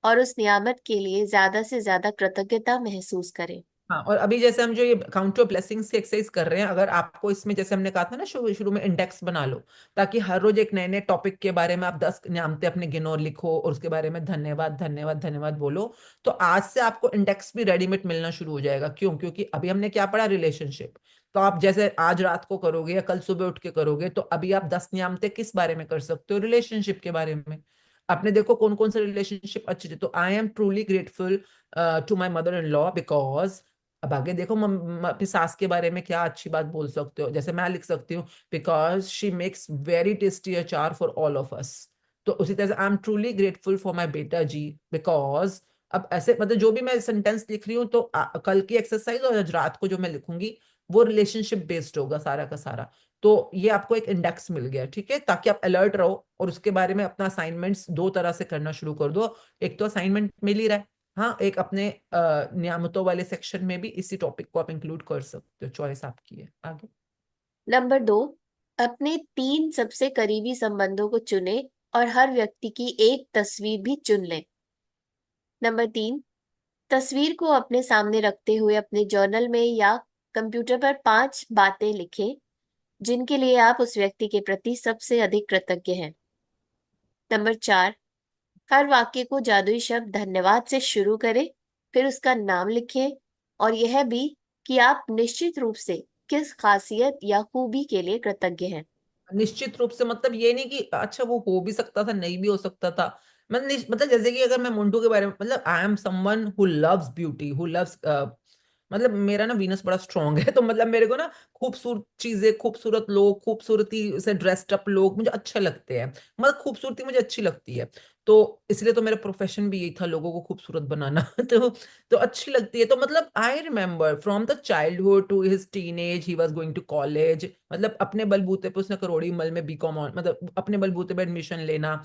और उस नियामत के लिए ज्यादा से ज्यादा कृतज्ञता महसूस करें। हाँ, और अभी जैसे हम जो ये काउंट योर ब्लेसिंग्स की एक्सरसाइज कर रहे हैं, अगर आपको इसमें जैसे हमने कहा था ना शुरू शुरू में, इंडेक्स बना लो, ताकि हर रोज एक नए नए टॉपिक के बारे में आप 10 नियामतें अपने गिनो और लिखो और उसके बारे में धन्यवाद धन्यवाद धन्यवाद बोलो। तो आज से आपको इंडेक्स भी रेडीमेड मिलना शुरू हो जाएगा। क्यों? क्योंकि अभी हमने क्या पढ़ा, रिलेशनशिप। तो आप जैसे आज रात को करोगे या कल सुबह उठ के करोगे, तो अभी आप 10 नियामतें किस बारे में कर सकते हो? रिलेशनशिप के बारे में। आपने देखो कौन कौन से रिलेशनशिप अच्छे थे। तो I am truly grateful to my mother in law because, अब आगे देखो अपनी सास के बारे में क्या अच्छी बात बोल सकते हो। जैसे मैं लिख सकती हूँ, because she makes very tasty अचार फॉर ऑल ऑफ अस। तो उसी तरह से I am truly grateful for my बेटा जी बिकॉज, अब ऐसे मतलब जो भी मैं सेंटेंस लिख रही हूँ, तो कल की एक्सरसाइज और आज रात को जो मैं लिखूंगी वो रिलेशनशिप बेस्ड होगा सारा का सारा। तो ये आपको एक इंडेक्स मिल गया, ठीक है, ताकि आप अलर्ट रहो और उसके बारे में अपना असाइनमेंट्स दो तरह से करना शुरू कर दो। एक तो असाइनमेंट मिल ही रहा है, हाँ, एक अपने नियामतों वाले सेक्शन में भी इसी टॉपिक को आप इंक्लूड कर सकते हो, चॉइस आपकी है। आगे नंबर 2, अपने 3 सबसे करीबी संबंधों को चुने और हर व्यक्ति की एक तस्वीर भी चुन लें। नंबर 3, तस्वीर को अपने सामने रखते हुए अपने जर्नल में या कंप्यूटर पर 5 बातें लिखें जिनके लिए आप उस व्यक्ति के प्रति सबसे अधिक कृतज्ञ हैं। नंबर 4, हर वाक्य को जादुई शब्द धन्यवाद से शुरू करें, फिर उसका नाम लिखें और यह भी कि आप निश्चित रूप से किस खासियत या खूबी के लिए कृतज्ञ हैं। निश्चित रूप से मतलब ये नहीं कि अच्छा वो हो भी सकता था, नहीं भी हो सकता था। मतलब जैसे कि अगर मैं मुंटू के बारे में, मतलब I am someone who loves beauty, who loves, मतलब मेरा ना वीनस बड़ा स्ट्रांग है, तो मतलब मेरे को ना खूबसूरत चीजें, खूबसूरत लोग, खूबसूरती से ड्रेस्ड अप लोग मुझे अच्छे लगते हैं। मतलब खूबसूरती मुझे अच्छी लगती है, तो इसलिए तो मेरा प्रोफेशन भी यही था, लोगों को खूबसूरत बनाना। तो अच्छी लगती है। तो मतलब I remember from the childhood to his teenage he was going to college, मतलब अपने बलबूते पे उसने करोड़ी मल में बीकॉम, मतलब अपने बलबूते पे एडमिशन लेना,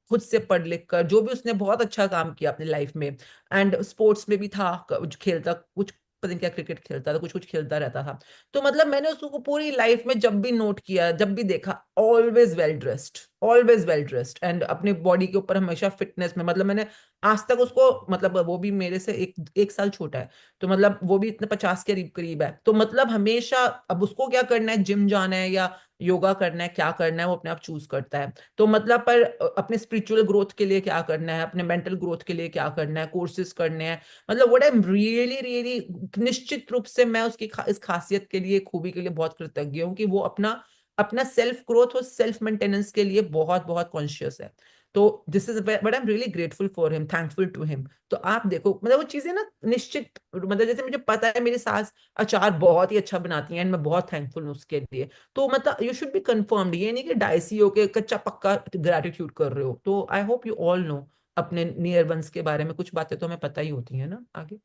खुद से पढ़ लिख कर, जो भी उसने बहुत अच्छा काम किया अपनी लाइफ में। एंड स्पोर्ट्स में भी था, कुछ खेलता, कुछ पता नहीं क्या क्रिकेट खेलता था, कुछ कुछ खेलता रहता था। तो मतलब मैंने उसको पूरी लाइफ में जब भी नोट किया, जब भी देखा, always well dressed, always well dressed, and अपने बॉडी के ऊपर हमेशा फिटनेस में, मतलब मैंने आज तक उसको, मतलब वो भी मेरे से एक साल छोटा है, तो मतलब वो भी इतने 50 के करीब करीब है, तो मतलब हमेशा, अब उसको क्या करना है, जिम जाना है या योगा करना है, क्या करना है वो अपने आप चूज करता है। तो मतलब पर अपने स्पिरिचुअल ग्रोथ के लिए क्या करना है, अपने मेंटल ग्रोथ के लिए क्या करना है, कोर्सेज करने हैं, मतलब what I am really really, निश्चित रूप से मैं उसकी इस खासियत के लिए, खूबी के लिए बहुत कृतज्ञ हूँ कि वो अपना अपना सेल्फ ग्रोथ और सेल्फ मेंटेनेंस के लिए बहुत बहुत कॉन्शियस है। तो this is but I am really grateful for him, thankful to him. तो आप देखो मतलब वो चीजें ना निश्चित, मतलब जैसे मुझे पता है मेरी सास अचार बहुत ही अच्छा बनाती हैं एंड मैं बहुत थैंकफुल हूँ उसके लिए। तो मतलब यू शुड बी कंफर्म्ड, ये नहीं कि डाइसी होके कच्चा पक्का ग्रेटिट्यूड कर रहे हो। तो आई होप यू ऑल नो अपने नियर वंस के बारे में कुछ बातें तो हमें पता ही होती है ना। आगे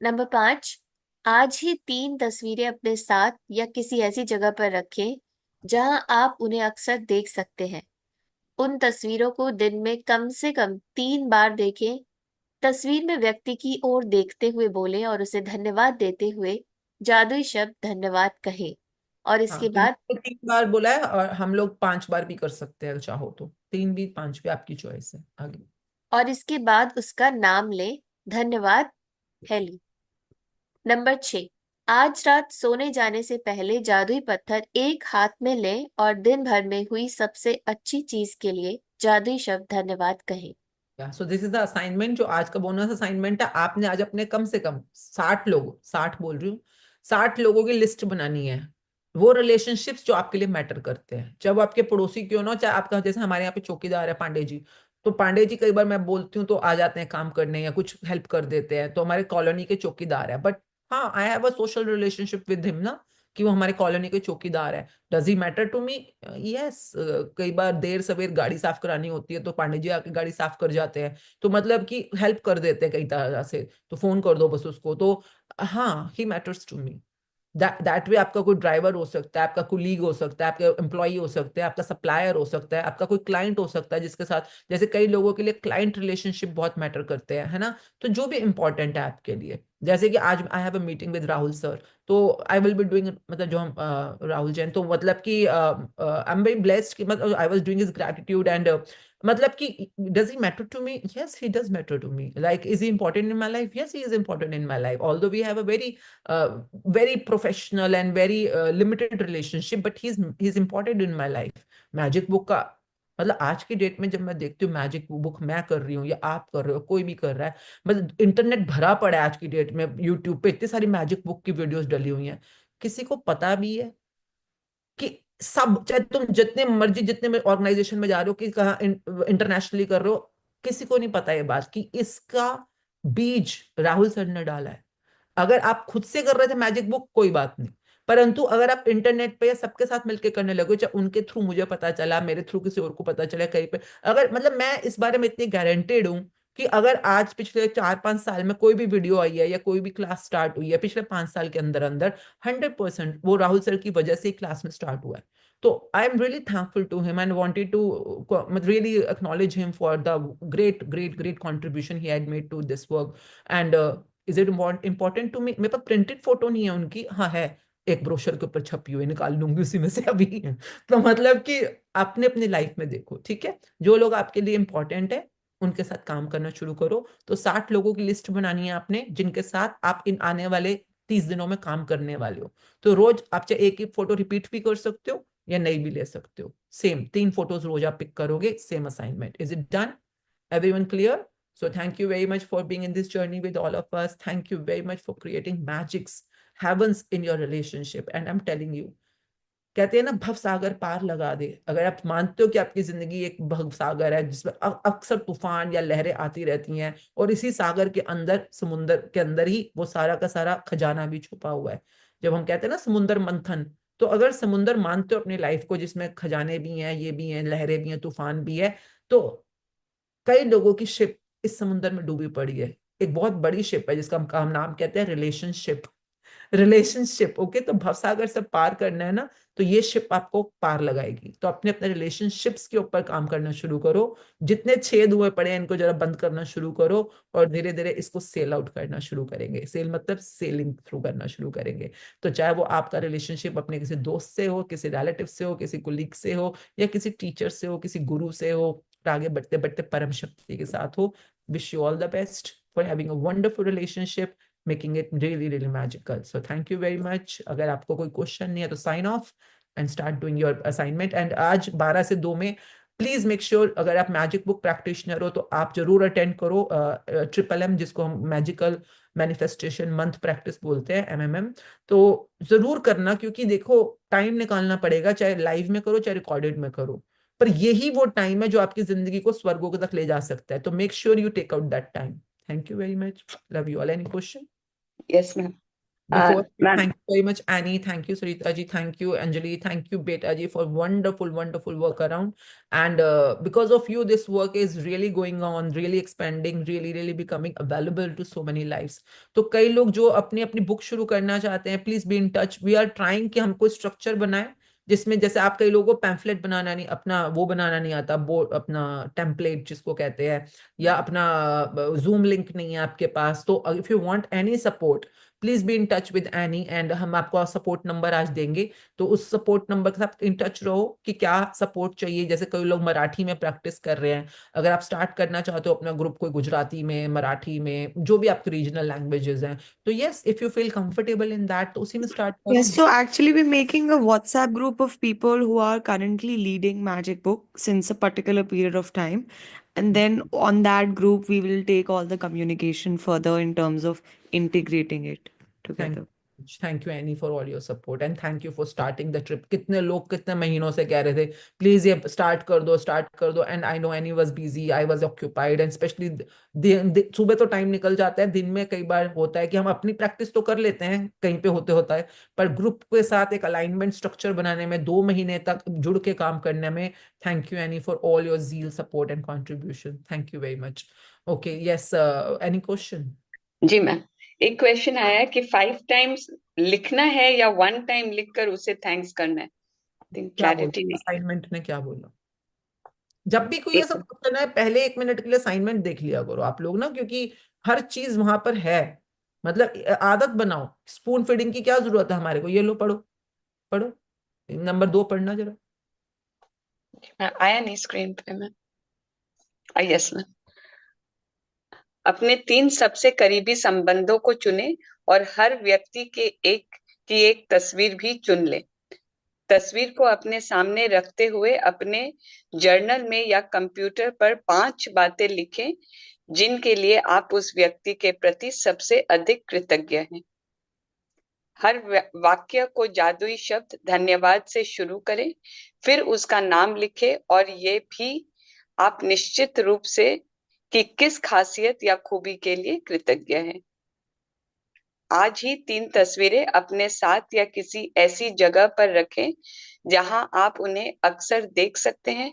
नंबर 5, आज ही 3 तस्वीरें अपने साथ या किसी ऐसी जगह पर रखें जहां आप उन्हें अक्सर देख सकते हैं। उन तस्वीरों को दिन में कम से कम 3 बार देखें। तस्वीर में व्यक्ति की ओर देखते हुए बोलें और उसे धन्यवाद देते हुए जादुई शब्द धन्यवाद कहें। और हाँ, इसके तो बाद मैंने 3 बार बोला है और हम लोग 5 बार भी कर सकते हैं अगर चाहो तो, 3 भी 5 भी आपकी चॉइस है। आगे उसका नाम लें। धन्यवाद, हेली। नंबर 6, आज रात सोने जाने से पहले जादुई पत्थर एक हाथ में लें और दिन भर में हुई सबसे अच्छी चीज के लिए जादुई शब्द धन्यवाद कहें। So this is the assignment, जो आज का बोनस असाइनमेंट है। आपने आज अपने कम से कम 60 लोग, 60 बोल रही हूँ, 60 लोगों की लिस्ट बनानी है। वो रिलेशनशिप्स जो आपके लिए मैटर करते हैं, जब आपके पड़ोसी क्यों ना हो, चाहे आपका, जैसे हमारे यहाँ पे चौकीदार है पांडे जी, तो पांडे जी कई बार मैं बोलती हूँ तो आ जाते हैं काम करने या कुछ हेल्प कर देते हैं, तो हमारे कॉलोनी के चौकीदार है। बट हाँ, I have a social relationship with him ना, कि वो हमारे कॉलोनी के चौकीदार है। Does he matter to me? Yes. कई बार देर सवेर गाड़ी साफ करानी होती है तो पांडे जी आके गाड़ी साफ कर जाते हैं, तो मतलब कि हेल्प कर देते हैं कई तरह से, तो फोन कर दो बस उसको। तो हाँ, he matters to me. That way आपका कोई ड्राइवर हो सकता है, आपका कुलीग हो सकता है, आपका एम्प्लॉय हो सकता है, आपका सप्लायर हो सकता है, आपका कोई क्लाइंट हो सकता है जिसके साथ, जैसे कई लोगों के लिए क्लाइंट रिलेशनशिप बहुत मैटर करते हैं, है ना। तो जो भी इंपॉर्टेंट है आपके लिए, जैसे कि आज आई have a meeting with Rahul sir, तो आई विल बी डूइंग, मतलब जो हम राहुल जैन, तो मतलब कि आई एम वेरी ब्लेस्ड कि मतलब I was doing his gratitude and मतलब कि does he matter to me? Yes, he does matter to me. Like, is he important in my life? Yes, he is important in my life. Although we have a very professional and very limited relationship, but he's important in my life. Magic book का मतलब आज की date में जब मैं देखती हूँ magic book मैं कर रही हूँ या आप कर रहे हो, कोई भी कर रहा है, मतलब इंटरनेट भरा पड़ा है आज की डेट में, यूट्यूब पे इतनी सारी मैजिक बुक की वीडियोस डली हुई हैं, किसी को पता भी है कि सब, चाहे तुम जितने मर्जी जितने ऑर्गेनाइजेशन में जा रहे हो कि कहाँ इंटरनेशनली कर रहे हो, किसी को नहीं पता ये बात कि इसका बीज राहुल सर ने डाला है। अगर आप खुद से कर रहे थे मैजिक बुक कोई बात नहीं, परंतु अगर आप इंटरनेट पे या सबके साथ मिलकर करने लगे, चाहे उनके थ्रू मुझे पता चला, मेरे थ्रू किसी और को पता चला कहीं पे, अगर मतलब मैं इस बारे में इतनी गारंटेड हूं कि अगर आज पिछले 4-5 साल में कोई भी वीडियो आई है या कोई भी क्लास स्टार्ट हुई है पिछले 5 साल के अंदर अंदर, 100% वो राहुल सर की वजह से क्लास में स्टार्ट हुआ है। तो I am really thankful to him and wanted to really acknowledge him for the great contribution he had made to this work. And is it important to me? मेरे पास printed photo नहीं है उनकी, हाँ है, एक ब्रोशर के ऊपर छपी हुई, निकाल लूंगी उसी में से अभी। तो मतलब कि आपने अपनी लाइफ में देखो, ठीक है, जो लोग आपके लिए इंपॉर्टेंट है उनके साथ काम करना शुरू करो। तो 60 लोगों की लिस्ट बनानी है आपने जिनके साथ आप इन आने वाले 30 दिनों में काम करने वाले हो। तो रोज आप चाहे एक ही फोटो रिपीट भी कर सकते हो या नई भी ले सकते हो, सेम 3 फोटोज रोज आप पिक करोगे, same assignment. Is it done? Everyone clear? So thank you very much for being in this journey with all of us. Thank you very much for creating magics, heavens in your relationship. And I'm telling you, कहते हैं ना भव सागर पार लगा दे। अगर आप मानते हो कि आपकी जिंदगी एक भव सागर है जिसमें अक्सर तूफान या लहरें आती रहती हैं, और इसी सागर के अंदर, समुंदर के अंदर ही वो सारा का सारा खजाना भी छुपा हुआ है। जब हम कहते हैं ना समुंदर मंथन, तो अगर समुंदर मानते हो अपनी लाइफ को जिसमें खजाने भी हैं, ये भी हैं, लहरें भी हैं, तूफान भी है, तो कई लोगों की शिप इस समुद्र में डूबी पड़ी है। एक बहुत बड़ी शिप है जिसका हम नाम कहते हैं रिलेशनशिप। ओके, तो भवसागर से पार करना है ना, तो ये शिप आपको पार लगाएगी। तो अपने अपने रिलेशनशिप्स के ऊपर काम करना शुरू करो। जितने छेद हुए पड़े हैं इनको जरा बंद करना शुरू करो, और धीरे धीरे इसको सेल आउट करना शुरू करेंगे। सेल मतलब सेलिंग थ्रू करना शुरू करेंगे। तो चाहे वो आपका रिलेशनशिप अपने किसी दोस्त से हो, किसी रिलेटिव से हो, किसी कुलीग से हो, या किसी टीचर से हो, किसी गुरु से हो, आगे बढ़ते बढ़ते परम शक्ति के साथ हो। Wish you all the best for having a wonderful relationship, making it really really magical. So thank you very much. अगर आपको कोई क्वेश्चन नहीं है तो sign off and start doing your assignment. एंड आज 12 से 2 में प्लीज मेक श्योर, अगर आप मैजिक बुक प्रैक्टिशनर हो तो आप जरूर अटेंड करो MMM, जिसको हम मैजिकल मैनिफेस्टेशन मंथ प्रैक्टिस बोलते हैं, MMM। तो जरूर करना, क्योंकि देखो टाइम निकालना पड़ेगा, चाहे लाइव में करो चाहे रिकॉर्डेड में करो, पर यही वो टाइम है जो आपकी जिंदगी को स्वर्गों तक ले जा सकता है। तो make sure you take out that time. Thank you very much, love you all. Any question? Yes, ma'am. Before, Ma'am, thank you very much, Annie. Thank you, Sarita ji. Thank you, Anjali. Thank you, Beta ji, for wonderful work around. And because of you, this work is really going on, really expanding, really becoming available to so many lives. तो कई लोग जो अपनी अपनी book शुरू करना चाहते हैं, please be in touch. We are trying कि हम कोई स्ट्रक्चर बनाए जिसमें, जैसे आप कई लोगों को पैम्फलेट बनाना नहीं, अपना वो बनाना नहीं आता, बोर्ड, अपना टेम्पलेट जिसको कहते हैं, या अपना जूम लिंक नहीं है आपके पास, तो if you want any support please be in touch with any, and हम आपको सपोर्ट नंबर आज देंगे। तो उस सपोर्ट नंबर के साथ इन टच रहो कि क्या सपोर्ट चाहिए। जैसे कई लोग मराठी में प्रैक्टिस कर रहे हैं, अगर आप स्टार्ट करना चाहते हो अपना ग्रुप कोई गुजराती में, मराठी में, जो भी आपकी रीजनल लैंग्वेजेस हैं, तो yes, if you feel comfortable in that तो उसी में स्टार्ट करो। Yes, so actually, we're making a WhatsApp group of people who are currently leading Magic Book since a particular period of time. And then on that group, we will take all the communication further in terms of integrating it together. Thank you any for all your support, and thank you for starting the trip. कितने लोग कितने महीनों से कह रहे थे please ये start कर दो, and I know any was busy, I was occupied, and specially सुबह तो टाइम निकल जाता है, दिन में कई बार होता है कि हम अपनी प्रैक्टिस तो कर लेते हैं कहीं पे होता है, पर ग्रुप के साथ एक अलाइनमेंट स्ट्रक्चर बनाने में, 2 महीने तक जुड़ के काम करने में, thank you any for all your zeal, support and contribution. Thank you very much. Okay, yes, any question? जी मैम, एक क्वेश्चन आया है कि 5 टाइम्स लिखना है या 1 टाइम लिखकर उसे थैंक्स करना है। क्लैरिटी नहीं। असाइनमेंट ने क्या बोला? जब भी कोई ये सब करना है, पहले 1 मिनट के लिए असाइनमेंट देख लिया करो आप लोग ना, क्योंकि हर चीज वहां पर है, मतलब आदत बनाओ, स्पून फीडिंग की क्या जरूरत है हमारे को, ये लो पढ़ो, पढ़ो। नंबर 2 पढ़ना जरा। आया नहीं स्क्रीन पे मैं। Yes ma'am. अपने 3 सबसे करीबी संबंधों को चुने और हर व्यक्ति के एक तस्वीर भी चुन ले। तस्वीर को अपने सामने रखते हुए अपने जर्नल में या कंप्यूटर पर 5 बातें लिखें जिनके लिए आप उस व्यक्ति के प्रति सबसे अधिक कृतज्ञ हैं। हर वाक्य को जादुई शब्द धन्यवाद से शुरू करें, फिर उसका नाम लिखें और ये भी आप निश्चित रूप से कि किस खासियत या खूबी के लिए कृतज्ञ हैं। आज ही 3 तस्वीरें अपने साथ या किसी ऐसी जगह पर रखें जहां आप उन्हें अक्सर देख सकते हैं।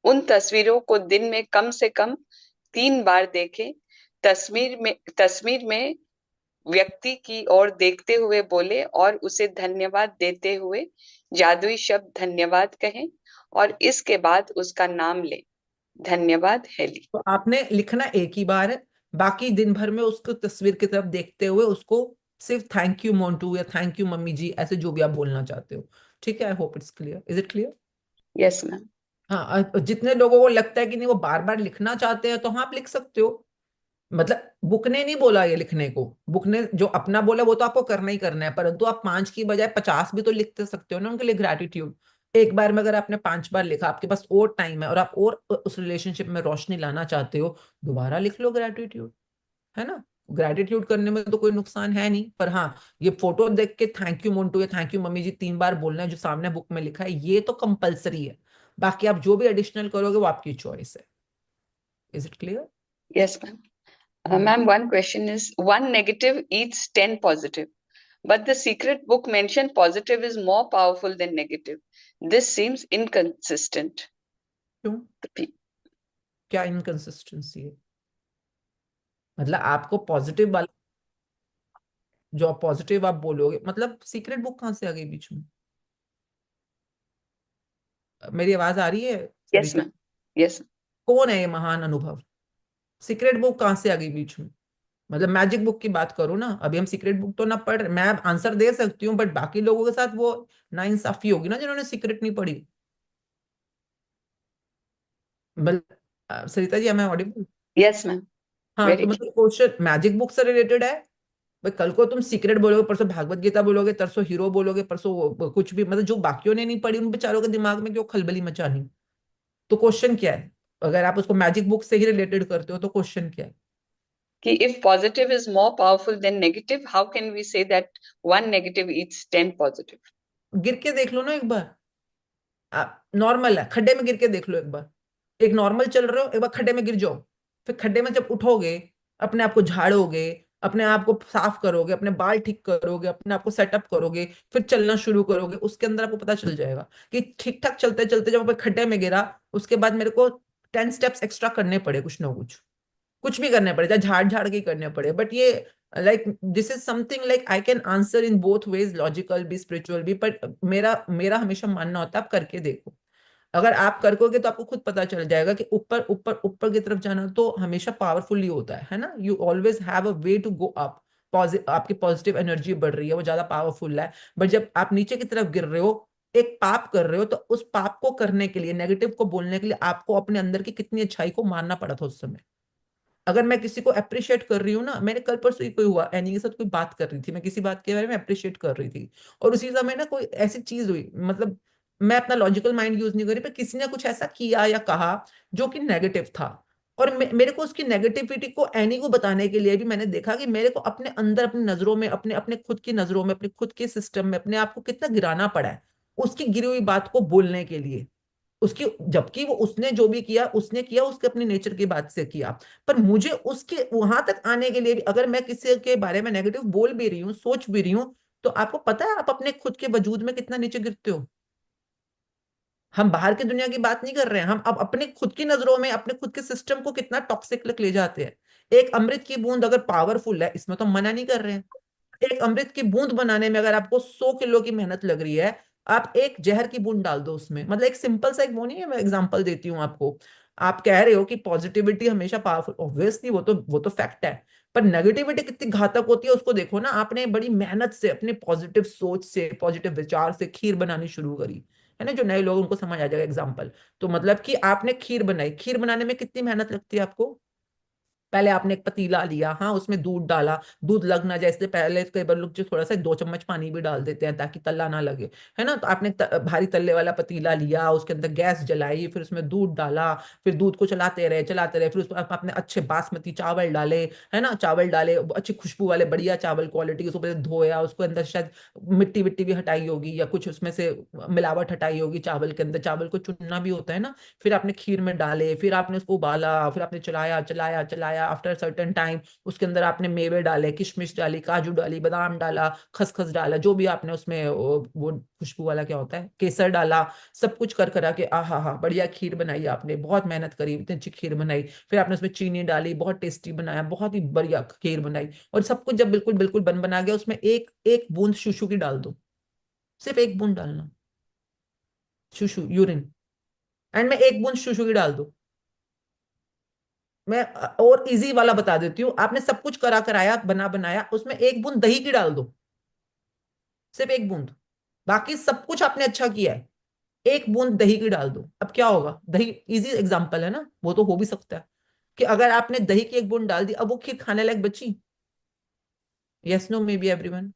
उन तस्वीरों को दिन में कम से कम 3 बार देखें। तस्वीर में व्यक्ति की ओर देखते हुए बोले और उसे धन्यवाद देते हुए जादुई शब्द धन्यवाद कहें और इसके बाद उसका नाम लें। धन्यवाद हेली। तो आपने लिखना एक ही बार है, बाकी दिन भर में उसको तस्वीर की तरफ देखते हुए उसको सिर्फ थैंक यू मोंटू या थैंक यू मम्मी जी, ऐसे जो भी आप बोलना चाहते हो। ठीक है, I hope it's clear. Is it clear? Yes ma'am. हाँ, जितने लोगों को लगता है कि नहीं वो बार बार लिखना चाहते हैं, तो हाँ आप लिख सकते हो। मतलब बुक ने नहीं बोला ये लिखने को, बुक ने जो अपना बोला वो तो आपको करना ही करना है, परंतु आप 5 की बजाय 50 भी तो लिख सकते हो ना उनके लिए ग्रैटिट्यूड। एक बार में अगर आपने 5 बार लिखा, आपके पास और टाइम है और आप और उस रिलेशनशिप में रोशनी लाना चाहते हो, दोबारा लिख लो ग्रैटिट्यूड, है ना। ग्रैटिट्यूड करने में तो कोई नुकसान है नहीं। पर हाँ, ये फोटो देख के थैंक यू मोन्टू या थैंक यू मम्मी जी 3 बार बोलना है जो सामने बुक में लिखा है, ये तो कंपलसरी है। बाकी आप जो भी एडिशनल करोगे वो आपकी चॉइस है। Is it clear? Yes ma'am. Ma'am, one question is, 1 negative eats 10 positive, but the secret book mentioned positive is more powerful than negative. This seems inconsistent. क्यों? क्या इनकंसिस्टेंसी है? मतलब आपको पॉजिटिव वाला जो पॉजिटिव आप बोलोगे, मतलब सीक्रेट बुक कहाँ से आ गई बीच में? मेरी आवाज आ रही है Yes सरिता? ma'am. Yes. कौन है ये महान अनुभव? सीक्रेट बुक कहाँ से आ गई बीच में? मतलब मैजिक बुक की बात करो ना, अभी हम सीक्रेट बुक तो ना पढ़ रहे। मैं आंसर दे सकती हूँ, बट बाकी लोगों के साथ वो नाइंसाफी होगी ना जिन्होंने सीक्रेट नहीं पढ़ी। सरिता जी, मैं ऑडिबल? Yes ma'am. हाँ, Very तो मतलब क्वेश्चन मैजिक बुक से रिलेटेड है। भाई कल को तुम सीक्रेट बोलोगे, परसों भागवत गीता बोलोगे, तरसों हीरो बोलोगे, परसों कुछ भी, मतलब जो बाकियों ने नहीं पढ़ी उन बेचारों के दिमाग में क्यों खलबली मचानी? तो क्वेश्चन क्या है? अगर आप उसको मैजिक बुक से ही रिलेटेड करते हो तो क्वेश्चन क्या है? कि if positive is more powerful than negative, how can we say that 1 negative eats 10 positive? गिर के देख लो ना एक बार। नॉर्मल है, खड्डे में गिर के देख लो एक बार। एक नॉर्मल चल रहे हो, एक बार खड्डे में गिर जाओ, फिर खड्डे में जब उठोगे, अपने आप को झाड़ोगे, अपने आप को साफ करोगे, अपने बाल ठीक करोगे, अपने आप को सेटअप करोगे, फिर चलना शुरू करोगे, उसके अंदर आपको पता चल जाएगा कि ठीक ठाक चलते चलते जब मैं खड्डे में गिरा, उसके बाद मेरे को 10 स्टेप्स एक्स्ट्रा करने पड़े, कुछ ना कुछ भी करने पड़े, चाहे झाड़ झाड़ के करने पड़े। बट ये like this is something like I can answer in both ways, logical भी स्पिरिचुअल भी। बट मेरा हमेशा मानना होता है आप करके देखो। अगर आप करोगे तो आपको खुद पता चल जाएगा कि ऊपर ऊपर ऊपर की तरफ जाना तो हमेशा पावरफुल ही होता है ना। You always have a way to go up. आपकी पॉजिटिव एनर्जी बढ़ रही है, वो ज्यादा पावरफुल है। बट जब आप नीचे की तरफ गिर रहे हो, एक पाप कर रहे हो, तो उस पाप को करने के लिए, नेगेटिव को बोलने के लिए आपको अपने अंदर की कितनी अच्छाई को मानना पड़ा था उस समय। अगर मैं किसी को अप्रिशिएट कर रही हूँ ना, मैंने कल परसों ही कोई हुआ, एनी के साथ कोई बात कर रही थी, मैं किसी बात के बारे में अप्रिशिएट कर रही थी, और उसी समय ना कोई ऐसी चीज हुई, मतलब मैं अपना लॉजिकल माइंड यूज नहीं कर रही, पर किसी ने कुछ ऐसा किया या कहा जो कि नेगेटिव था, और मेरे को उसकी नेगेटिविटी को एनी को बताने के लिए भी मैंने देखा कि मेरे को अपने अंदर, अपनी नजरों में, अपने अपने खुद की नजरों में, अपने खुद के सिस्टम में अपने आप को कितना गिराना पड़ा है उसकी गिरी हुई बात को बोलने के लिए। उसकी, जबकि वो उसने जो भी किया उसने किया उसके अपनी नेचर की बात से किया, पर मुझे उसके वहां तक आने के लिए भी अगर मैं किसी के बारे में नेगेटिव बोल भी रही हूँ, सोच भी रही हूँ, तो आपको पता है आप अपने खुद के वजूद में कितना नीचे गिरते हो। हम बाहर की दुनिया की बात नहीं कर रहे हैं, हम अब अपने खुद की नजरों में, अपने खुद के सिस्टम को कितना टॉक्सिक ले जाते हैं। एक अमृत की बूंद अगर पावरफुल है, इसमें तो हम मना नहीं कर रहे हैं, एक अमृत की बूंद बनाने में अगर आपको 100 किलो की मेहनत लग रही है, आप एक जहर की बूंद डाल दो उसमें। मतलब एक सिंपल सा एक वो नहीं है, मैं एग्जांपल देती हूँ आपको। आप कह रहे हो कि पॉजिटिविटी हमेशा पावरफुल, ऑब्वियसली वो तो फैक्ट है, पर नेगेटिविटी कितनी घातक होती है उसको देखो ना। आपने बड़ी मेहनत से, अपने पॉजिटिव सोच से, पॉजिटिव विचार से खीर बनानी शुरू करी, है ना। जो नए लोग उनको समझ आ जाएगा एग्जाम्पल। तो मतलब कि आपने खीर बनाई, खीर बनाने में कितनी मेहनत लगती है आपको। पहले आपने एक पतीला लिया, हाँ, उसमें दूध डाला, दूध लग ना जाए इसलिए पहले कई बार लोग जो थोड़ा सा 2 चम्मच पानी भी डाल देते हैं ताकि तल्ला ना लगे, है ना। तो आपने भारी तल्ले वाला पतीला लिया, उसके अंदर गैस जलाई, फिर उसमें दूध डाला, फिर दूध को चलाते रहे, फिर उसमें आपने अच्छे बासमती चावल डाले, है ना, चावल डाले अच्छी खुशबू वाले बढ़िया चावल क्वालिटी, उसको पहले धोया, उसको अंदर शायद मिट्टी विट्टी भी हटाई होगी या कुछ उसमें से मिलावट हटाई होगी चावल के अंदर, चावल को चुनना भी होता है ना। फिर आपने खीर में डाले, फिर आपने उसको उबाला, फिर आपने चलाया चलाया चलाया, आफ्टर सर्टेन टाइम उसके अंदर आपने मेवे डाले, किशमिश डाली, काजू डाली, बादाम डाला, खसखस डाला, जो भी आपने उसमें वो खुशबू वाला क्या होता है, केसर डाला, सब कुछ कर करा के आहा हा बढ़िया खीर बनाई आपने, बहुत मेहनत करी, इतनी अच्छी खीर बनाई। फिर आपने उसमें चीनी डाली, बहुत टेस्टी बनाया, बहुत ही बढ़िया खीर बनाई। और सब कुछ जब बिल्कुल बिल्कुल बना गया, उसमें एक एक बूंद शुशु की डाल दो, सिर्फ एक बूंद डालना, शुशु यूरिन, एंड में एक बूंद शुशु की डाल दो। मैं और इजी वाला बता देती हूँ। आपने सब कुछ करा कराया बनाया, उसमें एक बूंद दही की डाल दो, सिर्फ एक बूंद, बाकी सब कुछ आपने अच्छा किया है, एक बूंद दही की डाल दो। अब क्या होगा, दही इजी एग्जांपल है ना, वो तो हो भी सकता है कि अगर आपने दही की एक बूंद डाल दी, अब वो खीर खाने लायक बची। Yes no maybe everyone.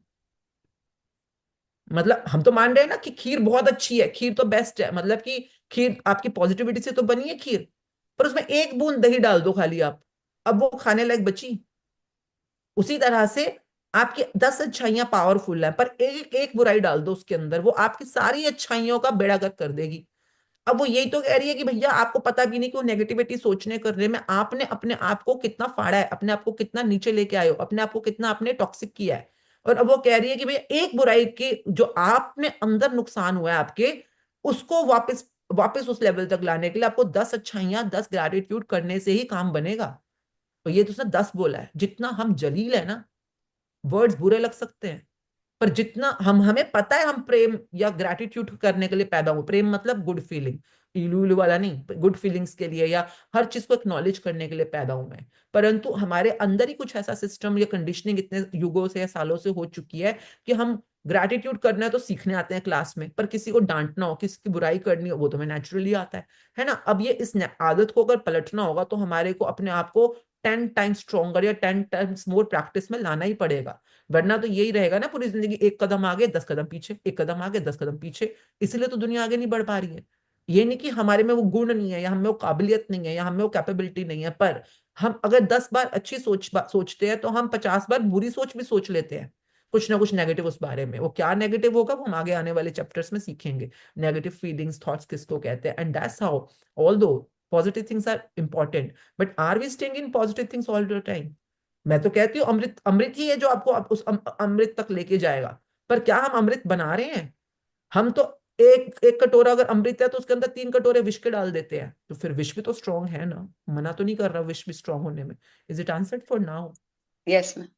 मतलब हम तो मान रहे हैं ना कि खीर बहुत अच्छी है, खीर तो बेस्ट है, मतलब कि खीर आपकी पॉजिटिविटी से तो बनी है खीर, पर उसमें एक बूंद दही डाल दो खाली आप, अब वो खाने लायक बची। उसी तरह से आपकी 10 अच्छाइयां पावरफुल है, पर एक एक बुराई डाल दो उसके अंदर, वो आपकी सारी अच्छाइयों का बेड़ा गर्क कर देगी। अब वो यही तो कह रही है कि भैया आपको पता भी नहीं कि वो नेगेटिविटी सोचने करने में आपने अपने आप को कितना फाड़ा है, अपने आप को कितना नीचे लेके आए हो, अपने आप को कितना आपने टॉक्सिक किया है। और अब वो कह रही है कि भैया एक बुराई के जो आपने अंदर नुकसान हुआ है आपके, उसको वापस वापस उस लेवल तक लाने के लिए आपको 10 अच्छाइयां, 10 ग्रेटिट्यूड करने से ही काम बनेगा। तो ये तो उसने 10 बोला है। जितना हम जलील है ना, वर्ड्स बुरे लग सकते हैं, पर जितना हमें पता है हम प्रेम या ग्रेटिट्यूड करने के लिए पैदा हुए, प्रेम मतलब गुड फीलिंग, इलू इलू वाला नहीं, गुड फीलिंग्स के लिए या हर चीज को एक्नॉलेज करने के लिए पैदा हुए हैं। परंतु हमारे अंदर ही कुछ ऐसा सिस्टम या कंडीशनिंग इतने युगों से या सालों से हो चुकी है कि हम ग्रेटिट्यूड करना है तो सीखने आते हैं क्लास में, पर किसी को डांटना हो, किसी की बुराई करनी हो, वो तो हमें नेचुरली आता है ना। अब ये इस आदत को अगर पलटना होगा तो हमारे को अपने आप को 10 टाइम्स स्ट्रॉन्गर या 10 टाइम्स मोर प्रैक्टिस में लाना ही पड़ेगा। वरना तो यही रहेगा ना पूरी जिंदगी, एक कदम आगे 10 कदम पीछे, एक कदम आगे 10 कदम पीछे। इसलिए तो दुनिया आगे नहीं बढ़ पा रही है। ये नहीं कि हमारे में वो गुण नहीं है या हमें वो काबिलियत नहीं है या हमें वो कैपेबिलिटी नहीं है, पर हम अगर 10 बार अच्छी सोचते हैं तो हम 50 बार बुरी सोच भी सोच लेते हैं, कुछ ना कुछ नेगेटिव उस बारे में। वो क्या नेगेटिव होगा वो हम आगे आने वाले चैप्टर्स में सीखेंगे, नेगेटिव फीलिंग्स, थॉट्स किसको कहते हैं। And that's how, although positive things are important, but are we staying in positive things all the time. मैं तो कहती हूँ अमृत, अमृत ही है जो आपको उस अमृत तक लेके जाएगा, पर क्या हम अमृत बना रहे हैं। हम तो एक एक कटोरा अगर अमृत है तो उसके अंदर 3 कटोरे विष के डाल देते हैं, तो फिर विष भी तो स्ट्रांग है ना, मना तो नहीं कर रहा विष भी स्ट्रांग होने में। Is it answered for now? Yes, ma'am.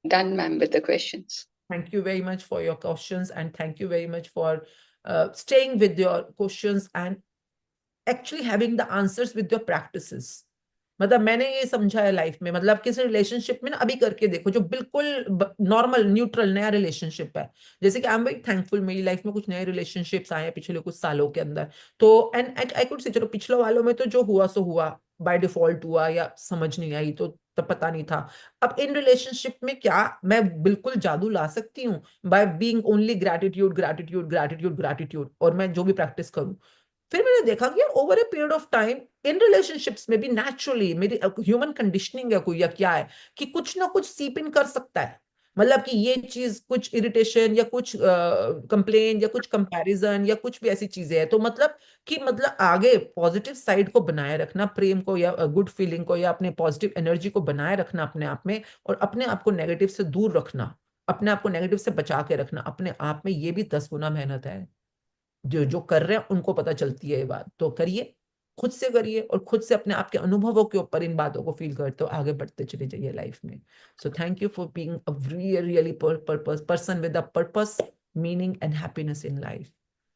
Done, ma'am, with the questions. Thank you very much for your questions, and thank you very much for staying with your questions and actually having the answers with your practices. मतलब मैंने ये समझा है life में, मतलब किसी relationship में ना अभी करके देखो जो बिल्कुल नॉर्मल न्यूट्रल नया रिलेशनशिप है, जैसे कि आई एम वेरी थैंकफुल मेरी लाइफ में कुछ नए रिलेशनशिप्स आए हैं पिछले कुछ सालों के अंदर। तो एंड आई कुड से चलो पिछले वालों में तो जो हुआ सो हुआ, बाय डिफॉल्ट हुआ या समझ नहीं आई तो तब पता नहीं था। अब इन रिलेशनशिप में क्या मैं बिल्कुल जादू ला सकती हूँ by being only gratitude gratitude gratitude gratitude, और मैं जो भी प्रैक्टिस करूँ। फिर मैंने देखा कि over a period of time in relationships में भी नेचुरली मेरी ह्यूमन कंडीशनिंग है कोई या क्या है कि कुछ ना कुछ सीप इन कर सकता है। मतलब कि ये चीज कुछ इरिटेशन या कुछ कंप्लेन या कुछ कंपैरिजन या कुछ भी ऐसी चीजें हैं, तो मतलब कि मतलब आगे पॉजिटिव साइड को बनाए रखना, प्रेम को या गुड फीलिंग को या अपने पॉजिटिव एनर्जी को बनाए रखना अपने आप में, और अपने आप को नेगेटिव से दूर रखना, अपने आप को नेगेटिव से बचा के रखना अपने आप में, ये भी 10 गुना मेहनत है। जो जो कर रहे हैं उनको पता चलती है ये बात, तो करिए, खुद से करिए और खुद से अपने आप के अनुभवों के ऊपर इन बातों को फील करते हो आगे बढ़ते चले जाइए लाइफ में। सो thank you for being a really person with a purpose, meaning and happiness in life.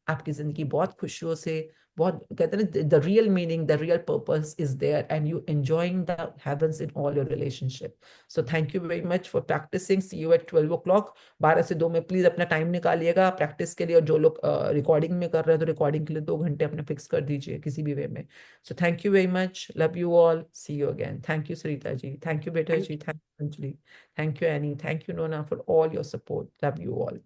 आपकी जिंदगी बहुत खुशियों से, बहुत कहते हैं ना, the real meaning, the real purpose is there, and you enjoying the heavens in all your relationship. So thank you very much for practicing. See you at 12 o'clock. 12 से 2 में प्लीज अपना टाइम निकालिएगा प्रैक्टिस के लिए, और जो लोग recording में कर रहे हैं तो रिकॉर्डिंग के लिए 2 घंटे अपने फिक्स कर दीजिए किसी भी वे में. So thank you very much. Love you all. See you again. Thank you, Sarita ji. Thank you, Beta ji. Thank you, Anjali. Thank you, Annie. Thank you, Nona, for all your support. Love you all.